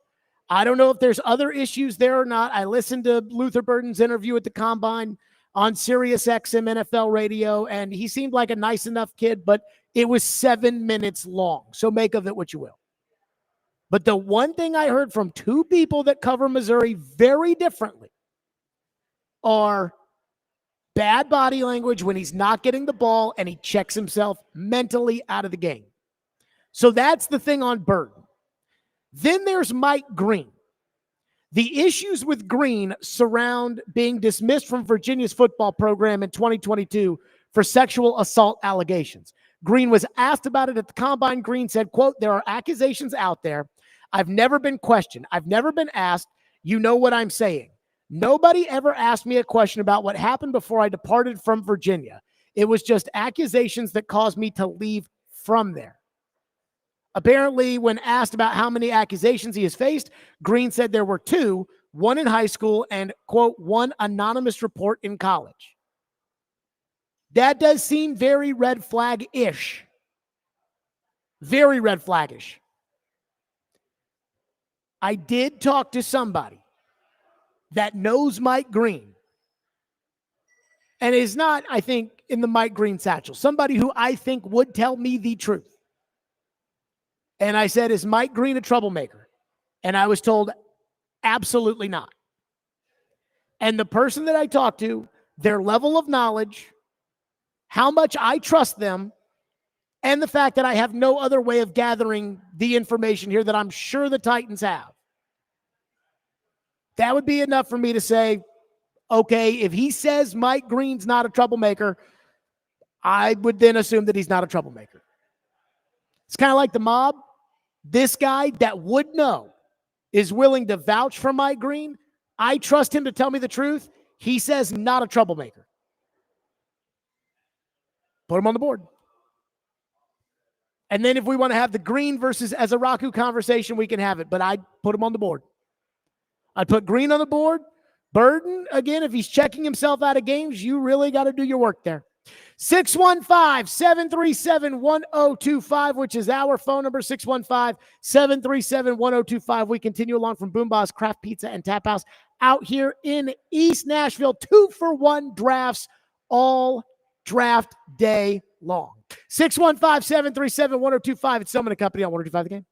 I don't know if there's other issues there or not. I listened to Luther Burden's interview at the Combine on Sirius XM NFL radio, and he seemed like a nice enough kid, but it was 7 minutes long. So make of it what you will. But the one thing I heard from two people that cover Missouri very differently are bad body language when he's not getting the ball and he checks himself mentally out of the game. So that's the thing on Burden. Then there's Mike Green. The issues with Green surround being dismissed from Virginia's football program in 2022 for sexual assault allegations. Green was asked about it at the Combine. Green said, quote, "There are accusations out there. I've never been questioned. I've never been asked. You know what I'm saying. Nobody ever asked me a question about what happened before I departed from Virginia. It was just accusations that caused me to leave from there." Apparently, when asked about how many accusations he has faced, Green said there were two, one in high school and, quote, one anonymous report in college. That does seem very red flag-ish. Very red flag-ish. I did talk to somebody that knows Mike Green and is not, I think, in the Mike Green satchel. Somebody who I think would tell me the truth. And I said, is Mike Green a troublemaker? And I was told, absolutely not. And the person that I talked to, their level of knowledge, how much I trust them, and the fact that I have no other way of gathering the information here that I'm sure the Titans have. That would be enough for me to say, okay, if he says Mike Green's not a troublemaker, I would then assume that he's not a troublemaker. It's kind of like the mob. This guy that would know is willing to vouch for Mike Green. I trust him to tell me the truth. He says not a troublemaker. Put him on the board. And then if we want to have the Green versus Ezaraku conversation, we can have it. But I'd put him on the board. I'd put Green on the board. Burden, again, if he's checking himself out of games, you really got to do your work there. 615-737-1025, which is our phone number, 615-737-1025. We continue along from Boomba's Craft Pizza and Tap House out here in East Nashville. 2-for-1 drafts all draft day long. 615-737-1025. It's Stillman & Company on 102.5 The Game.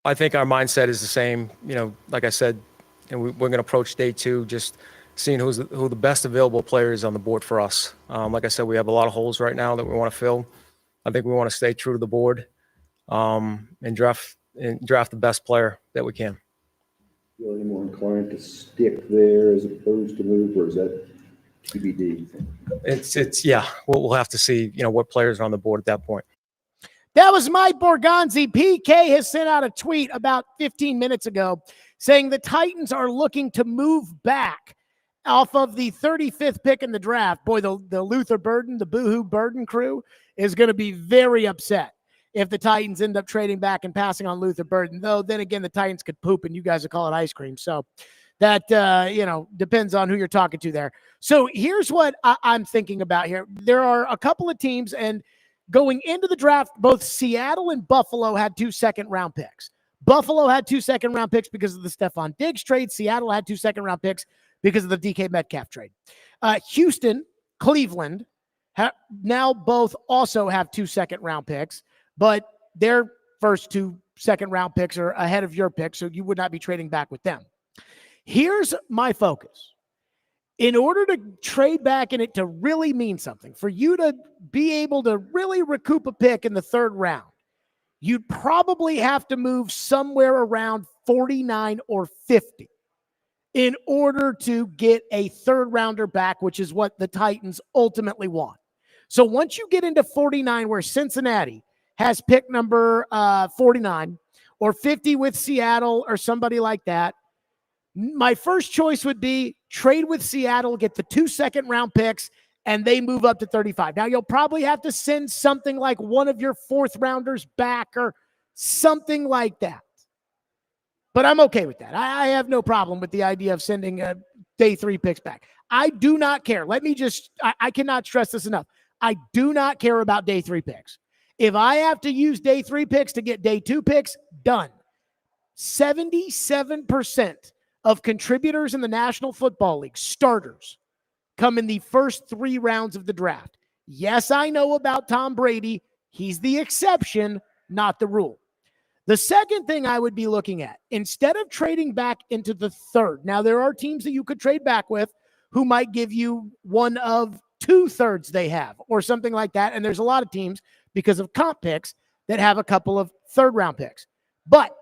I think our mindset is the same. Like I said, and we're going to approach day 2 just seeing who the best available player is on the board for us. Like I said, we have a lot of holes right now that we want to fill. I think we want to stay true to the board and draft the best player that we can. Feel any more inclined to stick there as opposed to move, or is that TBD? It's we'll have to see what players are on the board at that point. That was Mike Borgonzi. PK has sent out a tweet about 15 minutes ago saying the Titans are looking to move back off of the 35th pick in the draft. Boy, the Luther Burden, the Boohoo Burden crew is going to be very upset if the Titans end up trading back and passing on Luther Burden. Though, then again, the Titans could poop and you guys would call it ice cream. So that, depends on who you're talking to there. So here's what I'm thinking about here. There are a couple of teams, and going into the draft, both Seattle and Buffalo had 2 second-round picks. Buffalo had 2 second-round picks because of the Stephon Diggs trade. Seattle had 2 second-round picks because of the DK Metcalf trade. Houston, Cleveland, now both also have 2 second-round picks, but their first 2 second-round picks are ahead of your pick, so you would not be trading back with them. Here's my focus. In order to trade back in it to really mean something, for you to be able to really recoup a pick in the 3rd round, you'd probably have to move somewhere around 49 or 50 in order to get a 3rd rounder back, which is what the Titans ultimately want. So once you get into 49, where Cincinnati has pick number 49, or 50 with Seattle or somebody like that, my first choice would be trade with Seattle, get the 2 second-round picks, and they move up to 35. Now, you'll probably have to send something like one of your 4th rounders back or something like that. But I'm okay with that. I have no problem with the idea of sending day 3 picks back. I do not care. I cannot stress this enough. I do not care about day 3 picks. If I have to use day 3 picks to get day 2 picks, done. 77% of contributors in the National Football League, starters, come in the first 3 rounds of the draft. Yes, I know about Tom Brady. He's the exception, not the rule. The second thing I would be looking at, instead of trading back into the 3rd, now there are teams that you could trade back with who might give you one of 2 thirds they have or something like that. And there's a lot of teams, because of comp picks, that have a couple of 3rd round picks. But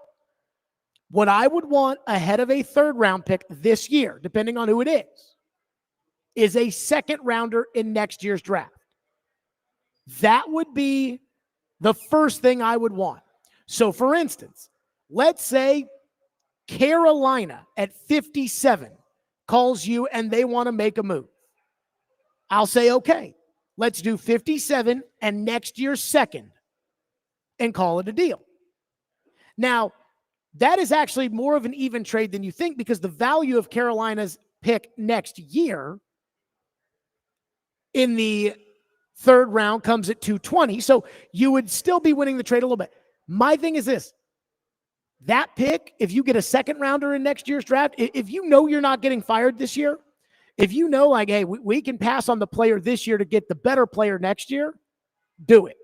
what I would want ahead of a 3rd round pick this year, depending on who it is a 2nd rounder in next year's draft. That would be the first thing I would want. So, for instance, let's say Carolina at 57 calls you and they want to make a move. I'll say, okay, let's do 57 and next year's 2nd and call it a deal. Now, that is actually more of an even trade than you think, because the value of Carolina's pick next year in the 3rd round comes at 220. So you would still be winning the trade a little bit. My thing is this. That pick, if you get a 2nd rounder in next year's draft, if you know you're not getting fired this year, if you know, like, hey, we can pass on the player this year to get the better player next year, do it.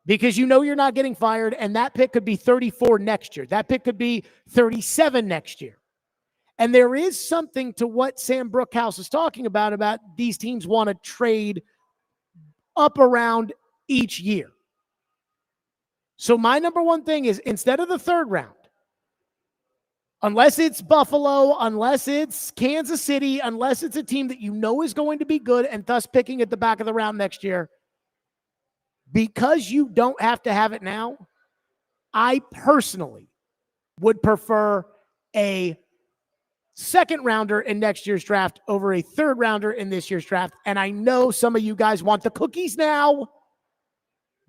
Because you know you're not getting fired, and that pick could be 34 next year. That pick could be 37 next year. And there is something to what Sam Brookhouse is talking about these teams want to trade up around each year. So my number one thing is, instead of the 3rd round, unless it's Buffalo, unless it's Kansas City, unless it's a team that you know is going to be good and thus picking at the back of the round next year, because you don't have to have it now, I personally would prefer a 2nd rounder in next year's draft over a 3rd rounder in this year's draft. And I know some of you guys want the cookies now,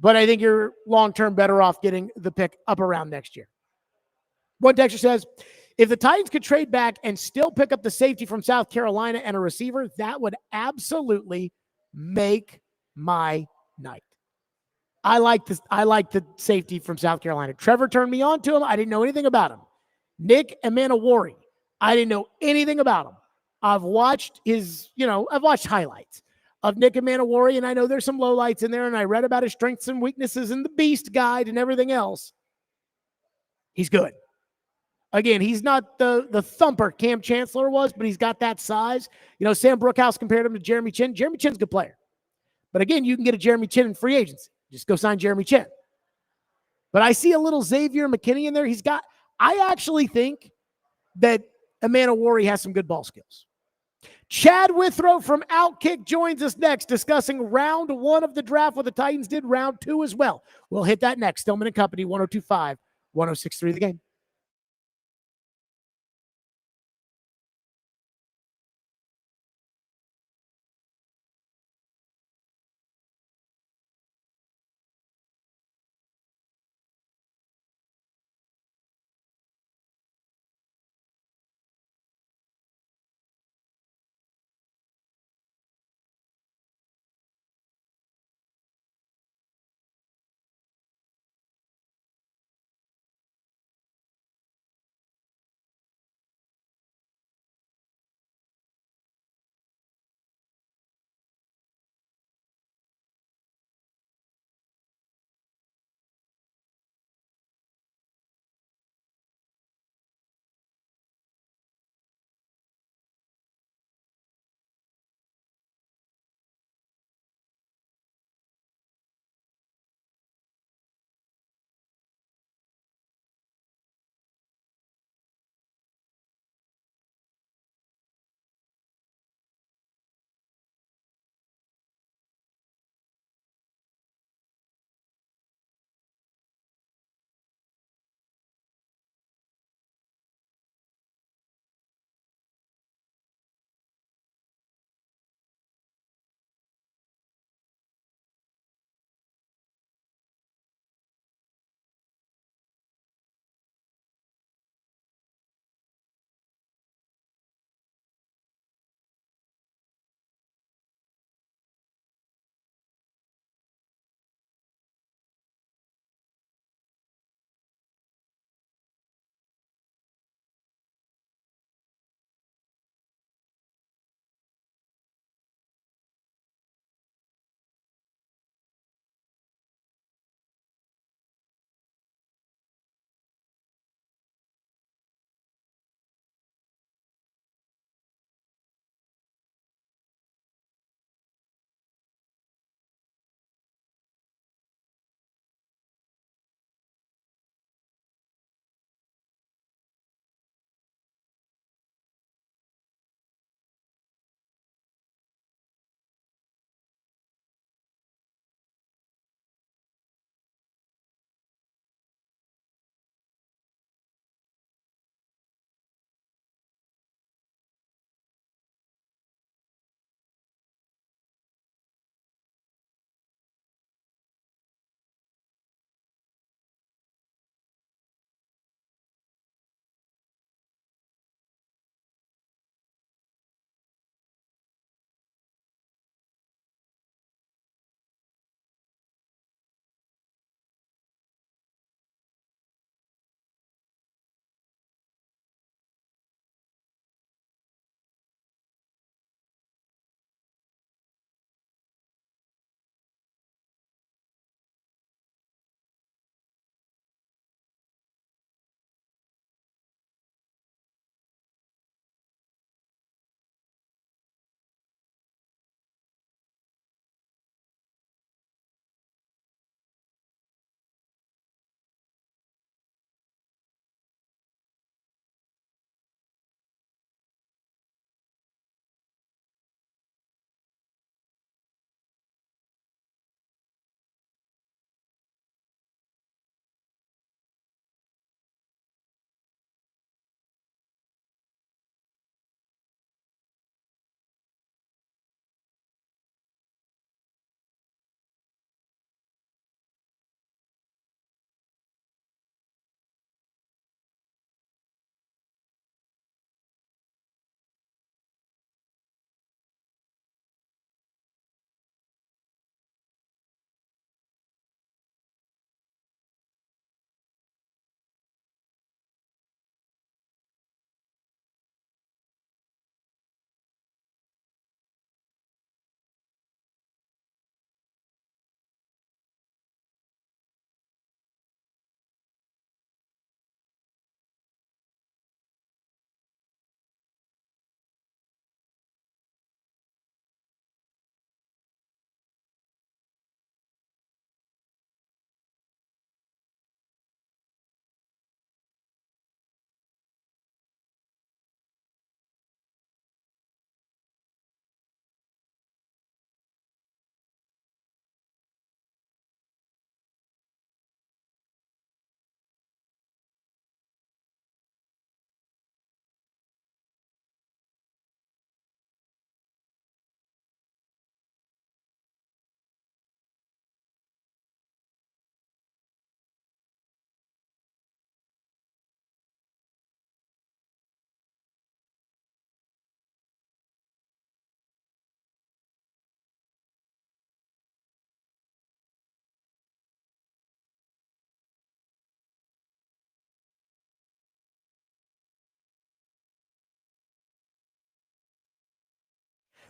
but I think you're long-term better off getting the pick up around next year. One texter says, if the Titans could trade back and still pick up the safety from South Carolina and a receiver, that would absolutely make my night. I like this. I like the safety from South Carolina. Trevor turned me on to him. I didn't know anything about him. Nick Emmanwori, I didn't know anything about him. I've watched I've watched highlights of Nick Emmanwori, and I know there's some lowlights in there, and I read about his strengths and weaknesses in the Beast Guide and everything else. He's good. Again, he's not the thumper Cam Chancellor was, but he's got that size. Sam Brookhouse compared him to Jeremy Chin. Jeremy Chin's a good player. But again, you can get a Jeremy Chin in free agency. Just go sign Jeremy Chin. But I see a little Xavier McKinney in there. I actually think that Emmanwori has some good ball skills. Chad Withrow from Outkick joins us next, discussing round 1 of the draft, what the Titans did round 2 as well. We'll hit that next. Stillman and Company, 102.5, 106.3 The Game.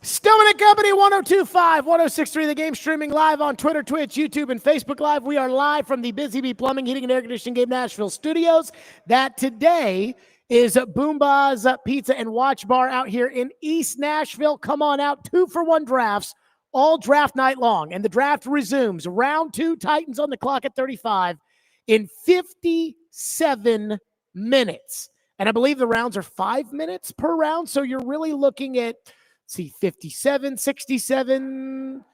Stillman and Company, 102.5, 106.3, The Game, streaming live on Twitter, Twitch, YouTube, and Facebook Live. We are live from the Busy Bee Plumbing, Heating, and Air Conditioning Game Nashville studios. That today is Boomba's Pizza and Watch Bar out here in East Nashville. Come on out, 2-for-1 drafts, all draft night long. And the draft resumes. Round 2, Titans on the clock at 35 in 57 minutes. And I believe the rounds are 5 minutes per round, so you're really looking at, see, 57, 67,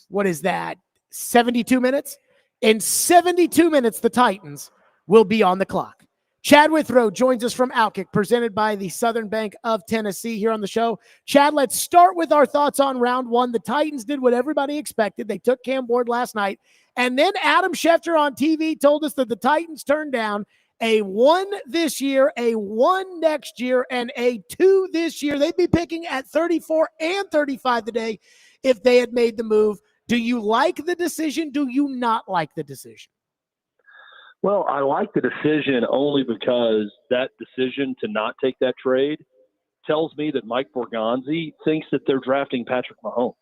what is that, 72 minutes? In 72 minutes, the Titans will be on the clock. Chad Withrow joins us from Outkick, presented by the Southern Bank of Tennessee here on the show. Chad, let's start with our thoughts on round 1. The Titans did what everybody expected. They took Cam Ward last night, and then Adam Schefter on TV told us that the Titans turned down a 1 this year, a 1 next year, and a 2 this year. They'd be picking at 34 and 35 today if they had made the move. Do you like the decision? Do you not like the decision? Well, I like the decision only because that decision to not take that trade tells me that Mike Borgonzi thinks that they're drafting Patrick Mahomes.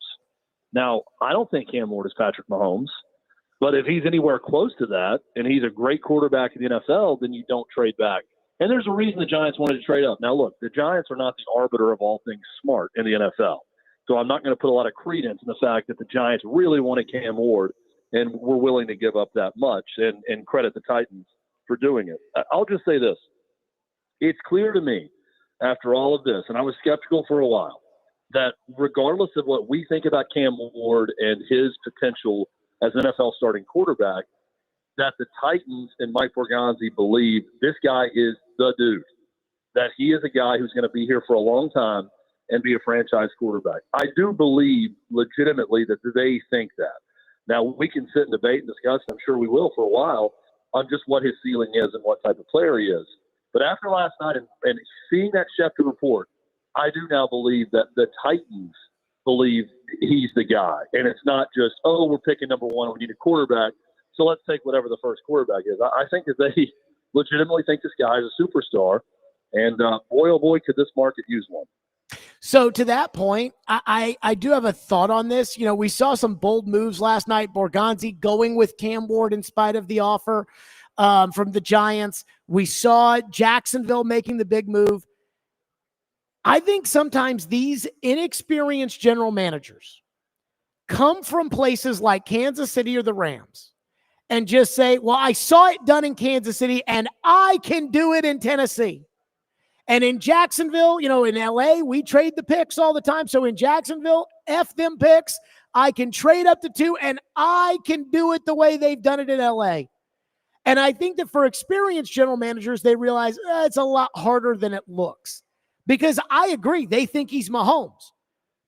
Now, I don't think Cam Ward is Patrick Mahomes. But if he's anywhere close to that, and he's a great quarterback in the NFL, then you don't trade back. And there's a reason the Giants wanted to trade up. Now, look, the Giants are not the arbiter of all things smart in the NFL. So I'm not going to put a lot of credence in the fact that the Giants really wanted Cam Ward and were willing to give up that much and credit the Titans for doing it. I'll just say this. It's clear to me after all of this, and I was skeptical for a while, that regardless of what we think about Cam Ward and his potential as NFL starting quarterback, that the Titans and Mike Borgonzi believe this guy is the dude, that he is a guy who's going to be here for a long time and be a franchise quarterback. I do believe legitimately that they think that. Now, we can sit and debate and discuss, I'm sure we will for a while, on just what his ceiling is and what type of player he is. But after last night and seeing that Schefter report, I do now believe that the Titans believe he's the guy. And it's not just, oh, we're picking number 1, we need a quarterback, so let's take whatever the first quarterback is. I think that they legitimately think this guy is a superstar, and boy, oh boy, could this market use one. So to that point, I do have a thought on this. You know, we saw some bold moves last night. Borgonzi going with Cam Ward in spite of the offer from the Giants. We saw Jacksonville making the big move. I think sometimes these inexperienced general managers come from places like Kansas City or the Rams and just say, well, I saw it done in Kansas City and I can do it in Tennessee. And in Jacksonville, you know, in LA, we trade the picks all the time. So in Jacksonville, F them picks. I can trade up to 2 and I can do it the way they've done it in LA. And I think that for experienced general managers, they realize it's a lot harder than it looks. Because I agree, they think he's Mahomes.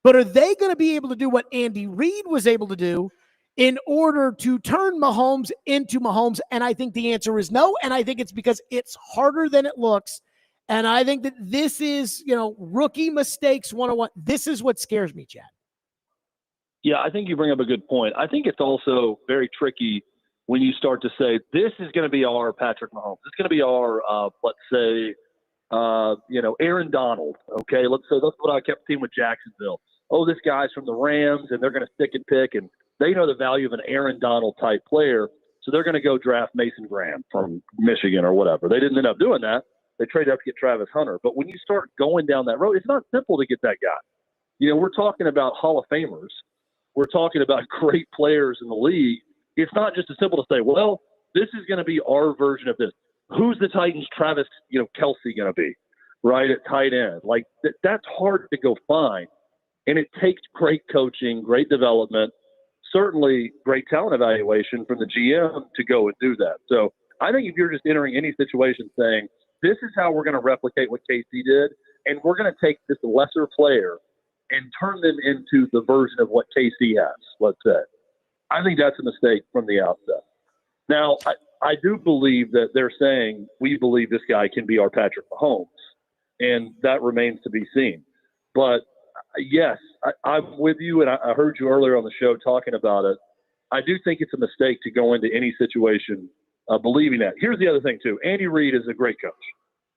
But are they going to be able to do what Andy Reid was able to do in order to turn Mahomes into Mahomes? And I think the answer is no. And I think it's because it's harder than it looks. And I think that this is, you know, rookie mistakes 101. This is what scares me, Chad. Yeah, I think you bring up a good point. I think it's also very tricky when you start to say, this is going to be our Patrick Mahomes. It's going to be our, let's say, Aaron Donald. Okay, that's what I kept seeing with Jacksonville. Oh, this guy's from the Rams, and they're going to stick and pick, and they know the value of an Aaron Donald type player, so they're going to go draft Mason Graham from Michigan or whatever. They didn't end up doing that. They traded up to get Travis Hunter. But when you start going down that road, it's not simple to get that guy. You know, we're talking about Hall of Famers. We're talking about great players in the league. It's not just as simple to say, well, this is going to be our version of this. Who's the Titans' Travis, Kelce going to be, right, at tight end? Like, that's hard to go find. And it takes great coaching, great development, certainly great talent evaluation from the GM to go and do that. So I think if you're just entering any situation saying, this is how we're going to replicate what KC did, and we're going to take this lesser player and turn them into the version of what KC has, let's say, I think that's a mistake from the outset. Now, I do believe that they're saying, we believe this guy can be our Patrick Mahomes, and that remains to be seen. But, yes, I'm with you, and I heard you earlier on the show talking about it. I do think it's a mistake to go into any situation believing that. Here's the other thing, too. Andy Reid is a great coach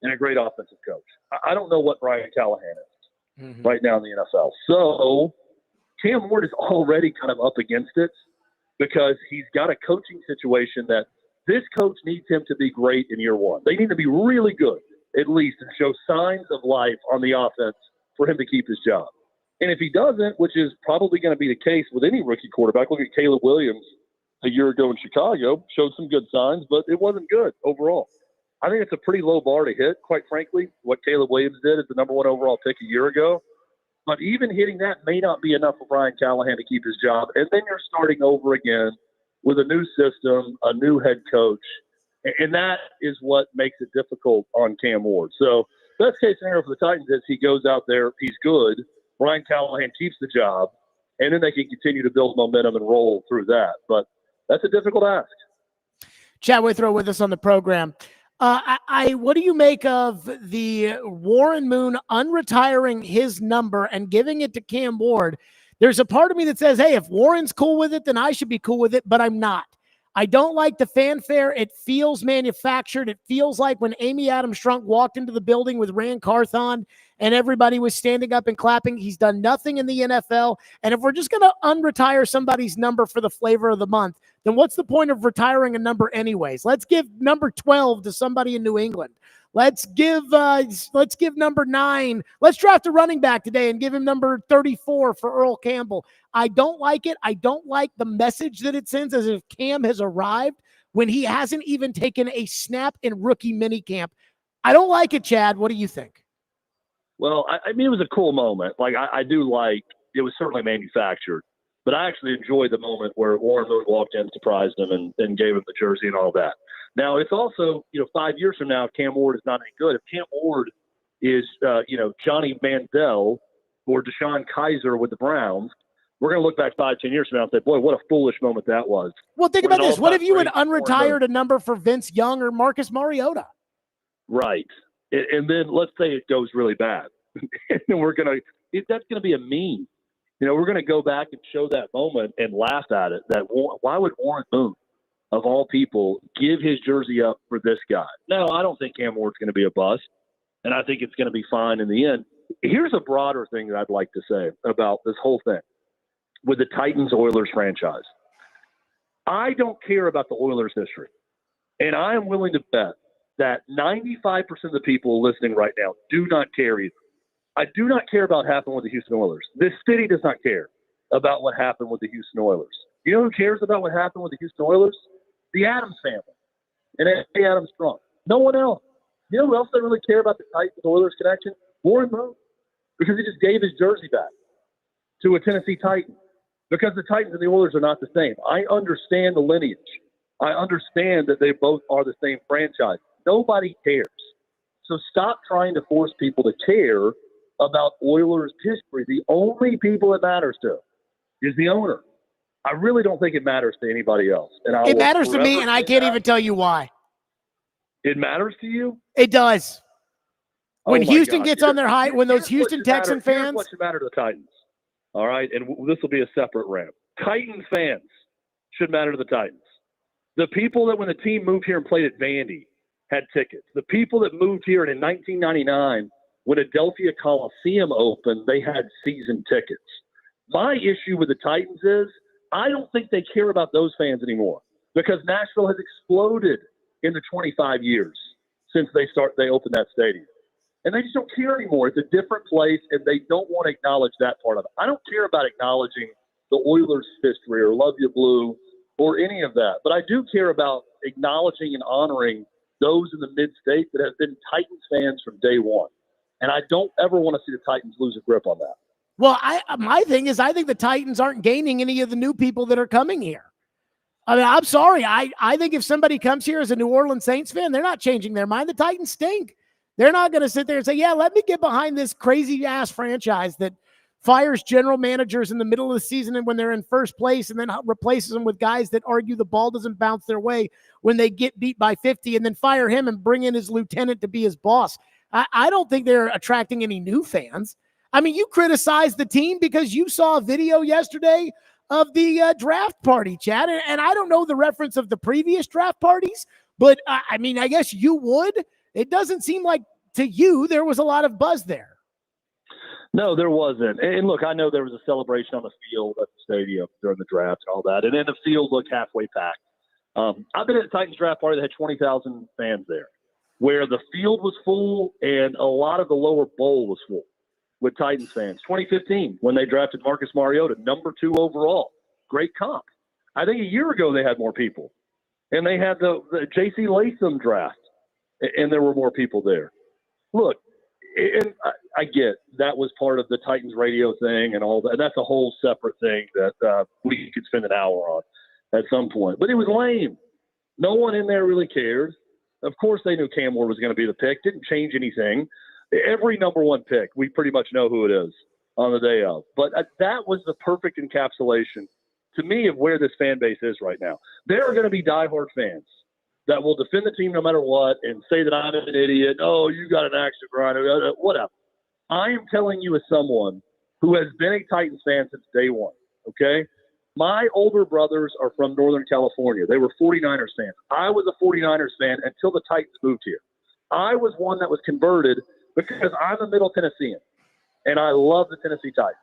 and a great offensive coach. I don't know what Brian Callahan is. right now in the NFL. So Cam Ward is already kind of up against it because he's got a coaching situation that this coach needs him to be great in year one. They need to be really good, at least, and show signs of life on the offense for him to keep his job. And if he doesn't, which is probably going to be the case with any rookie quarterback, look at Caleb Williams a year ago in Chicago, showed some good signs, but it wasn't good overall. I think it's a pretty low bar to hit, quite frankly, what Caleb Williams did as the number one overall pick a year ago. But even hitting that may not be enough for Brian Callahan to keep his job. And then you're starting over again with a new system, a new head coach. And that is what makes it difficult on Cam Ward. So best case scenario for the Titans is he goes out there, he's good, Brian Callahan keeps the job, and then they can continue to build momentum and roll through that. But that's a difficult ask. Chad Withrow with us on the program. What do you make of the Warren Moon unretiring his number and giving it to Cam Ward? There's a part of me that says, hey, if Warren's cool with it, then I should be cool with it, but I'm not. I don't like the fanfare. It feels manufactured. It feels like when Amy Adams Strunk walked into the building with Rand Carthon and everybody was standing up and clapping. He's done nothing in the NFL. And if we're just going to unretire somebody's number for the flavor of the month, then what's the point of retiring a number anyways? Let's give number 12 to somebody in New England. Let's give number 9. Let's draft a running back today and give him number 34 for Earl Campbell. I don't like it. I don't like the message that it sends as if Cam has arrived when he hasn't even taken a snap in rookie minicamp. I don't like it, Chad. What do you think? Well, I mean, it was a cool moment. Like, I do like, it was certainly manufactured, but I actually enjoyed the moment where Warren Moon walked in, surprised him, and gave him the jersey and all that. Now, it's also, 5 years from now, if Cam Ward is not any good, if Cam Ward is, Johnny Manziel or Deshaun Kaiser with the Browns, we're going to look back 5-10 years from now and say, boy, what a foolish moment that was. Well, think about this. What if you had unretired a number for Vince Young or Marcus Mariota? Right. And then let's say it goes really bad. And that's going to be a meme. We're going to go back and show that moment and laugh at it. Why would Warren Moon, of all people, give his jersey up for this guy? No, I don't think Cam Ward's going to be a bust, and I think it's going to be fine in the end. Here's a broader thing that I'd like to say about this whole thing with the Titans-Oilers franchise. I don't care about the Oilers' history, and I am willing to bet that 95% of the people listening right now do not care either. I do not care about what happened with the Houston Oilers. This city does not care about what happened with the Houston Oilers. You know who cares about what happened with the Houston Oilers? The Adams family and A. Adams Strunk. No one else. You know who else doesn't really care about the Titans-Oilers connection? Warren Moon, because he just gave his jersey back to a Tennessee Titan. Because the Titans and the Oilers are not the same. I understand the lineage. I understand that they both are the same franchise. Nobody cares. So stop trying to force people to care about Oilers history. The only people it matters to is the owner. I really don't think it matters to anybody else. And it matters to me, and I can't even tell you why. It matters to you? It does. When Houston gosh. gets on their high, when those Houston Texan fans. Here's what should matter to the Titans. All right? And this will be a separate rant. Titans fans should matter to the Titans. The people that when the team moved here and played at Vandy had tickets. The people that moved here in 1999 when Adelphia Coliseum opened, they had season tickets. My issue with the Titans is I don't think they care about those fans anymore because Nashville has exploded in the 25 years since they opened that stadium. And they just don't care anymore. It's a different place, and they don't want to acknowledge that part of it. I don't care about acknowledging the Oilers' history or Love You Blue or any of that. But I do care about acknowledging and honoring those in the mid-state that have been Titans fans from day one. And I don't ever want to see the Titans lose a grip on that. Well, my thing is I think the Titans aren't gaining any of the new people that are coming here. I mean, I'm sorry. I think if somebody comes here as a New Orleans Saints fan, they're not changing their mind. The Titans stink. They're not going to sit there and say, yeah, let me get behind this crazy-ass franchise that fires general managers in the middle of the season and when they're in first place and then replaces them with guys that argue the ball doesn't bounce their way when they get beat by 50 and then fire him and bring in his lieutenant to be his boss. I don't think they're attracting any new fans. I mean, you criticize the team because you saw a video yesterday of the draft party, Chad, and I don't know the reference of the previous draft parties, but I mean, I guess you would. It doesn't seem like to you there was a lot of buzz there. No, there wasn't. And look, I know there was a celebration on the field at the stadium during the draft and all that, and then the field looked halfway packed. I've been at a Titans draft party that had 20,000 fans there, where the field was full and a lot of the lower bowl was full with Titans fans. 2015, when they drafted Marcus Mariota, number 2 overall. Great comp. I think a year ago they had more people. And they had the J.C. Latham draft, and there were more people there. Look, and I get that was part of the Titans radio thing and all that. That's a whole separate thing that we could spend an hour on at some point. But it was lame. No one in there really cared. Of course they knew Cam Ward was going to be the pick. Didn't change anything. Every number 1 pick, we pretty much know who it is on the day of. But that was the perfect encapsulation to me of where this fan base is right now. There are going to be diehard fans that will defend the team no matter what and say that I'm an idiot. Oh, you got an axe to grind, whatever. I am telling you as someone who has been a Titans fan since day one, okay? My older brothers are from Northern California. They were 49ers fans. I was a 49ers fan until the Titans moved here. I was one that was converted because I'm a Middle Tennessean, and I love the Tennessee Titans.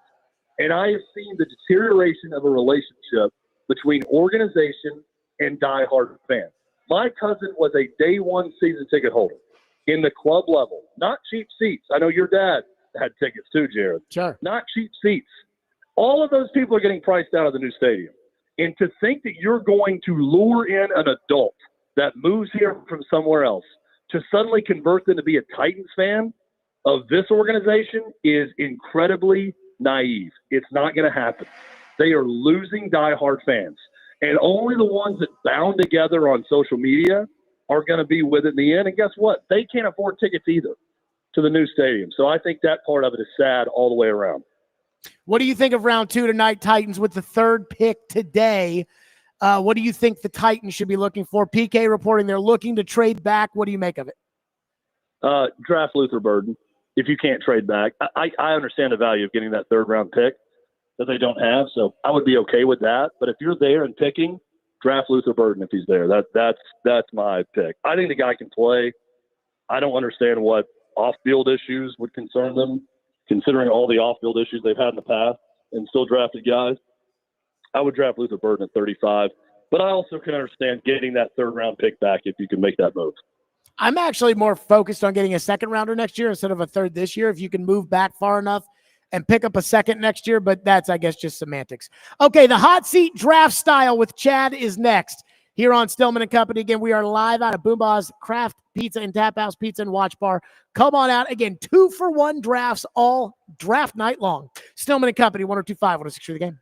And I have seen the deterioration of a relationship between organization and diehard fans. My cousin was a day 1 season ticket holder in the club level, not cheap seats. I know your dad had tickets too, Jared. Sure. Not cheap seats. All of those people are getting priced out of the new stadium. And to think that you're going to lure in an adult that moves here from somewhere else to suddenly convert them to be a Titans fan of this organization is incredibly naive. It's not going to happen. They are losing diehard fans. And only the ones that bound together on social media are going to be with it in the end. And guess what? They can't afford tickets either to the new stadium. So I think that part of it is sad all the way around. What do you think of round 2 tonight, Titans, with the 3rd pick today? What do you think the Titans should be looking for? PK reporting they're looking to trade back. What do you make of it? Draft Luther Burden if you can't trade back. I understand the value of getting that 3rd round pick that they don't have, so I would be okay with that. But if you're there and picking, draft Luther Burden if he's there. That's my pick. I think the guy can play. I don't understand what off-field issues would concern them, considering all the off-field issues they've had in the past and still drafted guys. I would draft Luther Burden at 35, but I also can understand getting that 3rd round pick back if you can make that move. I'm actually more focused on getting a 2nd rounder next year instead of a 3rd this year. If you can move back far enough and pick up a 2nd next year, but that's, I guess, just semantics. Okay, the hot seat draft style with Chad is next here on Stillman and Company. Again, we are live out of Boombah's Craft Pizza and Tap House Pizza and Watch Bar. Come on out. Again, 2-for-1 drafts all draft night long. Stillman and Company, 102.5, 106 through the game.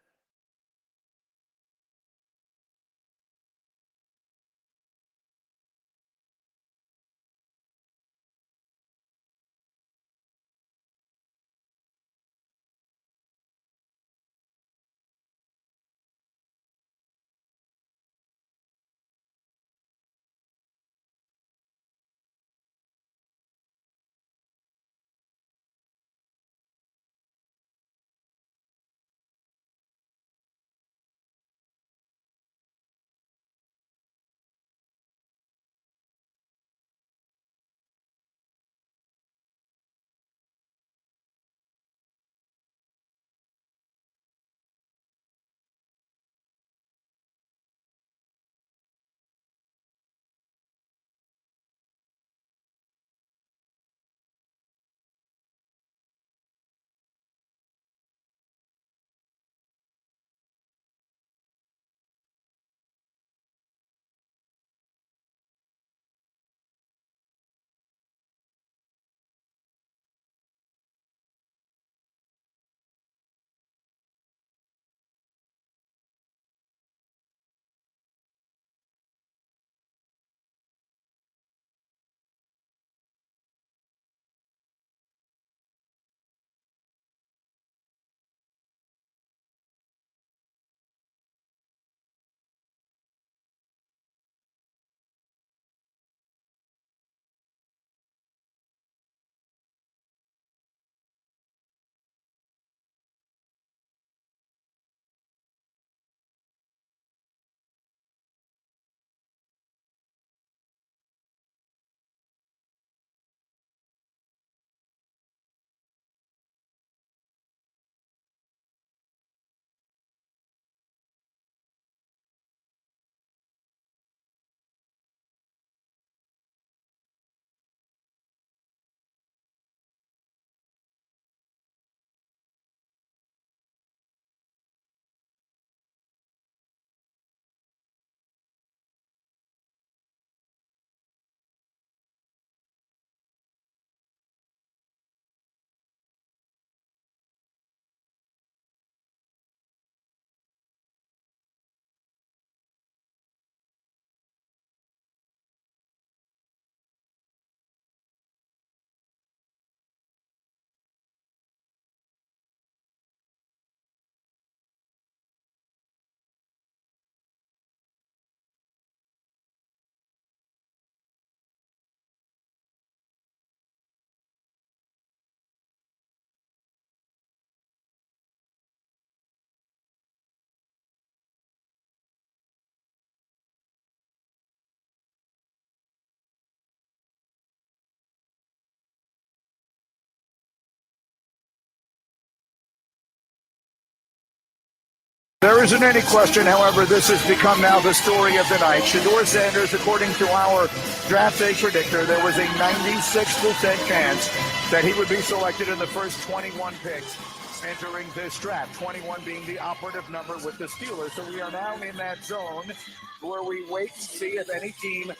There isn't any question, however, this has become now the story of the night. Shedeur Sanders, according to our draft day predictor, there was a 96% chance that he would be selected in the first 21 picks entering this draft, 21 being the operative number with the Steelers. So we are now in that zone where we wait to see if any team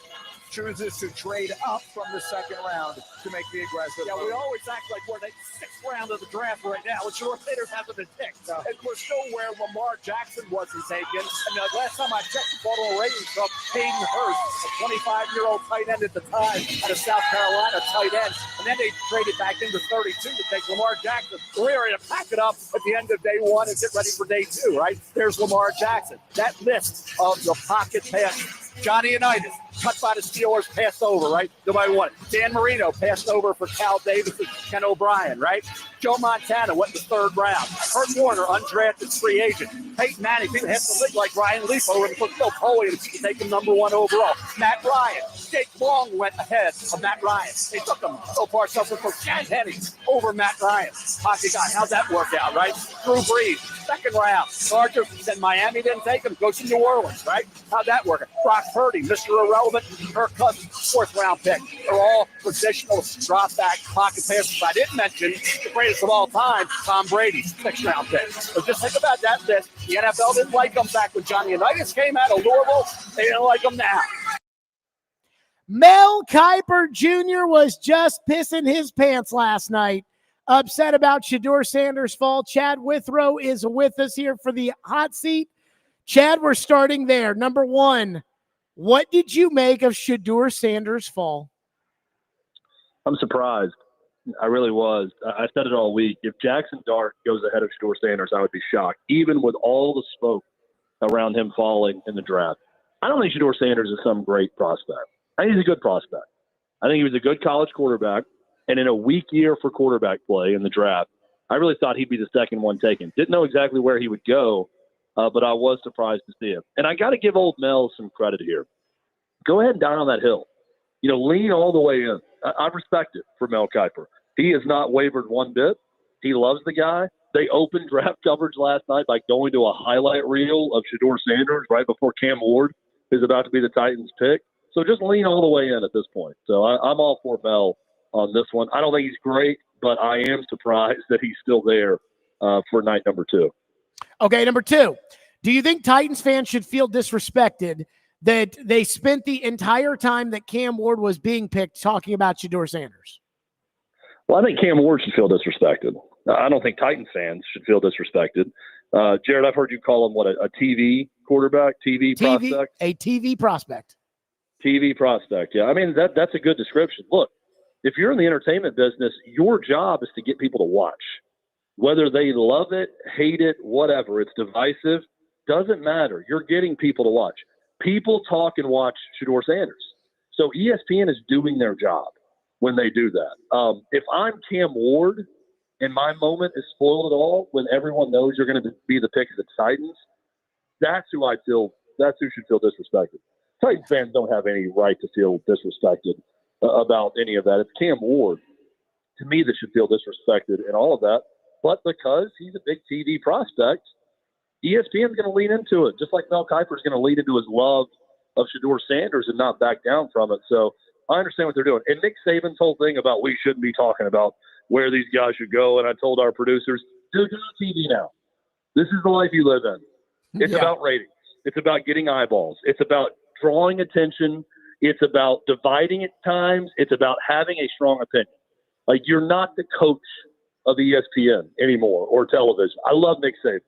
chooses to trade up from the second round to make the aggressive. Yeah, we always act like we're the 6th round of the draft right now, and Shedeur Sanders hasn't been picked. And we're still where Lamar Jackson wasn't taken. And the last time I checked the Baltimore Ravens up, Hayden Hurst, a 25-year-old tight end at the time, out of South Carolina tight end. And then they traded back into 32 to take Lamar Jackson. We're ready to pack it up at the end of day 1 and get ready for day 2, right? There's Lamar Jackson. That list of the pocket pass. Johnny Unitas, cut by the Steelers, passed over, right? Nobody wanted. Dan Marino passed over for Cal Davis and Ken O'Brien, right? Joe Montana went in the 3rd round. Kurt Warner, undrafted free agent. Peyton Manning, people hit the league like Ryan Leaf over and put Bill Coley to take him number 1 overall. Matt Ryan, Jake Long went ahead of Matt Ryan. They took him so far, something for Chad Henne over Matt Ryan. Pocket guy, how'd that work out, right? Drew Brees, 2nd round. Chargers, then Miami didn't take him, goes to New Orleans, right? How'd that work? Brock Purdy, Mr. Irrelevant, Kirk Cousins, 4th round pick. They're all positional drop back pocket passes. I didn't mention the greatest of all time, Tom Brady, 6th round pick. So just think about that list. The NFL didn't like him back when Johnny Unitas came out of Louisville. They didn't like him now. Mel Kiper Jr. was just pissing his pants last night, upset about Shedeur Sanders' fall. Chad Withrow is with us here for the hot seat. Chad, we're starting there. Number 1, what did you make of Shedeur Sanders' fall? I'm surprised. I really was. I said it all week. If Jackson Dart goes ahead of Shedeur Sanders, I would be shocked, even with all the smoke around him falling in the draft. I don't think Shedeur Sanders is some great prospect. I think he's a good prospect. I think he was a good college quarterback, and in a weak year for quarterback play in the draft, I really thought he'd be the 2nd one taken. Didn't know exactly where he would go, but I was surprised to see him. And I got to give old Mel some credit here. Go ahead and down on that hill. You know, lean all the way in. I respect it for Mel Kiper. He has not wavered one bit. He loves the guy. They opened draft coverage last night by going to a highlight reel of Shedeur Sanders right before Cam Ward is about to be the Titans' pick. So just lean all the way in at this point. So I'm all for Mel on this one. I don't think he's great, but I am surprised that he's still there for night number 2. Okay, number 2. Do you think Titans fans should feel disrespected that they spent the entire time that Cam Ward was being picked talking about Shedeur Sanders? Well, I think Cam Ward should feel disrespected. I don't think Titans fans should feel disrespected. Jared, I've heard you call him a TV quarterback, TV prospect? A TV prospect. TV prospect, yeah. I mean, that's a good description. Look, if you're in the entertainment business, your job is to get people to watch. Whether they love it, hate it, whatever, it's divisive, doesn't matter. You're getting people to watch. People talk and watch Shedeur Sanders. So ESPN is doing their job when they do that. If I'm Cam Ward and my moment is spoiled at all when everyone knows you're going to be the pick of the Titans, that's who should feel disrespected. Titans fans don't have any right to feel disrespected about any of that. It's Cam Ward, to me, that should feel disrespected in all of that. But because he's a big TV prospect, ESPN's going to lean into it, just like Mel Kiper's going to lean into his love of Shedeur Sanders and not back down from it. So I understand what they're doing. And Nick Saban's whole thing about we shouldn't be talking about where these guys should go, and I told our producers, dude, you're on TV now. This is the life you live in. It's about ratings. It's about getting eyeballs. It's about drawing attention. It's about dividing at times. It's about having a strong opinion. Like, you're not the coach of ESPN anymore or television. I love Nick Saban.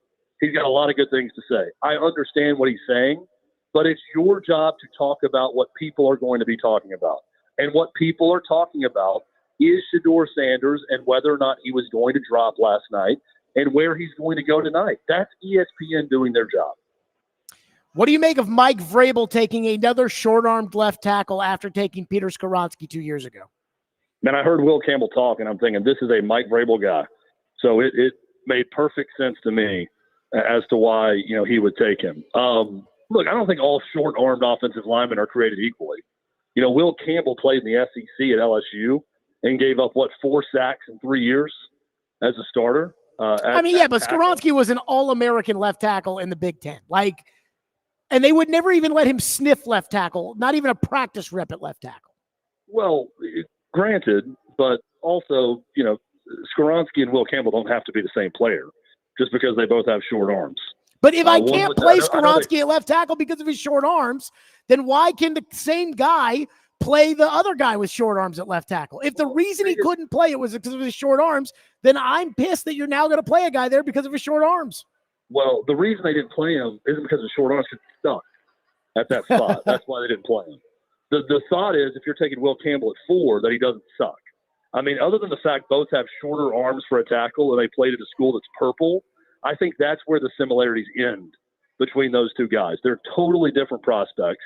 He's got a lot of good things to say. I understand what he's saying, but it's your job to talk about what people are going to be talking about. And what people are talking about is Shedeur Sanders and whether or not he was going to drop last night and where he's going to go tonight. That's ESPN doing their job. What do you make of Mike Vrabel taking another short-armed left tackle after taking Peter Skoronski 2 years ago? Man, I heard Will Campbell talk, and I'm thinking this is a Mike Vrabel guy. So it made perfect sense to me as to why he would take him. Look, I don't think all short-armed offensive linemen are created equally. Will Campbell played in the SEC at LSU and gave up, 4 sacks in 3 years as a starter. I mean, yeah, but Skoronski was an All-American left tackle in the Big Ten. Like, and they would never even let him sniff left tackle, not even a practice rep at left tackle. Well, granted, but also, you know, Skoronski and Will Campbell don't have to be the same player just because they both have short arms. But if I can't play Skoronski at left tackle because of his short arms, then why can the same guy play the other guy with short arms at left tackle? If the reason he couldn't play it was because of his short arms, then I'm pissed that you're now going to play a guy there because of his short arms. Well, the reason they didn't play him isn't because of short arms, because he's stuck at that spot. That's why they didn't play him. The thought is if you're taking Will Campbell at 4, that he doesn't suck. I mean, other than the fact both have shorter arms for a tackle and they played at a school that's purple, I think that's where the similarities end between those two guys. They're totally different prospects.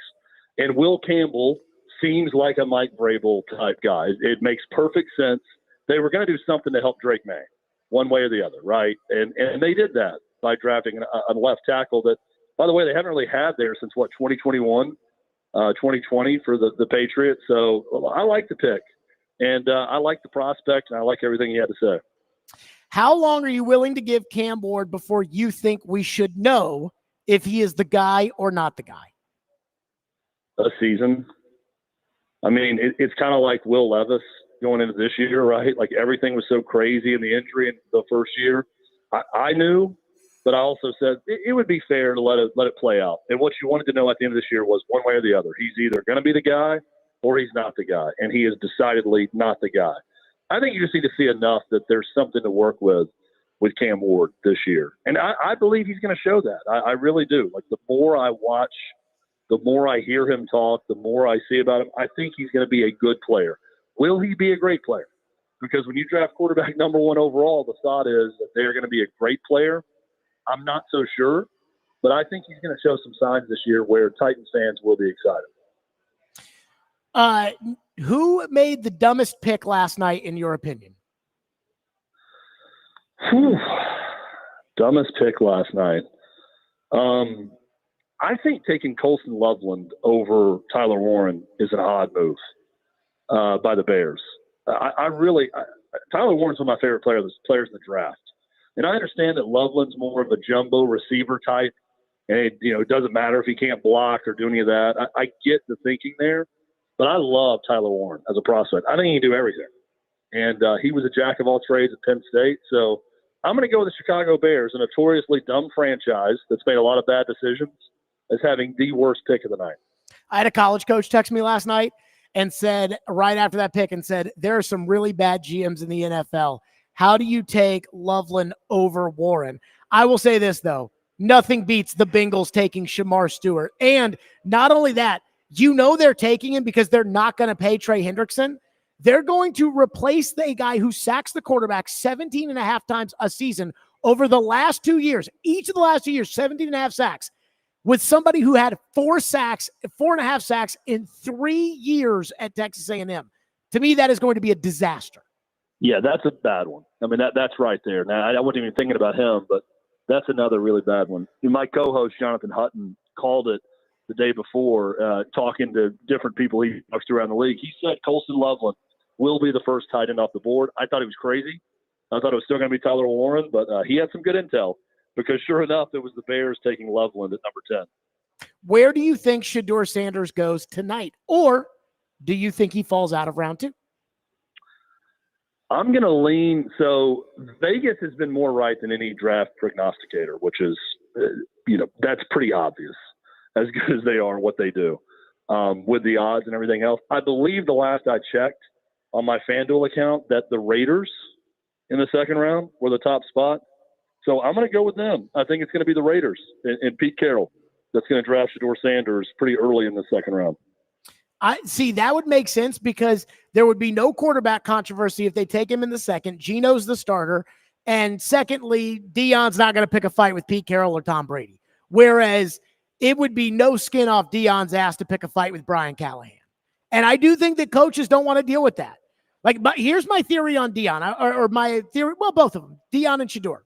And Will Campbell seems like a Mike Vrabel type guy. It makes perfect sense. They were going to do something to help Drake May, one way or the other, right? And they did that by drafting a left tackle that, by the way, they haven't really had there since, 2021, 2020 for the Patriots. So I like the pick. And I like the prospect, and I like everything he had to say. How long are you willing to give Cam Ward before you think we should know if he is the guy or not the guy? A season. I mean, it's kind of like Will Levis going into this year, right? Like everything was so crazy in the injury in the first year. I knew, but I also said it would be fair to let it play out. And what you wanted to know at the end of this year was one way or the other. He's either going to be the guy or he's not the guy, and he is decidedly not the guy. I think you just need to see enough that there's something to work with Cam Ward this year. And I believe he's going to show that. I really do. Like, the more I watch, the more I hear him talk, the more I see about him, I think he's going to be a good player. Will he be a great player? Because when you draft quarterback number 1 overall, the thought is that they're going to be a great player. I'm not so sure, but I think he's going to show some signs this year where Titans fans will be excited. Who made the dumbest pick last night, in your opinion? Dumbest pick last night. I think taking Colson Loveland over Tyler Warren is an odd move by the Bears. Tyler Warren's one of my favorite players in the draft. And I understand that Loveland's more of a jumbo receiver type. And it doesn't matter if he can't block or do any of that. I get the thinking there. But I love Tyler Warren as a prospect. I think he can do everything. And he was a jack of all trades at Penn State. So I'm going to go with the Chicago Bears, a notoriously dumb franchise that's made a lot of bad decisions, as having the worst pick of the night. I had a college coach text me last night and said, right after that pick, and said, there are some really bad GMs in the NFL. How do you take Loveland over Warren? I will say this, though. Nothing beats the Bengals taking Shamar Stewart. And not only that, they're taking him because they're not going to pay Trey Hendrickson. They're going to replace the guy who sacks the quarterback 17 and a half times a season over the last 2 years. Each of the last 2 years, 17 and a half sacks, with somebody who had 4.5 sacks in 3 years at Texas A&M. To me, that is going to be a disaster. Yeah, that's a bad one. I mean, that's right there. Now, I wasn't even thinking about him, but that's another really bad one. My co-host, Jonathan Hutton, called it the day before, talking to different people he talks to around the league. He said Colson Loveland will be the first tight end off the board. I thought he was crazy. I thought it was still going to be Tyler Warren, but he had some good intel, because sure enough, it was the Bears taking Loveland at number 10. Where do you think Shedeur Sanders goes tonight? Or do you think he falls out of round 2? I'm going to lean. So Vegas has been more right than any draft prognosticator, which is, that's pretty obvious, as good as they are what they do with the odds and everything else. I believe the last I checked on my FanDuel account that the Raiders in the second round were the top spot. So I'm going to go with them. I think it's going to be the Raiders and Pete Carroll that's going to draft Shedeur Sanders pretty early in the second round. I see, that would make sense, because there would be no quarterback controversy if they take him in the second. Geno's the starter. And secondly, Deion's not going to pick a fight with Pete Carroll or Tom Brady. Whereas it would be no skin off Deion's ass to pick a fight with Brian Callahan. And I do think that coaches don't want to deal with that. But here's my theory on Deion, or my theory, well, both of them, Deion and Shedeur.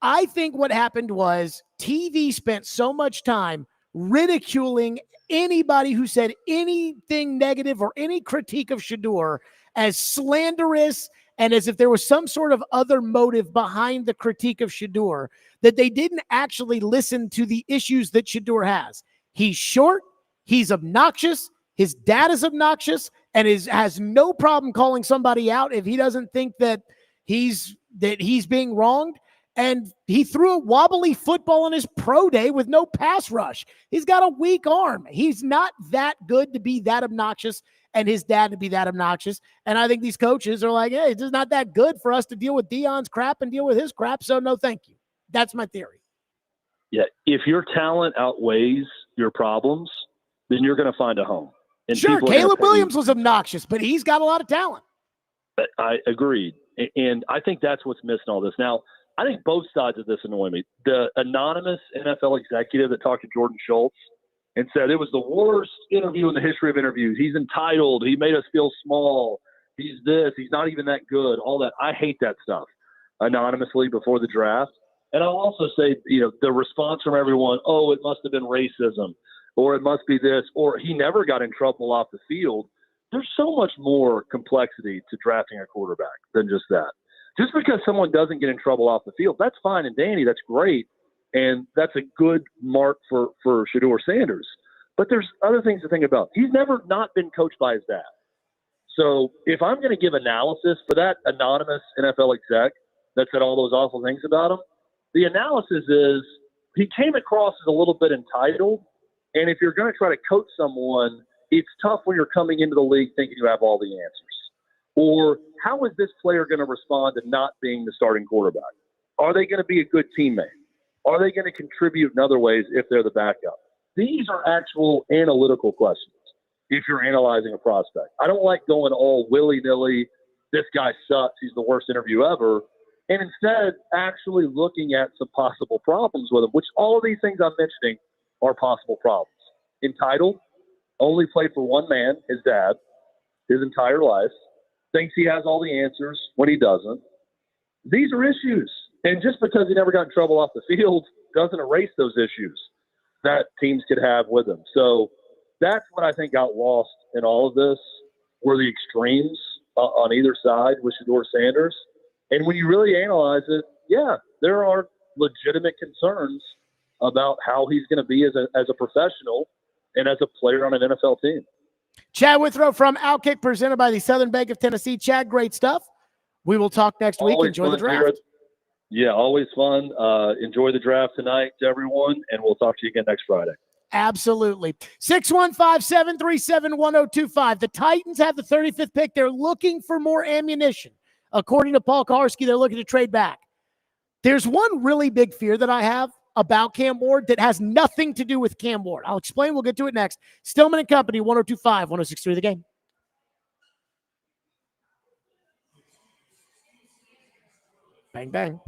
I think what happened was TV spent so much time ridiculing anybody who said anything negative or any critique of Shedeur as slanderous and as if there was some sort of other motive behind the critique of Shedeur, that they didn't actually listen to the issues that Shedeur has. He's short, he's obnoxious, his dad is obnoxious, and has no problem calling somebody out if he doesn't think that he's being wronged. And he threw a wobbly football on his pro day with no pass rush. He's got a weak arm. He's not that good to be that obnoxious and his dad to be that obnoxious. And I think these coaches are like, hey, it's just not that good for us to deal with Deion's crap and deal with his crap. So no, thank you. That's my theory. Yeah. If your talent outweighs your problems, then you're going to find a home. And sure, Caleb Williams was obnoxious, but he's got a lot of talent. I agreed. And I think that's what's missing all this. Now, I think both sides of this annoy me. The anonymous NFL executive that talked to Jordan Schultz and said it was the worst interview in the history of interviews. He's entitled. He made us feel small. He's this. He's not even that good. All that. I hate that stuff anonymously before the draft. And I'll also say, the response from everyone, oh, it must have been racism, or it must be this, or he never got in trouble off the field. There's so much more complexity to drafting a quarterback than just that. Just because someone doesn't get in trouble off the field, that's fine and dandy. That's great. And that's a good mark for Shedeur Sanders. But there's other things to think about. He's never not been coached by his dad. So if I'm going to give analysis for that anonymous NFL exec that said all those awful things about him, the analysis is he came across as a little bit entitled. And if you're going to try to coach someone, it's tough when you're coming into the league thinking you have all the answers. Or how is this player going to respond to not being the starting quarterback? Are they going to be a good teammate? Are they going to contribute in other ways if they're the backup? These are actual analytical questions if you're analyzing a prospect. I don't like going all willy-nilly, this guy sucks, he's the worst interview ever, and instead actually looking at some possible problems with him, which all of these things I'm mentioning are possible problems. Entitled, only played for one man, his dad, his entire life, thinks he has all the answers when he doesn't. These are issues. And just because he never got in trouble off the field doesn't erase those issues that teams could have with him. So that's what I think got lost in all of this, were the extremes on either side with Shedeur Sanders. And when you really analyze it, yeah, there are legitimate concerns about how he's going to be as a professional and as a player on an NFL team. Chad Withrow from Outkick, presented by the Southern Bank of Tennessee. Chad, great stuff. We will talk next week. Enjoy the draft. Jared. Yeah, always fun. Enjoy the draft tonight to everyone, and we'll talk to you again next Friday. Absolutely. 615-737-1025. The Titans have the 35th pick. They're looking for more ammunition. According to Paul Kaharski, they're looking to trade back. There's one really big fear that I have about Cam Ward that has nothing to do with Cam Ward. I'll explain. We'll get to it next. Stillman and Company, 1025, 1063 The Game. Bang, bang.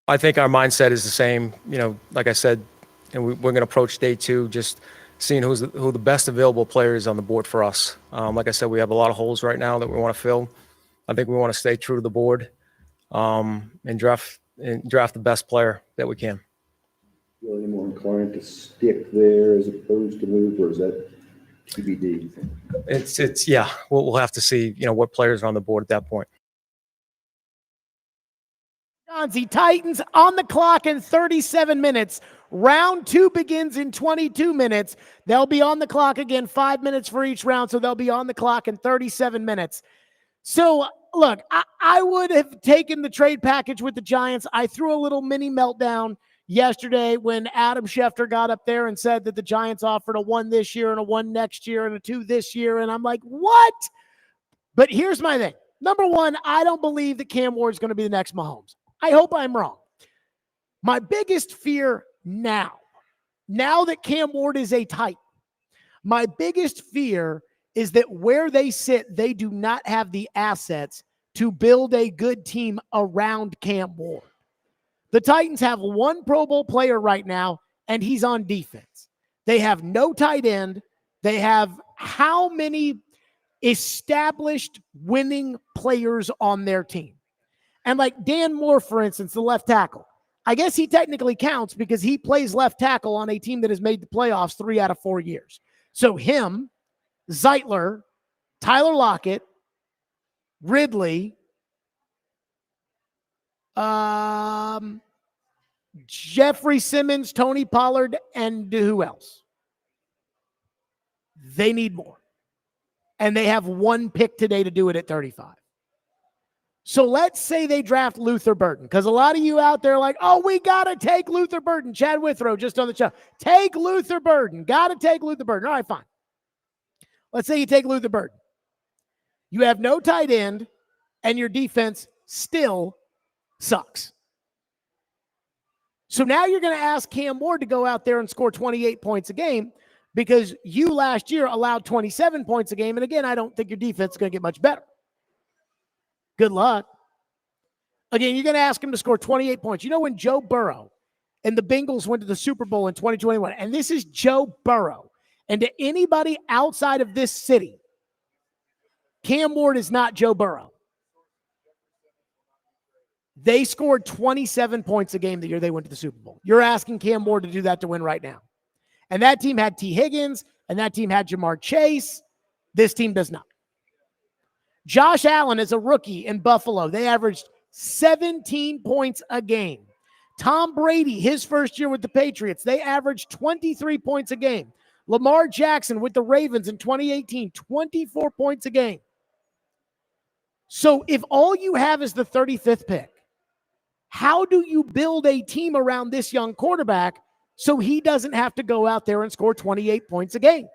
I think our mindset is the same. You know, like I said, and we're going to approach day 2 just seeing who the best available player is on the board for us. Like I said, we have a lot of holes right now that we want to fill. I think we want to stay true to the board and draft the best player that we can. Feel any more inclined to stick there as opposed to move, or is that TBD? It's yeah. We'll have to see. You know, what players are on the board at that point. Gonzi, Titans on the clock in 37 minutes. Round 2 begins in 22 minutes. They'll be on the clock again, 5 minutes for each round, so they'll be on the clock in 37 minutes. So, look, I would have taken the trade package with the Giants. I threw a little mini meltdown yesterday when Adam Schefter got up there and said that the Giants offered a 1 this year and a 1 next year and a 2 this year, and I'm like, what? But here's my thing. Number one, I don't believe that Cam Ward is going to be the next Mahomes. I hope I'm wrong. My biggest fear now that Cam Ward is a Titan, my biggest fear is that where they sit, they do not have the assets to build a good team around Cam Ward. The Titans have 1 Pro Bowl player right now, and he's on defense. They have no tight end. They have how many established winning players on their team? And like Dan Moore, for instance, the left tackle, I guess he technically counts because he plays left tackle on a team that has made the playoffs 3 out of 4 years. So him, Zeitler, Tyler Lockett, Ridley, Jeffrey Simmons, Tony Pollard, and who else? They need more. And they have 1 pick today to do it at 35. So let's say they draft Luther Burden, because a lot of you out there are like, oh, we got to take Luther Burden. Chad Withrow just on the show. Take Luther Burden. Got to take Luther Burden. All right, fine. Let's say you take Luther Burden. You have no tight end, and your defense still sucks. So now you're going to ask Cam Ward to go out there and score 28 points a game because you last year allowed 27 points a game. And again, I don't think your defense is going to get much better. Good luck. Again, you're going to ask him to score 28 points. You know, when Joe Burrow and the Bengals went to the Super Bowl in 2021, and this is Joe Burrow, and to anybody outside of this city, Cam Ward is not Joe Burrow. They scored 27 points a game the year they went to the Super Bowl. You're asking Cam Ward to do that to win right now. And that team had T. Higgins, and that team had Jamar Chase. This team does not. Josh Allen is a rookie in Buffalo. They averaged 17 points a game. Tom Brady, his first year with the Patriots, they averaged 23 points a game. Lamar Jackson with the Ravens in 2018, 24 points a game. So if all you have is the 35th pick, how do you build a team around this young quarterback so he doesn't have to go out there and score 28 points a game?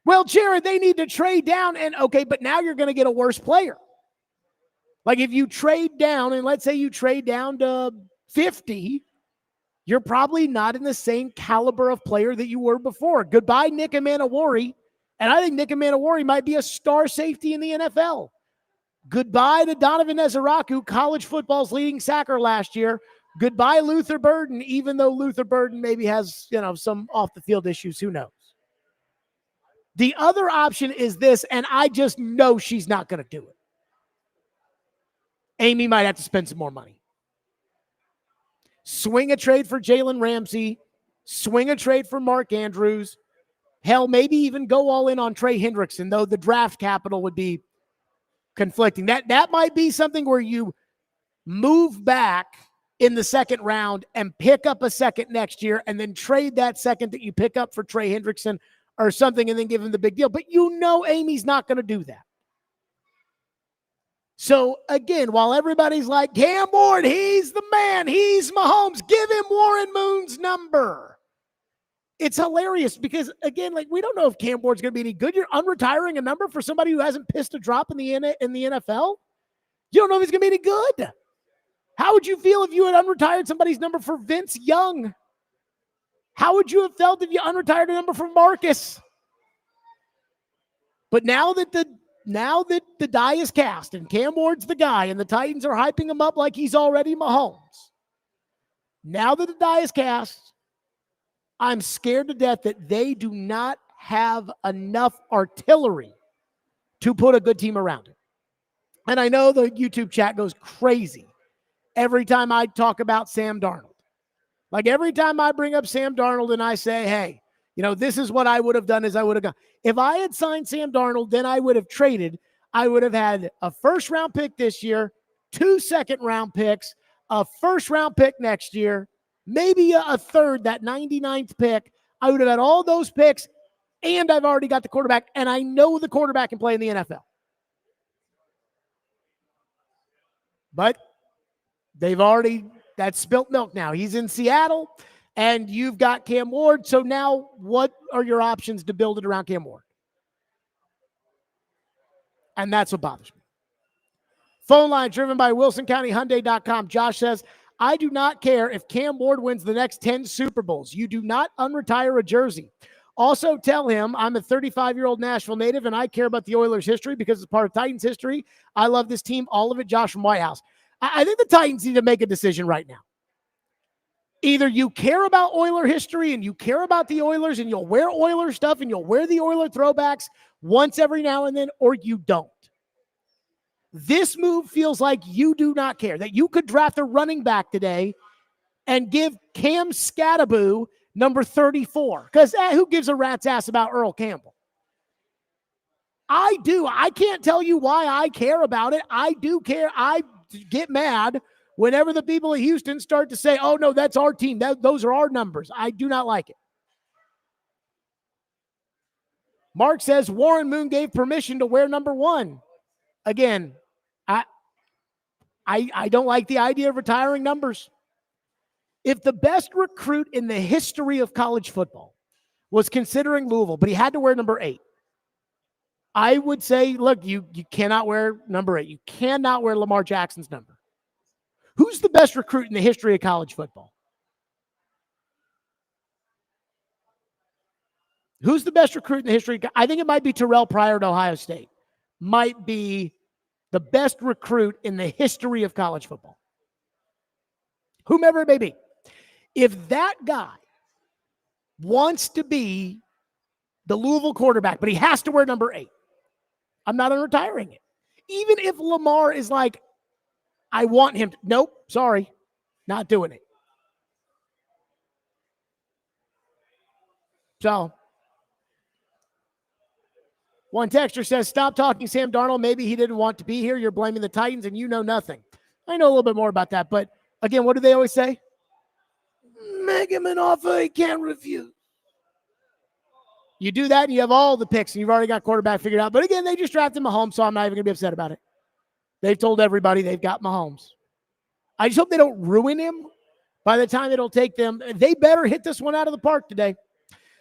Well, Jared, they need to trade down, and okay, but now you're going to get a worse player. Like if you trade down, and let's say you trade down to 50, you're probably not in the same caliber of player that you were before. Goodbye, Nick Emmanwori. And I think Nick Emmanwori might be a star safety in the NFL. Goodbye to Donovan Ezaraku, college football's leading sacker last year. Goodbye, Luther Burden, even though Luther Burden maybe has, some off-the-field issues. Who knows? The other option is this, and I just know she's not going to do it. Amy might have to spend some more money. Swing a trade for Jalen Ramsey. Swing a trade for Mark Andrews. Hell, maybe even go all in on Trey Hendrickson, though the draft capital would be conflicting. That might be something where you move back in the second round and pick up a second next year and then trade that second that you pick up for Trey Hendrickson or something and then give him the big deal. But Amy's not going to do that. So, again, while everybody's like, Cam Ward, he's the man, he's Mahomes, give him Warren Moon's number. It's hilarious because, again, we don't know if Cam Ward's going to be any good. You're unretiring a number for somebody who hasn't pissed a drop in the NFL. You don't know if he's going to be any good. How would you feel if you had unretired somebody's number for Vince Young? How would you have felt if you unretired a number for Marcus? But now that the now that the die is cast and Cam Ward's the guy and the Titans are hyping him up like he's already Mahomes, now that the die is cast, I'm scared to death that they do not have enough artillery to put a good team around it. And I know the YouTube chat goes crazy every time I talk about Sam Darnold. Like every time I bring up Sam Darnold and I say, hey, this is what I would have done is I would have gone. If I had signed Sam Darnold, then I would have traded. I would have had a first-round pick this year, 2 second-round picks, a first-round pick next year, maybe a third, that 99th pick. I would have had all those picks, and I've already got the quarterback, and I know the quarterback can play in the NFL. But that's spilt milk now. He's in Seattle, and you've got Cam Ward. So now what are your options to build it around Cam Ward? And that's what bothers me. Phone line driven by WilsonCountyHyundai.com. Josh says, I do not care if Cam Ward wins the next 10 Super Bowls. You do not unretire a jersey. Also tell him I'm a 35-year-old Nashville native, and I care about the Oilers' history because it's part of Titans history. I love this team, all of it. Josh from White House. I think the Titans need to make a decision right now. Either you care about Oiler history and you care about the Oilers and you'll wear Oiler stuff and you'll wear the Oiler throwbacks once every now and then, or you don't. This move feels like you do not care, that you could draft a running back today and give Cam Scattaboo number 34. Because who gives a rat's ass about Earl Campbell? I do. I can't tell you why I care about it. I do care. I get mad whenever the people of Houston start to say, oh, no, that's our team. Those are our numbers. I do not like it. Mark says Warren Moon gave permission to wear number 1. Again, I don't like the idea of retiring numbers. If the best recruit in the history of college football was considering Louisville, but he had to wear number 8, I would say, look, you cannot wear number 8. You cannot wear Lamar Jackson's number. Who's the best recruit in the history of college football? Who's the best recruit in the history? I think it might be Terrell Pryor at Ohio State. Might be the best recruit in the history of college football. Whomever it may be. If that guy wants to be the Louisville quarterback, but he has to wear number 8, I'm not retiring it. Even if Lamar is like, I want him to, nope, sorry, not doing it. So, one texter says, stop talking Sam Darnold. Maybe he didn't want to be here. You're blaming the Titans and you know nothing. I know a little bit more about that. But again, what do they always say? Make him an offer he can't refuse. You do that and you have all the picks and you've already got quarterback figured out. But again, they just drafted Mahomes, so I'm not even going to be upset about it. They've told everybody they've got Mahomes. I just hope they don't ruin him by the time it'll take them. They better hit this one out of the park today.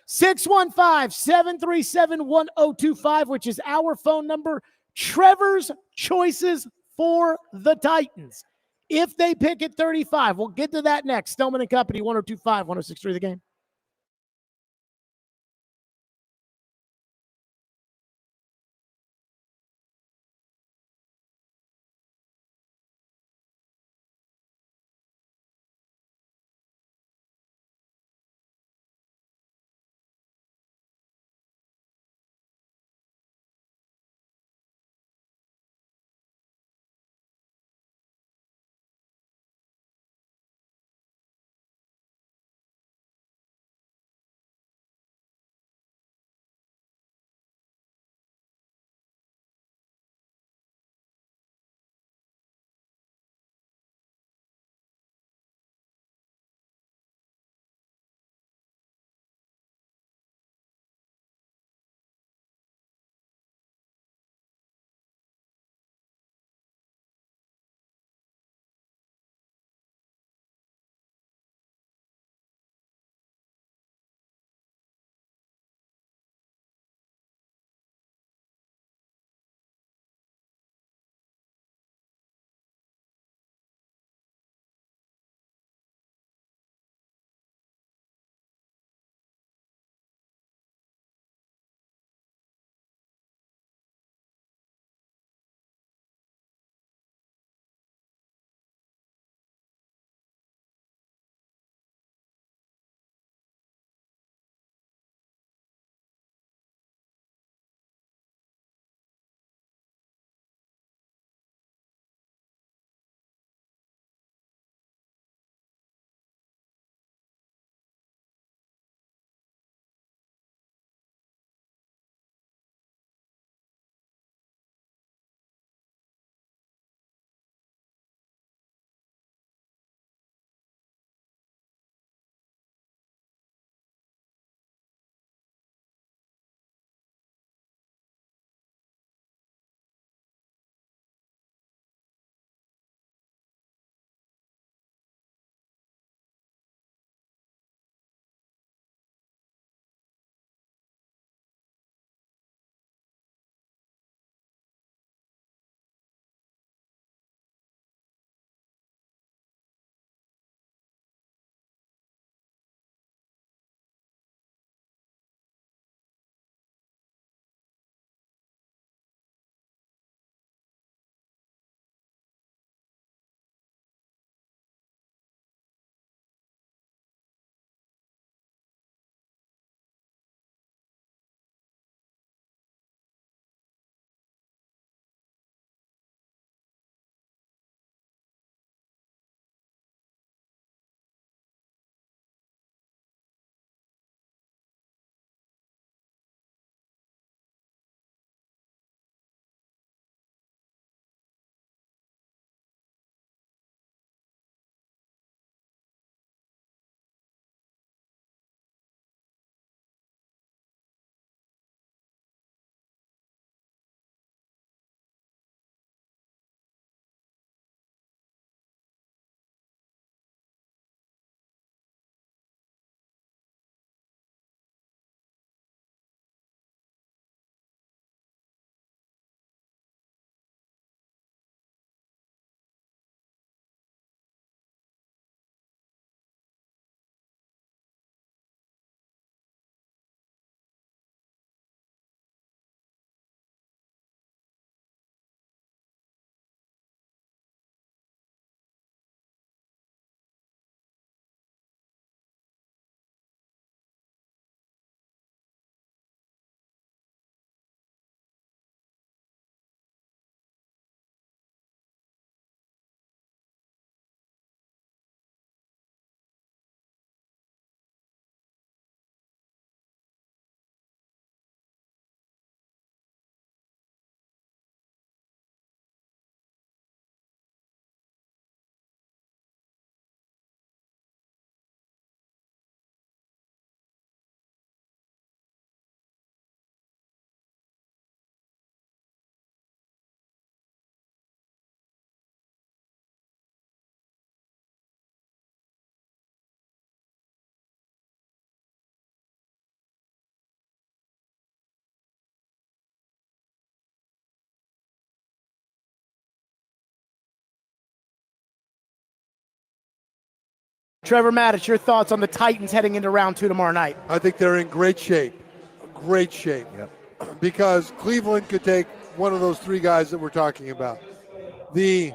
615-737-1025, which is our phone number. Trevor's choices for the Titans. If they pick at 35, we'll get to that next. Stillman and Company, 102.5, 106.3 The Game. Trevor Mattis, your thoughts on the Titans heading into round 2 tomorrow night? I think they're in great shape. Great shape. Yep. Because Cleveland could take one of those three guys that we're talking about. The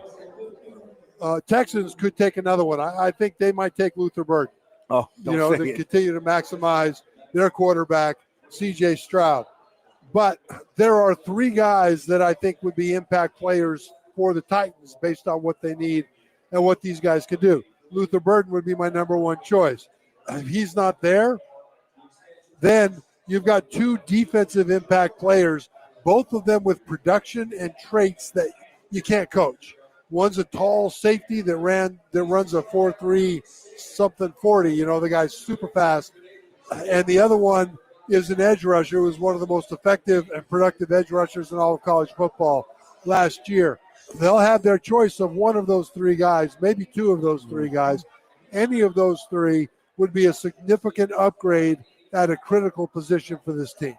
Texans could take another one. I think they might take Luther Burden. Oh, to continue to maximize their quarterback, C.J. Stroud. But there are three guys that I think would be impact players for the Titans based on what they need and what these guys could do. Luther Burden would be my number one choice. If he's not there, then you've got two defensive impact players, both of them with production and traits that you can't coach. One's a tall safety that runs a 4.3 something 40. The guy's super fast. And the other one is an edge rusher who was one of the most effective and productive edge rushers in all of college football last year. They'll have their choice of one of those three guys, maybe two of those three guys. Any of those three would be a significant upgrade at a critical position for this team.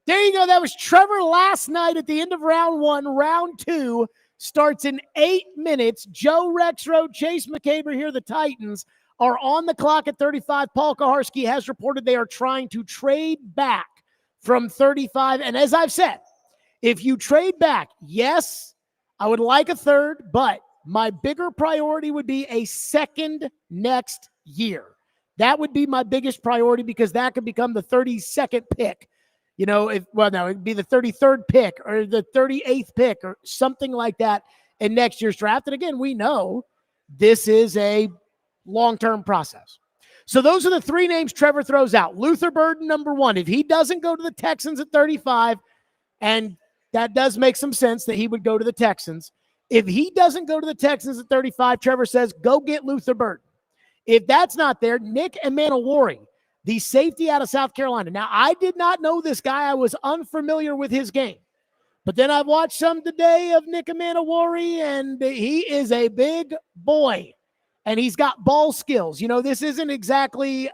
There you go. That was Trevor last night at the end of round 1. Round 2 starts in 8 minutes. Joe Rexroad, Chase McCabe here. The Titans are on the clock at 35. Paul Kaharski has reported they are trying to trade back from 35. And as I've said, if you trade back, yes, I would like a third, but my bigger priority would be a second next year. That would be my biggest priority because that could become the 32nd pick. It'd be the 33rd pick or the 38th pick or something like that in next year's draft. And again, we know this is a long-term process. So those are the three names Trevor throws out. Luther Burden, number 1. If he doesn't go to the Texans at 35, and that does make some sense that he would go to the Texans. If he doesn't go to the Texans at 35, Trevor says, go get Luther Burden. If that's not there, Nick Emmanwori, the safety out of South Carolina. Now, I did not know this guy. I was unfamiliar with his game. But then I've watched some today of Nick Emmanwori, and he is a big boy. And he's got ball skills. This isn't exactly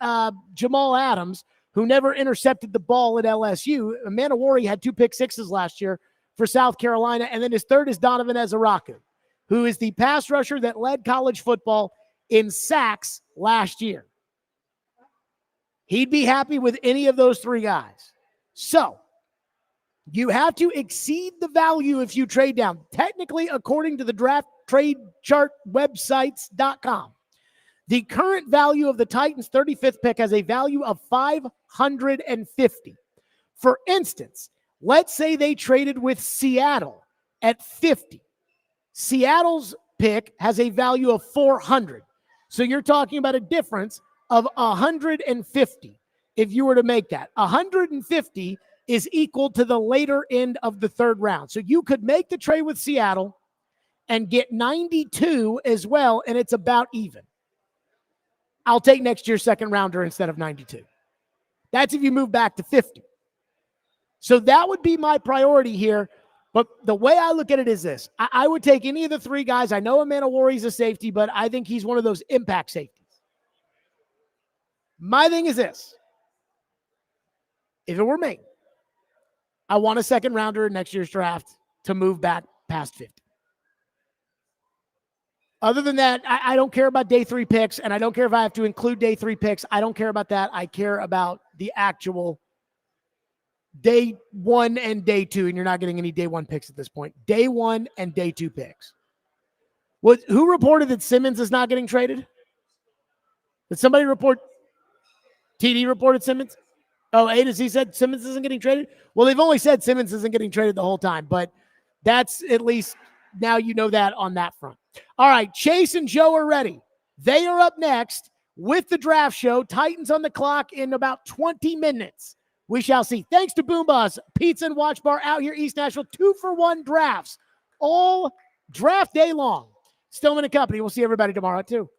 Jamal Adams, who never intercepted the ball at LSU. Emmanwori had 2 pick sixes last year for South Carolina. And then his third is Donovan Ezaraku, who is the pass rusher that led college football in sacks last year. He'd be happy with any of those three guys. So you have to exceed the value if you trade down. Technically, according to the draft trade chart websites.com, the current value of the Titans' 35th pick has a value of $550. For instance, let's say they traded with Seattle at 50. Seattle's pick has a value of $400. So you're talking about a difference of $150 if you were to make that. $150 is equal to the later end of the third round. So you could make the trade with Seattle and get 92 as well, and it's about even. I'll take next year's second rounder instead of 92. That's if you move back to 50. So that would be my priority here. But the way I look at it is this. I would take any of the three guys. I know Emmanwori's a safety, but I think he's one of those impact safeties. My thing is this. If it were me, I want a second rounder in next year's draft to move back past 50. Other than that, I don't care about day 3 picks, and I don't care if I have to include day 3 picks. I don't care about that. I care about the actual day 1 and day 2, and you're not getting any day 1 picks at this point. Day 1 and day 2 picks. Who reported that Simmons is not getting traded? Did somebody report? TD reported Simmons? Oh, A to Z said Simmons isn't getting traded? Well, they've only said Simmons isn't getting traded the whole time, but that's at least now you know that on that front. All right, Chase and Joe are ready. They are up next with the draft show. Titans on the clock in about 20 minutes. We shall see. Thanks to Boom Buzz Pizza and Watch Bar out here, East Nashville. 2-for-1 drafts all draft day long. Stillman and Company. We'll see everybody tomorrow, too.